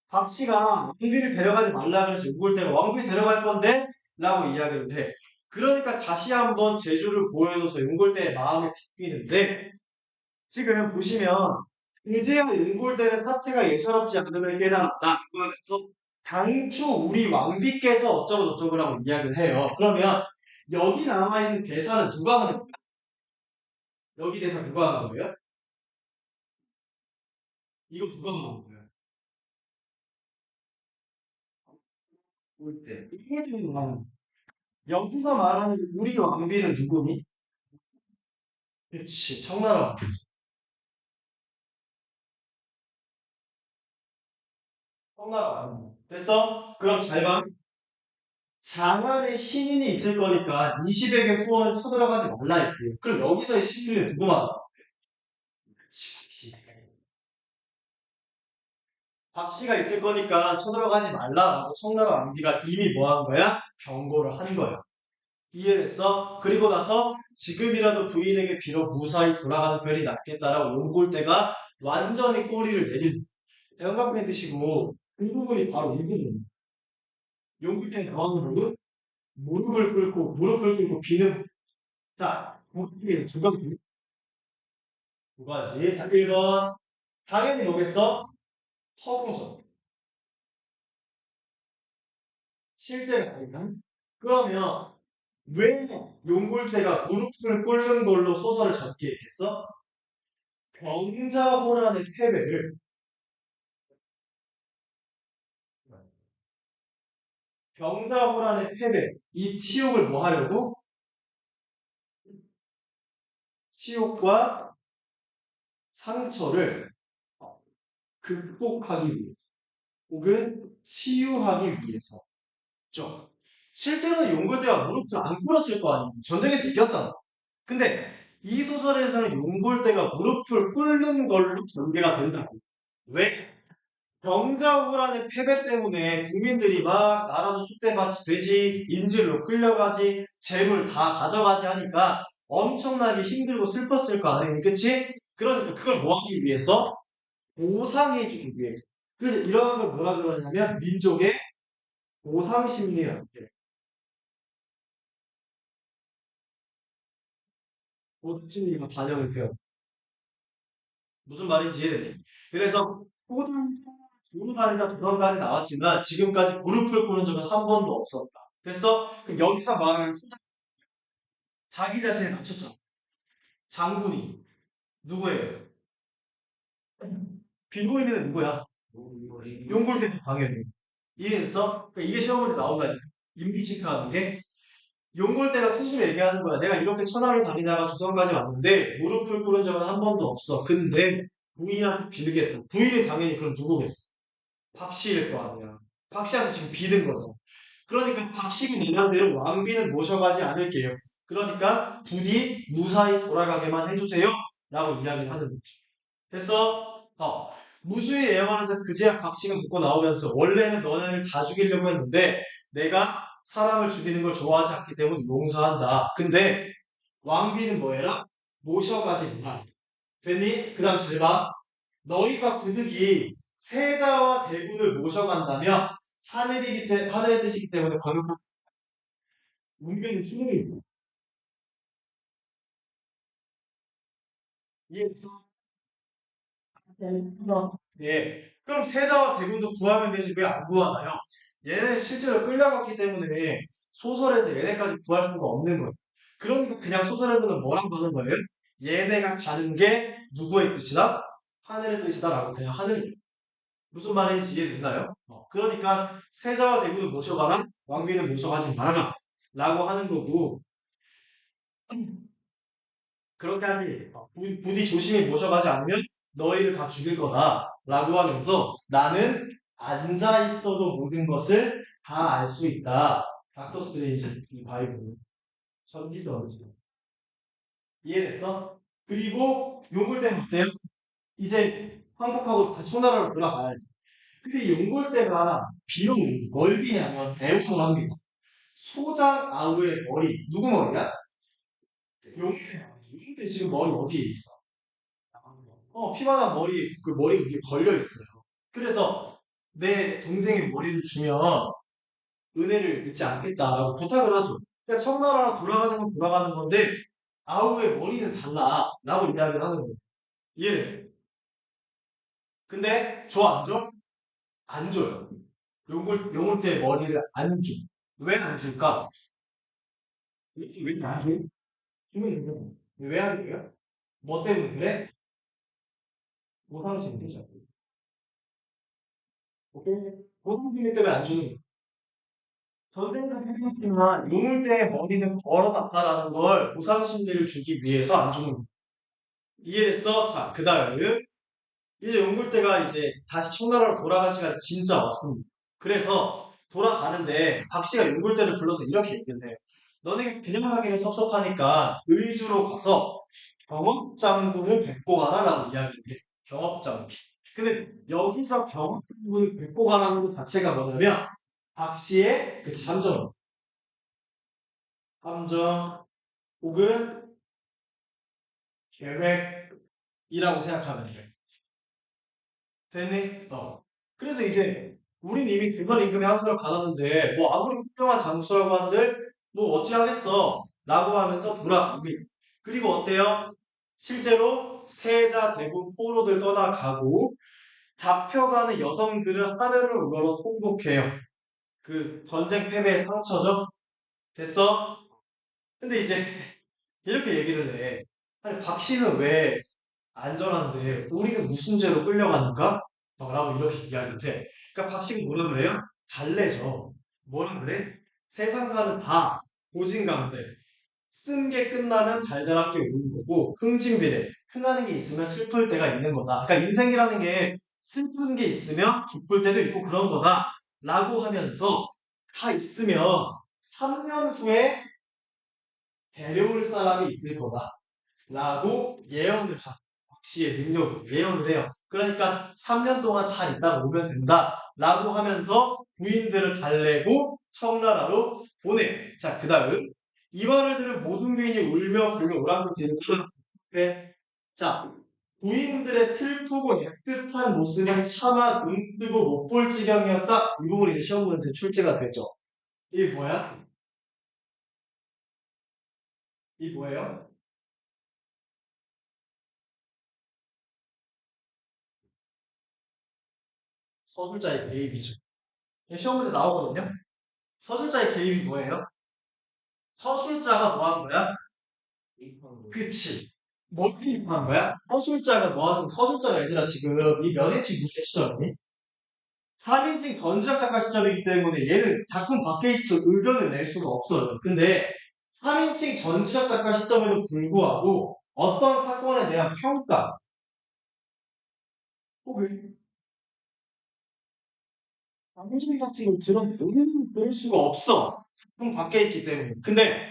박씨가 왕비를 데려가지 말라 그래서 용골대가 왕비 데려갈 건데? 라고 이야기를 해. 그러니까 다시 한번 제주를 보여줘서 용골대의 마음이 바뀌는데 지금 보시면 이제야 용골대는 사태가 예사롭지 않음을 깨달았다. 그러면서 당초 우리 왕비께서 어쩌고 저쩌고라고 이야기를 해요. 그러면 여기 남아있는 대사는 누가 하는 거예요? 여기 대사 누가 하는 거예요? 이거 누가 하는 거예요? 올 때. 이럴 때는 누가 하는 거예요? 여기서 말하는 우리 왕비는 누구니? 그치, 청나라 왕비. 청나라 왕비. 됐어? 그럼 잘 봐. 장안에 신인이 있을 거니까 20에게 후원을 쳐들어가지 말라 했대요. 그럼 여기서의 신인은 누구 말이야? 박씨가 있을 거니까 쳐들어가지 말라라고 청나라 왕비가 이미 뭐 한 거야? 경고를 한 거야. 이해됐어? 그리고 나서 지금이라도 부인에게 빌어 무사히 돌아가는 편이 낫겠다라고 용골대가 완전히 꼬리를 내릴 대형각배 드시고 그 부분이 바로 이 부분이에요. 용골대가 나오는 부분 무릎을 꿇고 비는 자, 어떻게 두 가지. 자, 1번 당연히 뭐겠어? 허구죠. 실제가 아니라 그러면 왜 용골대가 무릎을 꿇는 걸로 소설을 적게 됐어? 병자호란의 패배를 병자호란의 패배 이 치욕을 뭐 하려고? 치욕과 상처를 극복하기 위해서 혹은 치유하기 위해서 죠. 실제로는 용골대가 무릎을 안 꿇었을 거 아니에요. 전쟁에서 이겼잖아. 근데 이 소설에서는 용골대가 무릎을 꿇는 걸로 전개가 된다고. 왜? 병자호란의 패배 때문에 국민들이 막 나라도 쑥대밭이 되지, 인질로 끌려가지, 재물 다 가져가지 하니까 엄청나게 힘들고 슬펐을 거 아니니, 그치? 그러니까 그걸 뭐 하기 위해서? 보상해주기 위해서. 그래서 이런 걸 뭐라 그러냐면 민족의 보상심리라고 해요. 보상심리가 반영을 돼요. 무슨 말인지 이해되니? 그래서 도루다니다 도런다리 나왔지만 지금까지 무릎을 꿇은 적은 한 번도 없었다. 됐어? 그럼 여기서 말하는 자기 자신을 낮췄잖아. 장군이 누구예요? 빌보이는 누구야? 용골대 당연히. 이해했어? 그러니까 이게 시험문제 나온다니까. 인비 체크하는 게 용골대가 스스로 얘기하는 거야. 내가 이렇게 천하를 다니다가 조선까지 왔는데 무릎을 꿇은 적은 한 번도 없어. 근데 부인한테 빌겠다. 부인이 당연히 그럼 누구겠어? 박씨일 거 아니야. 박씨한테 지금 비는 거죠. 그러니까 박씨가 얘기한대로 왕비는 모셔가지 않을게요. 그러니까 부디 무사히 돌아가게만 해주세요. 라고 이야기를 하는 거죠. 됐어? 무수히 애원하자 그제야 박씨가 묻고 나오면서 원래는 너네를 다 죽이려고 했는데 내가 사람을 죽이는 걸 좋아하지 않기 때문에 용서한다. 근데 왕비는 뭐해라? 모셔가지 마. 됐니? 그 다음 잘 봐. 너희가 고득이 세자와 대군을 모셔간다면 하늘의 뜻이기 때문에 거룩한 문명의 수능입니다. 이해했어? 예. 그럼 세자와 대군도 구하면 되지 왜 안 구하나요? 얘는 실제로 끌려갔기 때문에 소설에서 얘네까지 구할 수가 없는 거예요. 그러니까 그냥 소설에서는 뭐라고 하는 거예요? 얘네가 가는 게 누구의 뜻이다? 하늘의 뜻이다라고 그냥 하늘 무슨 말인지 이해됐나요? 그러니까 세자와 대군을 모셔가라, 왕비는 모셔가지 말아라 라고 하는 거고 그렇게 하니 부디 조심히 모셔가지 않으면 너희를 다 죽일 거다 라고 하면서 나는 앉아 있어도 모든 것을 다 알 수 있다. 닥터 스트레인지 이 바이블 전기서죠. 이해됐어? 그리고 용골 때는 어때요? 이제 한국하고 다시 청나라로 돌아가야지. 근데 이 용골대가 비록 뭘 비냐면 대우를 합니다. 소장 아우의 머리 누구 머리야? 용대. 용대 지금 머리 어디에 있어? 피바닥 머리 그 머리 위에 걸려 있어요. 그래서 내 동생의 머리를 주면 은혜를 잊지 않겠다라고 부탁을 하죠. 그러니까 청나라로 돌아가는 건 돌아가는 건데 아우의 머리는 달라라고 이야기를 하는 거예요. 예. 근데 줘 안 줘? 안 줘요. 용을 때 머리를 안 줘. 왜 안 줄까? 왜 안 줘? 왜안 줘요? 뭐 때문에 그래? 보상심 되죠. 오케이? 보상심 때문에 안 주는 거야. 전생도 했지만 용을 때 머리는 벌어놨다라는 걸 보상심리를 주기 위해서 안 주는 거야. 이해됐어? 자, 그 다음 이제 용굴대가 이제 다시 청나라로 돌아갈 시간이 진짜 왔습니다. 그래서 돌아가는데 박씨가 용굴대를 불러서 이렇게 얘기를 해요. 너네 그냥 가기는 섭섭하니까 의주로 가서 경업장군을 뵙고 가라라고 이야기를 해. 경업장군. 근데 여기서 경업장군을 뵙고 가라는 것 자체가 뭐냐면 박씨의 그 함정 혹은 계획이라고 생각하면 돼. 됐니? 그래서 이제 우린 이미 주선 임금의 함수를 받았는데 뭐 아무리 훌륭한 장수라고 한들 뭐 어찌하겠어 라고 하면서 돌아갑니다. 그리고 어때요? 실제로 세자 대군 포로들 떠나가고 잡혀가는 여성들은 하늘을 우러러 통곡해요. 그 전쟁 패배의 상처죠. 됐어? 근데 이제 이렇게 얘기를 해. 아니 박 씨는 왜 안전한데 우리는 무슨 죄로 끌려가는가? 라고 이렇게 이야기를 해. 그러니까 박씨가 뭐라 그래요? 달래죠. 뭐라 그래? 세상 사는 다 고진 가운데 쓴 게 끝나면 달달하게 오는 거고 흥진비례 흥하는 게 있으면 슬플 때가 있는 거다. 그러니까 인생이라는 게 슬픈 게 있으면 기쁠 때도 있고 그런 거다. 라고 하면서 다 있으면 3년 후에 데려올 사람이 있을 거다. 라고 예언을 한 박씨의 능력으로 예언을 해요. 그러니까 3년 동안 잘 있다가 오면 된다. 라고 하면서 부인들을 달래고 청나라로 보내. 자, 그 다음. 이 말을 들은 모든 부인이 울며 불며 오랑캐를 끌어내. 자, 부인들의 슬프고 애틋한 모습을 차마 눈 뜨고 못 볼 지경이었다. 이 부분이 이제 시험 문제 출제가 되죠. 이게 뭐야? 이 뭐예요? 서술자의 개입이죠. 시험 문제 나오거든요. 서술자의 개입이 뭐예요? 서술자가 뭐 한 거야? 그치. 뭐 개입한 거야? 서술자가 뭐 하는, 서술자가 얘들아 지금 이 면회치 무슨 시점이니? 3인칭 전지적 작가 시점이기 때문에 얘는 작품 밖에 있어 의견을 낼 수가 없어요. 근데 3인칭 전지적 작가 시점에도 불구하고 어떤 사건에 대한 평가 혹은 감정 같은 걸 드러낼 수가 없어. 작품 밖에 있기 때문에. 근데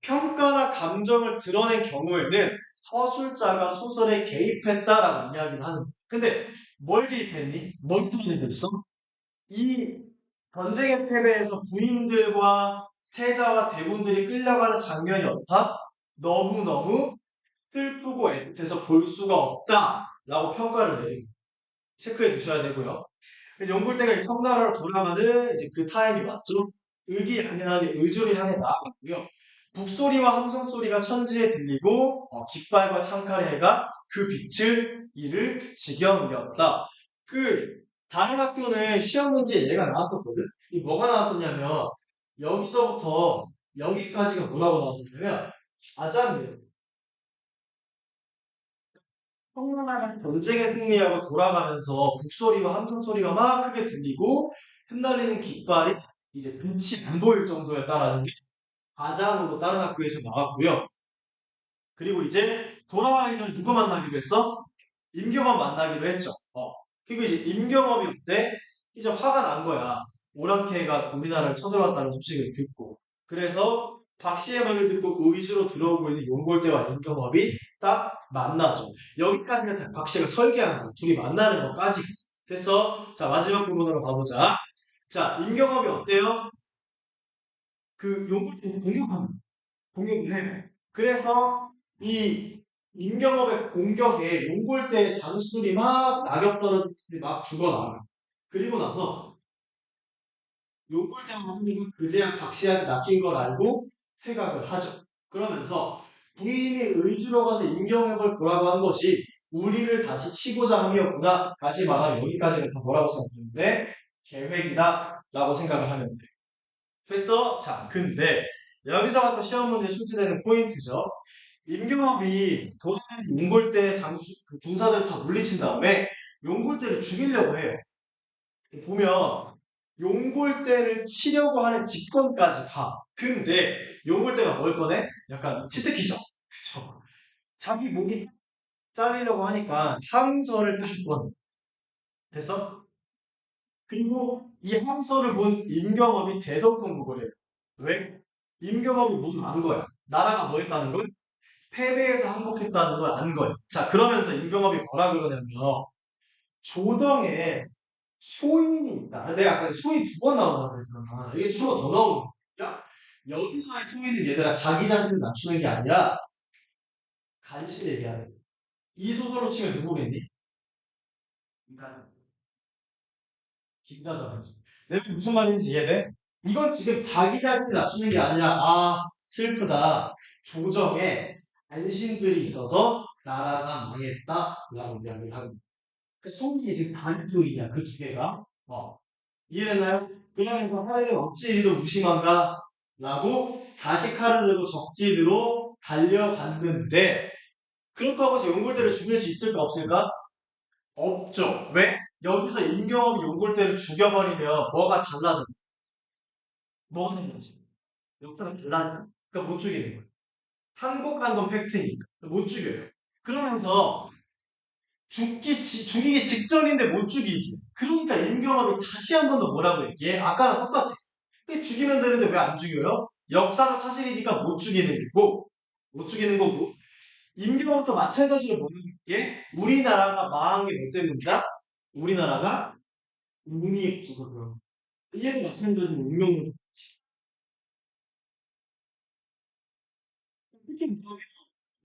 평가나 감정을 드러낸 경우에는 서술자가 소설에 개입했다라고 이야기를 하는 거야. 근데 뭘 개입했니? 뭘 드러내고 있어? 이 전쟁의 패배에서 부인들과 세자와 대군들이 끌려가는 장면이 어떻다? 너무너무 슬프고 애틋해서 볼 수가 없다라고 평가를 내립니다. 체크해 두셔야 되고요. 영골대가 청나라로 돌아가는 이제 그 타임이 왔죠. 의기양양하게 의주를 향해 나아갔고요. 북소리와 함성소리가 천지에 들리고 깃발과 창칼의 해가 그 빛을 잃을 지경이었다. 그 다른 학교는 시험 문제 얘가 나왔었거든. 이 뭐가 나왔었냐면 여기서부터 여기까지가 뭐라고 나왔었냐면 아장이에요. 청나라가 전쟁에 승리하고 돌아가면서 북소리와 함성소리가 막 크게 들리고 흩날리는 깃발이 이제 빛이 안 보일 정도였다라는 게 가장으로 다른 학교에서 나왔고요. 그리고 이제 돌아가기 전에 누구 만나기로 했어? 임경업 만나기로 했죠. 그리고 이제 임경업이 어때? 이제 화가 난 거야. 오랑캐가 우리나라를 쳐들어왔다는 소식을 듣고. 그래서 박씨의 말을 듣고 의주로 들어오고 있는 용골대와 임경업이 딱 만나죠. 여기까지가 다 박씨가 설계한 거야. 둘이 만나는 것까지. 됐어? 자, 마지막 부분으로 가보자. 자, 임경업이 어때요? 그 용골대 공격을 해. 그래서 이 임경업의 공격에 용골대 장수들이 막 낙엽 떨어지듯이 막 죽어나가. 그리고 나서 용골대 황비가 그제야 박씨한테 낚인 걸 알고 퇴각을 하죠. 그러면서 부인이 의주로 가서 임경업을 보라고 한 것이 우리를 다시 치고자 함이었구나. 다시 말하면 여기까지는 다 뭐라고 생각하는데 계획이다. 라고 생각을 하면 돼. 됐어? 자, 근데 여기서부터 시험 문제 출제되는 포인트죠. 임금업이 도시는 용골대 장수 그 군사들 다 물리친 다음에 용골대를 죽이려고 해요. 보면 용골대를 치려고 하는 직전까지 봐. 근데 용골대가 뭘 꺼내? 약간 치트키죠. 그쵸? 자기 목이 잘리려고 하니까 항서를 딱 꺼내. 됐어? 그리고 이 항서를 본 임경업이 대성통곡을 해요. 왜? 임경업이 뭘 안 거야. 나라가 뭐 했다는 걸? 패배해서 항복했다는 걸 안 거예요. 자, 그러면서 임경업이 뭐라 그러냐면 조정에 소인이 있다. 내가 아까 소인 두 번 나온다고 했잖아. 이게 좀 더 나오는 거야. 여기서의 소인은 얘들아 자기 자신을 낮추는 게 아니라 간신히 얘기하는 거야. 이 소설로 치면 누구겠니? 김나더라지. 내가 무슨 말인지 이해돼? 이건 지금 자기 자신을 낮추는 게 아니라 아 슬프다. 조정에 간신들이 있어서 나라가 망했다라고 이야기를 하는 거야. 그 소인이 반조이야 그 두 개가. 이해되나요? 그러면서 하늘은 어찌 이리도 무심한가? 라고 다시 칼을 들고 적진으로 달려갔는데 그렇다고 해서 용골대를 죽일 수 있을까 없을까? 없죠. 왜? 여기서 임경업이 용골대를 죽여버리면 뭐가 달라져? 뭐가 달라져? 역사가 달라져. 그러니까 못 죽이는 거예요. 항복한 건 팩트니까. 못 죽여요. 그러면서 죽이기 직전인데 못 죽이지. 그러니까 임경업이 다시 한 번 더 뭐라고 얘기해? 아까랑 똑같아. 죽이면 되는데 왜 안 죽여요? 역사적 사실이니까 못 죽이는 거고, 못 죽이는 거고, 임경업도 마찬가지로 뭐라고 얘기해? 우리나라가 망한 게 뭐 때문이다? 우리나라가 운이 없어서 그런 거. 이해도 마찬가지로 운명론.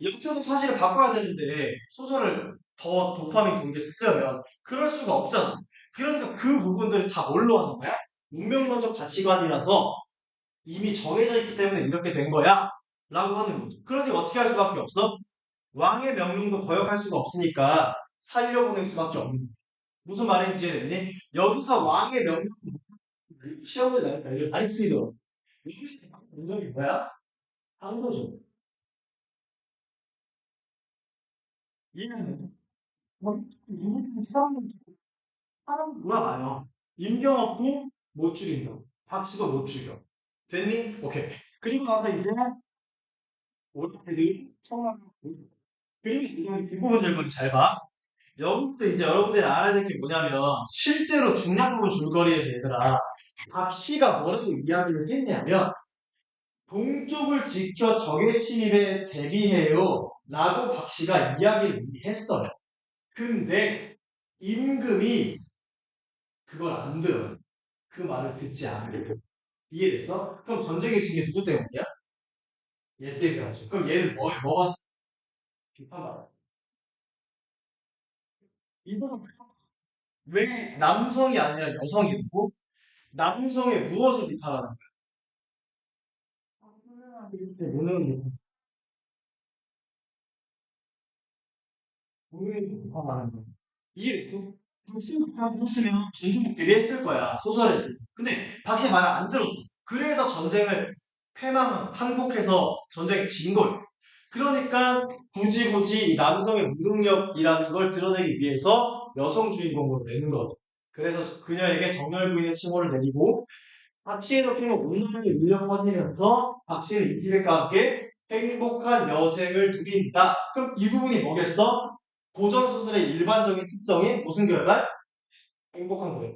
역사적 사실을 바꿔야 되는데 소설을 더 도파민 동기에 쓰려면 그럴 수가 없잖아. 그러니까 그 부분들을 다 뭘로 하는 거야? 운명론적 가치관이라서 이미 정해져 있기 때문에 이렇게 된 거야. 라고 하는 거죠. 그러니 어떻게 할 수밖에 없어? 왕의 명령도 거역할 수가 없으니까 살려보낼 수밖에 없는 거야. 무슨 말인지 이해됐니? 여기서 왕의 명령, 시험을 내니까 이게 많이 틀리더라고. 여기서 명령이 뭐야? 항소죠. 이해는 누구든 사람 돌아가요. 임경업도 못 죽인다. 박씨도 못 죽여. 됐니? 오케이. 그리고 나서 이제 오르테리 청랑 그리고 이 뒷부분을 잘 봐. 여기서 이제 여러분들이 알아야 될 게 뭐냐면 실제로 중량 부분 줄거리에서 얘들아 박씨가 뭐라고 이야기를 했냐면 동쪽을 지켜 적의 침입에 대비해요 라고 박씨가 이야기를 이미 했어요. 근데 임금이 그걸 안 들어요. 그 말을 듣지 않아요. 이해됐어? 그럼 전쟁의 징계 누구 때문이야? 얘 때문이야. 그럼 얘는 뭐가 비판받아? 이거는 왜 남성이 아니라 여성이고 남성의 무엇을 비판하는 거야? 오늘 오늘 비판하는 거야. 이해됐어? 박씨가 비판했으면 전쟁 대비했을 거야 소설에서. 근데 박씨 말을 안 들었어. 그래서 전쟁을 항복해서 전쟁에 진 거예요. 그러니까 굳이 이 남성의 무능력이라는 걸 드러내기 위해서 여성 주인공으로 내는 거죠. 그래서 그녀에게 정열 부인의 칭호를 내리고 박씨의 덕분에 온난이 울려 퍼지면서 박씨는 이필백과 함께 행복한 여생을 누린다. 그럼 이 부분이 뭐겠어? 고전 소설의 일반적인 특성인 무슨 결말? 행복한 거예요.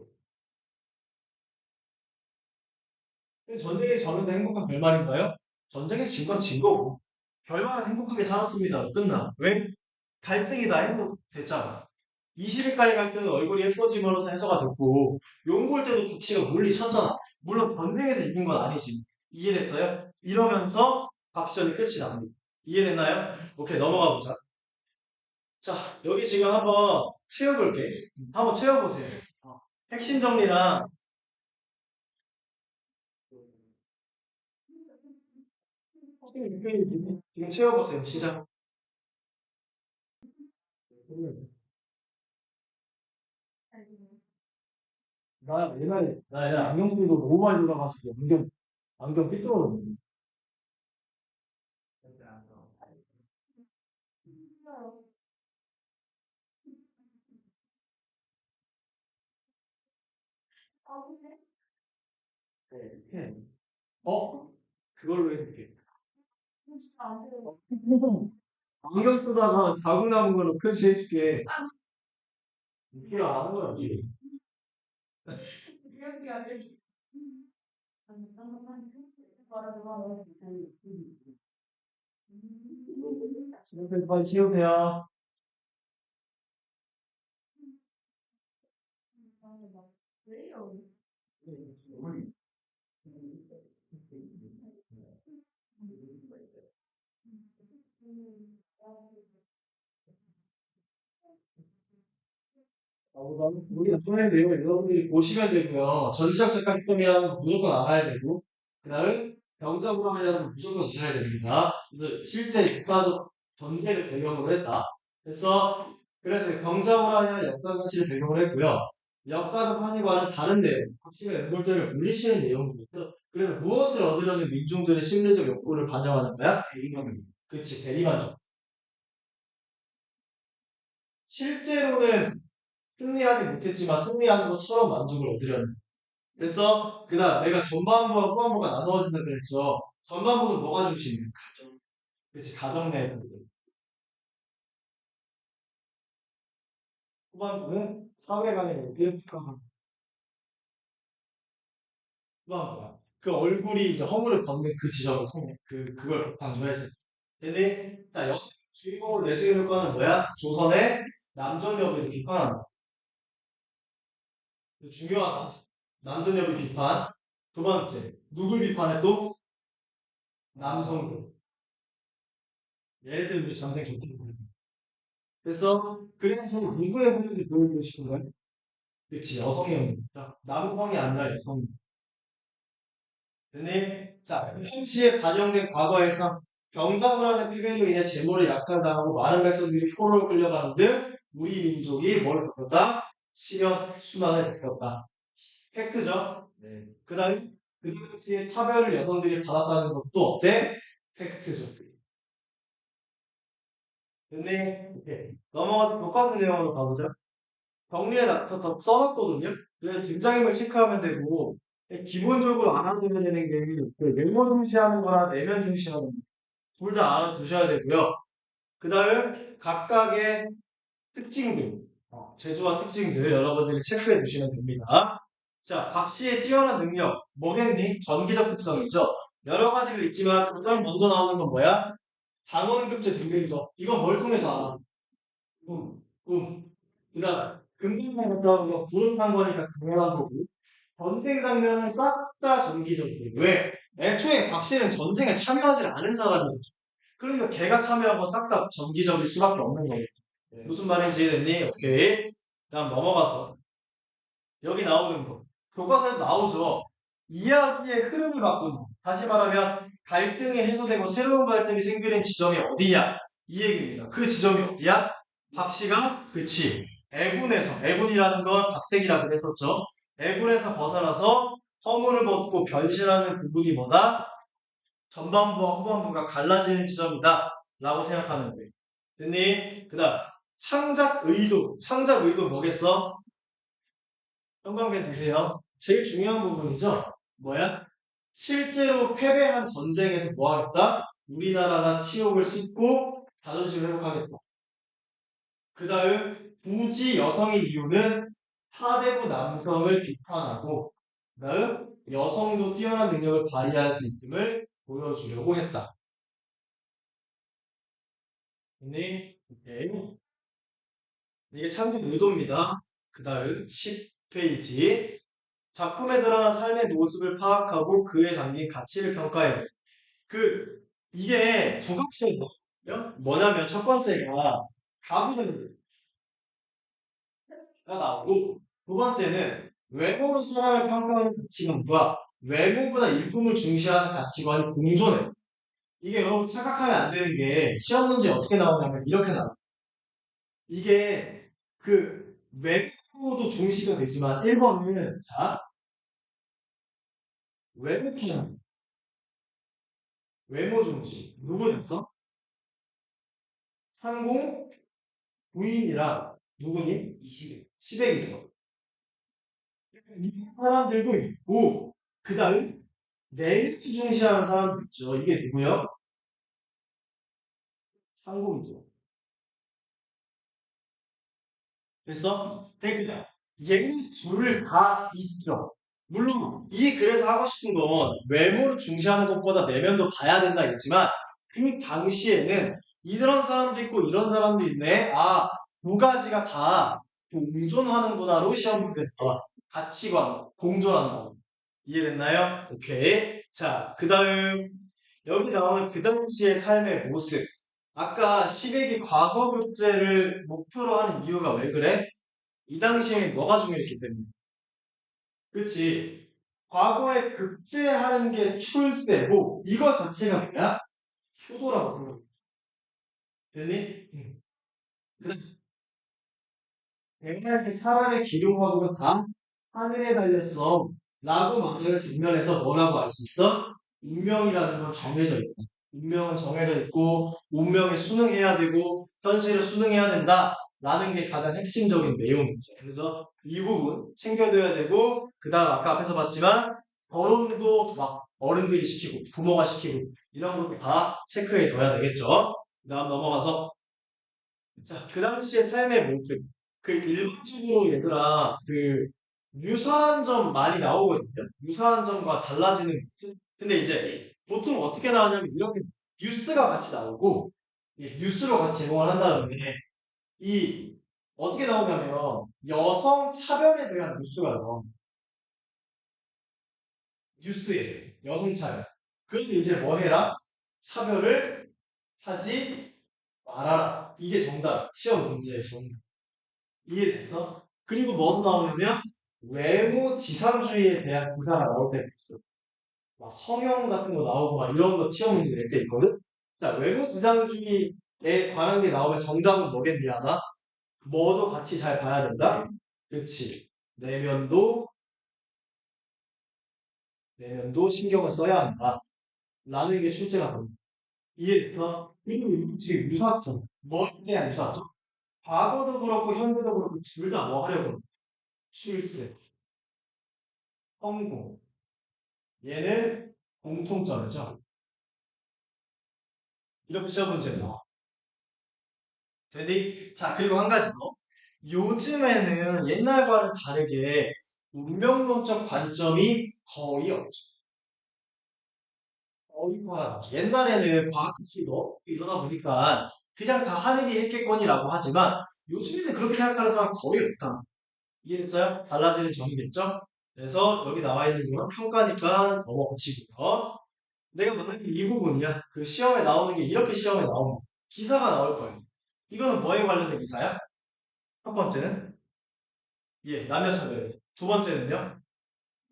근데 전쟁에 졌는데 행복한 결말인가요? 전쟁에 진 건 진 거고 결말은 행복하게 살았습니다. 끝나. 왜? 갈등이 다 행복됐잖아. 20일까지 갈등은 얼굴이 예뻐짐으로써 해소가 됐고 용골 때도 국치가 물리쳤잖아. 물론 전쟁에서 이긴 건 아니지. 이해됐어요? 이러면서 박시전이 끝이 납니다. 이해됐나요? 오케이 넘어가 보자. 자 여기 지금 한번 채워볼게. 한번 채워보세요. 핵심 정리랑 지금 채워보세요. 시작. 나 옛날에 안경 쓰고 너무 많이 돌아가지고 안경 삐뚤어졌는데. 있어요. 아, 근데 네, 이렇게. 그걸로 해볼게. 진짜 안 돼요. 안경 쓰다가 자국 남은 걸로 표시해줄게. 이게 안 하는 거야, 이게. 이렇게 안 돼. 아니, 말하면 옆에 빨리 치우세요. 왜요? 우리가 손해 내용 여러분들이 보시면 되고요. 전시적 작가님이라는 무조건 알아야 되고, 그 다음 병자불안이라는 무조건 지어야 됩니다. 그래서 실제 역사적 전개를 배경으로 했다. 그래서 병자불안이라는 역사 가치를 배경으로 했고요. 역사적 환희와는 다른 내용, 학습의 맹골들을 물리치는 내용이었죠. 그래서 무엇을 얻으려는 민중들의 심리적 욕구를 반영하는 거야? 대리만족. 그치, 대리만족. 실제로는 승리하지 못했지만 승리하는 것처럼 만족을 얻으려는. 그래서 그다음 내가 전반부와 후반부가 나누어진다 그랬죠. 전반부는 뭐가 중심이야? 가정. 그렇지, 가정 내에서. 후반부는 사회 간의 의견 후반부야. 그 얼굴이 이제 허물을 벗는 그 지점을 통해 그걸 강조했어요. 근데 자, 여성 주인공으로 내세울 거는 뭐야? 조선의 남전 여부를 비판하는 거. 중요하다. 남전 여부 비판. 두 번째, 누굴 비판해 또? 남성들. 예를 들면 전쟁 좋다. 그래서 누구의 분위기 보여주고 싶은 거야? 그치, 여성의 남성이 아니라 여성. 근데 자, 그 당시에 반영된 과거에서 병자불안의 피해로 인해 재물을 약탈당하고 많은 백성들이 포로로 끌려가는 등 우리 민족이 뭘 겪었다? 시련, 수난을 겪었다. 팩트죠? 네. 그 다음 그 당시에 차별을 여성들이 받았다는 것도 어때? 팩트죠. 근데 이렇게 넘어가서 교과서 내용으로 가보자. 정리에 더 써놨거든요. 그래서 등장인물 체크하면 되고 기본적으로 알아두셔야 되는 게그 외모 중시하는 거랑 내면 중시하는 거. 둘 다 알아두셔야 되고요. 그 다음 각각의 특징들, 재주와 특징들 여러분들이 체크해 주시면 됩니다. 자, 박 씨의 뛰어난 능력, 뭐겠니? 전기적 특성이죠. 여러 가지가 있지만 가장 먼저 나오는 건 뭐야? 당원급제 등급이죠. 이건 뭘 통해서 알아? 꿈. 그 다음 금강산 갔다 오는 거 구름 탄 거니까 당연한 거고 전쟁 장면은 싹 다 전기적이에요. 왜? 애초에 박씨는 전쟁에 참여하지 않은 사람이죠. 그러니까 걔가 참여하고 싹 다 전기적일 수밖에 없는 거예요. 무슨 말인지 이해됐니? 오케이. 다음 넘어가서 여기 나오는 거 교과서에도 나오죠. 이야기의 흐름을 바꾸는 거. 다시 말하면 갈등이 해소되고 새로운 갈등이 생기는 지점이 어디냐? 이 얘기입니다. 그 지점이 어디야? 박씨가 그치 애군이라는 건 박색이라고 했었죠. 애군에서 벗어나서 허물을 벗고 변신하는 부분이 뭐다? 전반부와 후반부가 갈라지는 지점이다 라고 생각하면 돼. 됐니? 그 다음 창작 의도 뭐겠어? 형광펜 드세요. 제일 중요한 부분이죠. 뭐야? 실제로 패배한 전쟁에서 뭐 하겠다? 우리나라가 치욕을 씻고 자존심을 회복하겠다. 그 다음 부지 여성인 이유는 사대부 남성을 비판하고 그 다음 여성도 뛰어난 능력을 발휘할 수 있음을 보여주려고 했다. 네, 오케이. 이게 창작 의도입니다. 그 다음 10페이지 작품에 드러난 삶의 모습을 파악하고 그에 담긴 가치를 평가해요. 이게 두 가지거든요. 뭐냐면 첫 번째가 가부가 나오고 두 번째는 외모로 사람을 평가하는 가치관과 외모보다 일품을 중시하는 가치관이 공존해요. 이게 여러분 착각하면 안 되는 게 시험 문제 어떻게 나오냐면 이렇게 나와요. 이게 외모 외모도 중시가 되지만 1번은 자 외모편 외모 중시 누구 됐어? 상공 부인이랑 누구니? 시댁이죠. 이 사람들도 있고 그 다음 내일 중시하는 사람도 있죠. 이게 누구요? 상공이죠. 됐어? 그러니까 얘네 둘을 다 있죠. 물론 이 글에서 하고 싶은 건 외모를 중시하는 것보다 내면도 봐야 된다 했지만 그 당시에는 이런 사람도 있고 이런 사람도 있네. 아, 두 가지가 다 공존하는구나로 시험 문제 나와. 가치관, 공존한다. 이해됐나요? 오케이. 자, 그 다음 여기 나오는 그 당시의 삶의 모습. 아까 시백이 과거 급제를 목표로 하는 이유가 왜 그래? 이 당시에 뭐가 중요했기 때문에. 그치? 과거에 급제하는 게 출세고, 이거 자체가 뭐야? 효도라고 부르는 거야. 됐니? 응. 내가 사람의 기름화고가 다 하늘에 달렸어. 라고 말하는 측면에서 뭐라고 알 수 있어? 운명이라는 건 정해져 있다. 운명은 정해져 있고, 운명에 순응해야 되고, 현실을 순응해야 된다. 라는 게 가장 핵심적인 내용이죠. 그래서 이 부분 챙겨둬야 되고, 그 다음 아까 앞에서 봤지만, 결혼도 막 어른들이 시키고, 부모가 시키고, 이런 것도 다 체크해 둬야 되겠죠. 그 다음 넘어가서 자, 그 당시의 삶의 모습. 그 일반적으로 얘들아, 그 유사한 점 많이 나오거든요. 유사한 점과 달라지는 모습. 근데 이제 보통 어떻게 나오냐면 이렇게 뉴스가 같이 나오고 뉴스로 같이 제공을 한 다음에 이 어떻게 나오냐면 여성 차별에 대한 뉴스가 나와. 뉴스에 여성 차별. 그런데 이제 뭐 해라? 차별을 하지 말아라. 이게 정답. 시험 문제의 정답. 이해됐어? 그리고 뭐 나오냐면 외모 지상주의에 대한 기사가 나올 때가 있어. 막 성형 같은 거 나오고 막 이런 거 시험 문제 낼 때 있거든? 자, 외모 지상주의에 관한 게 나오면 정답은 뭐겠니, 하나? 뭐도 같이 잘 봐야 된다? 그치. 내면도, 내면도 신경을 써야 한다. 라는 게 출제가 됩니다. 이해됐어? 그리고 이거 지금 유사점. 뭐에 대한 유사점? 과거도 그렇고 현재도 그렇고 둘 다 뭐 하려고? 그래? 출세, 성공. 얘는 공통점이죠. 이렇게 시험 문제 나와. 되니? 자, 그리고 한 가지 더. 요즘에는 옛날과는 다르게 운명론적 관점이 거의 없죠. 거의 사라졌죠. 옛날에는 과학기술도 이러다 보니까 그냥 다 하늘이 했겠거니라고 하지만 요즘에는 그렇게 생각하는 사람 거의 없다. 이해됐어요? 달라지는 점이겠죠? 그래서 여기 나와 있는 건 평가니까 넘어가시고요. 내가 말하는 게 이 부분이야. 그 시험에 나오는 게 이렇게 시험에 나오는 거. 기사가 나올 거예요. 이거는 뭐에 관련된 기사야? 첫 번째는 예, 남녀차별. 두 번째는요?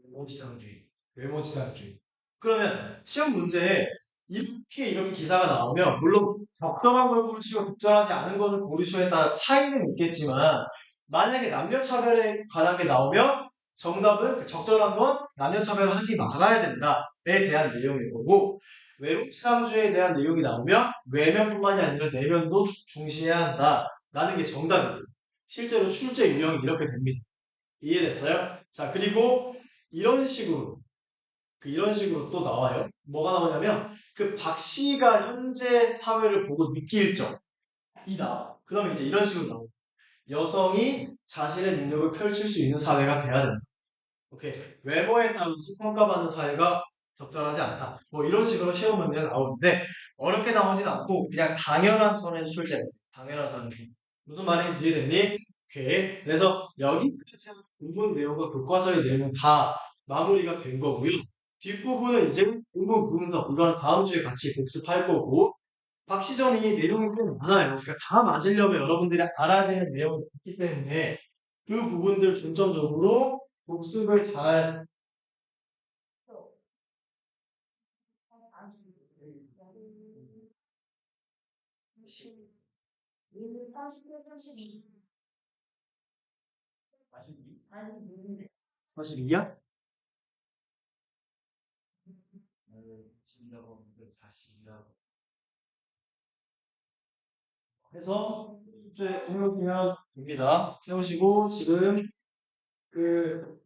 외모지상주의. 외모지상주의. 그러면 시험 문제에 이렇게 기사가 나오면 물론 적절한 걸 고르시고 적절하지 않은 것을 고르시오에 따라 차이는 있겠지만 만약에 남녀차별에 관한 게 나오면 정답은 그 적절한 건 남녀차별을 하지 말아야 된다에 대한 내용일 거고 외모지상주의에 대한 내용이 나오면 외면뿐만이 아니라 내면도 중시해야 한다라는 게 정답입니다. 실제로 출제 유형이 이렇게 됩니다. 이해됐어요? 자, 그리고 이런 식으로, 이런 식으로 또 나와요. 뭐가 나오냐면, 그 박 씨가 현재 사회를 보고 느낄 점이다. 그럼 이제 이런 식으로 나와요. 여성이 자신의 능력을 펼칠 수 있는 사회가 돼야 된다. 오케이. 외모에 따라서 평가받는 사회가 적절하지 않다. 뭐 이런 식으로 시험 문제가 나오는데, 어렵게 나오진 않고, 그냥 당연한 선에서 출제해요. 당연한 선에서. 무슨 말인지 이해됐니? 오케이. 그래서 여기까지 부분 내용과 교과서의 내용은 다 마무리가 된 거고요. 뒷부분은 이제 부분 분석, 이건 다음 주에 같이 복습할 거고, 박시전이 내용이 꽤 많아요. 그러니까 다 맞으려면 여러분들이 알아야 되는 내용이 있기 때문에 그 부분들 중점적으로 복습을 잘 일 40대 32. 아니, 42야? 10이라고 40이라고. 해서 이제 해보시면 됩니다. 세우시고 지금 그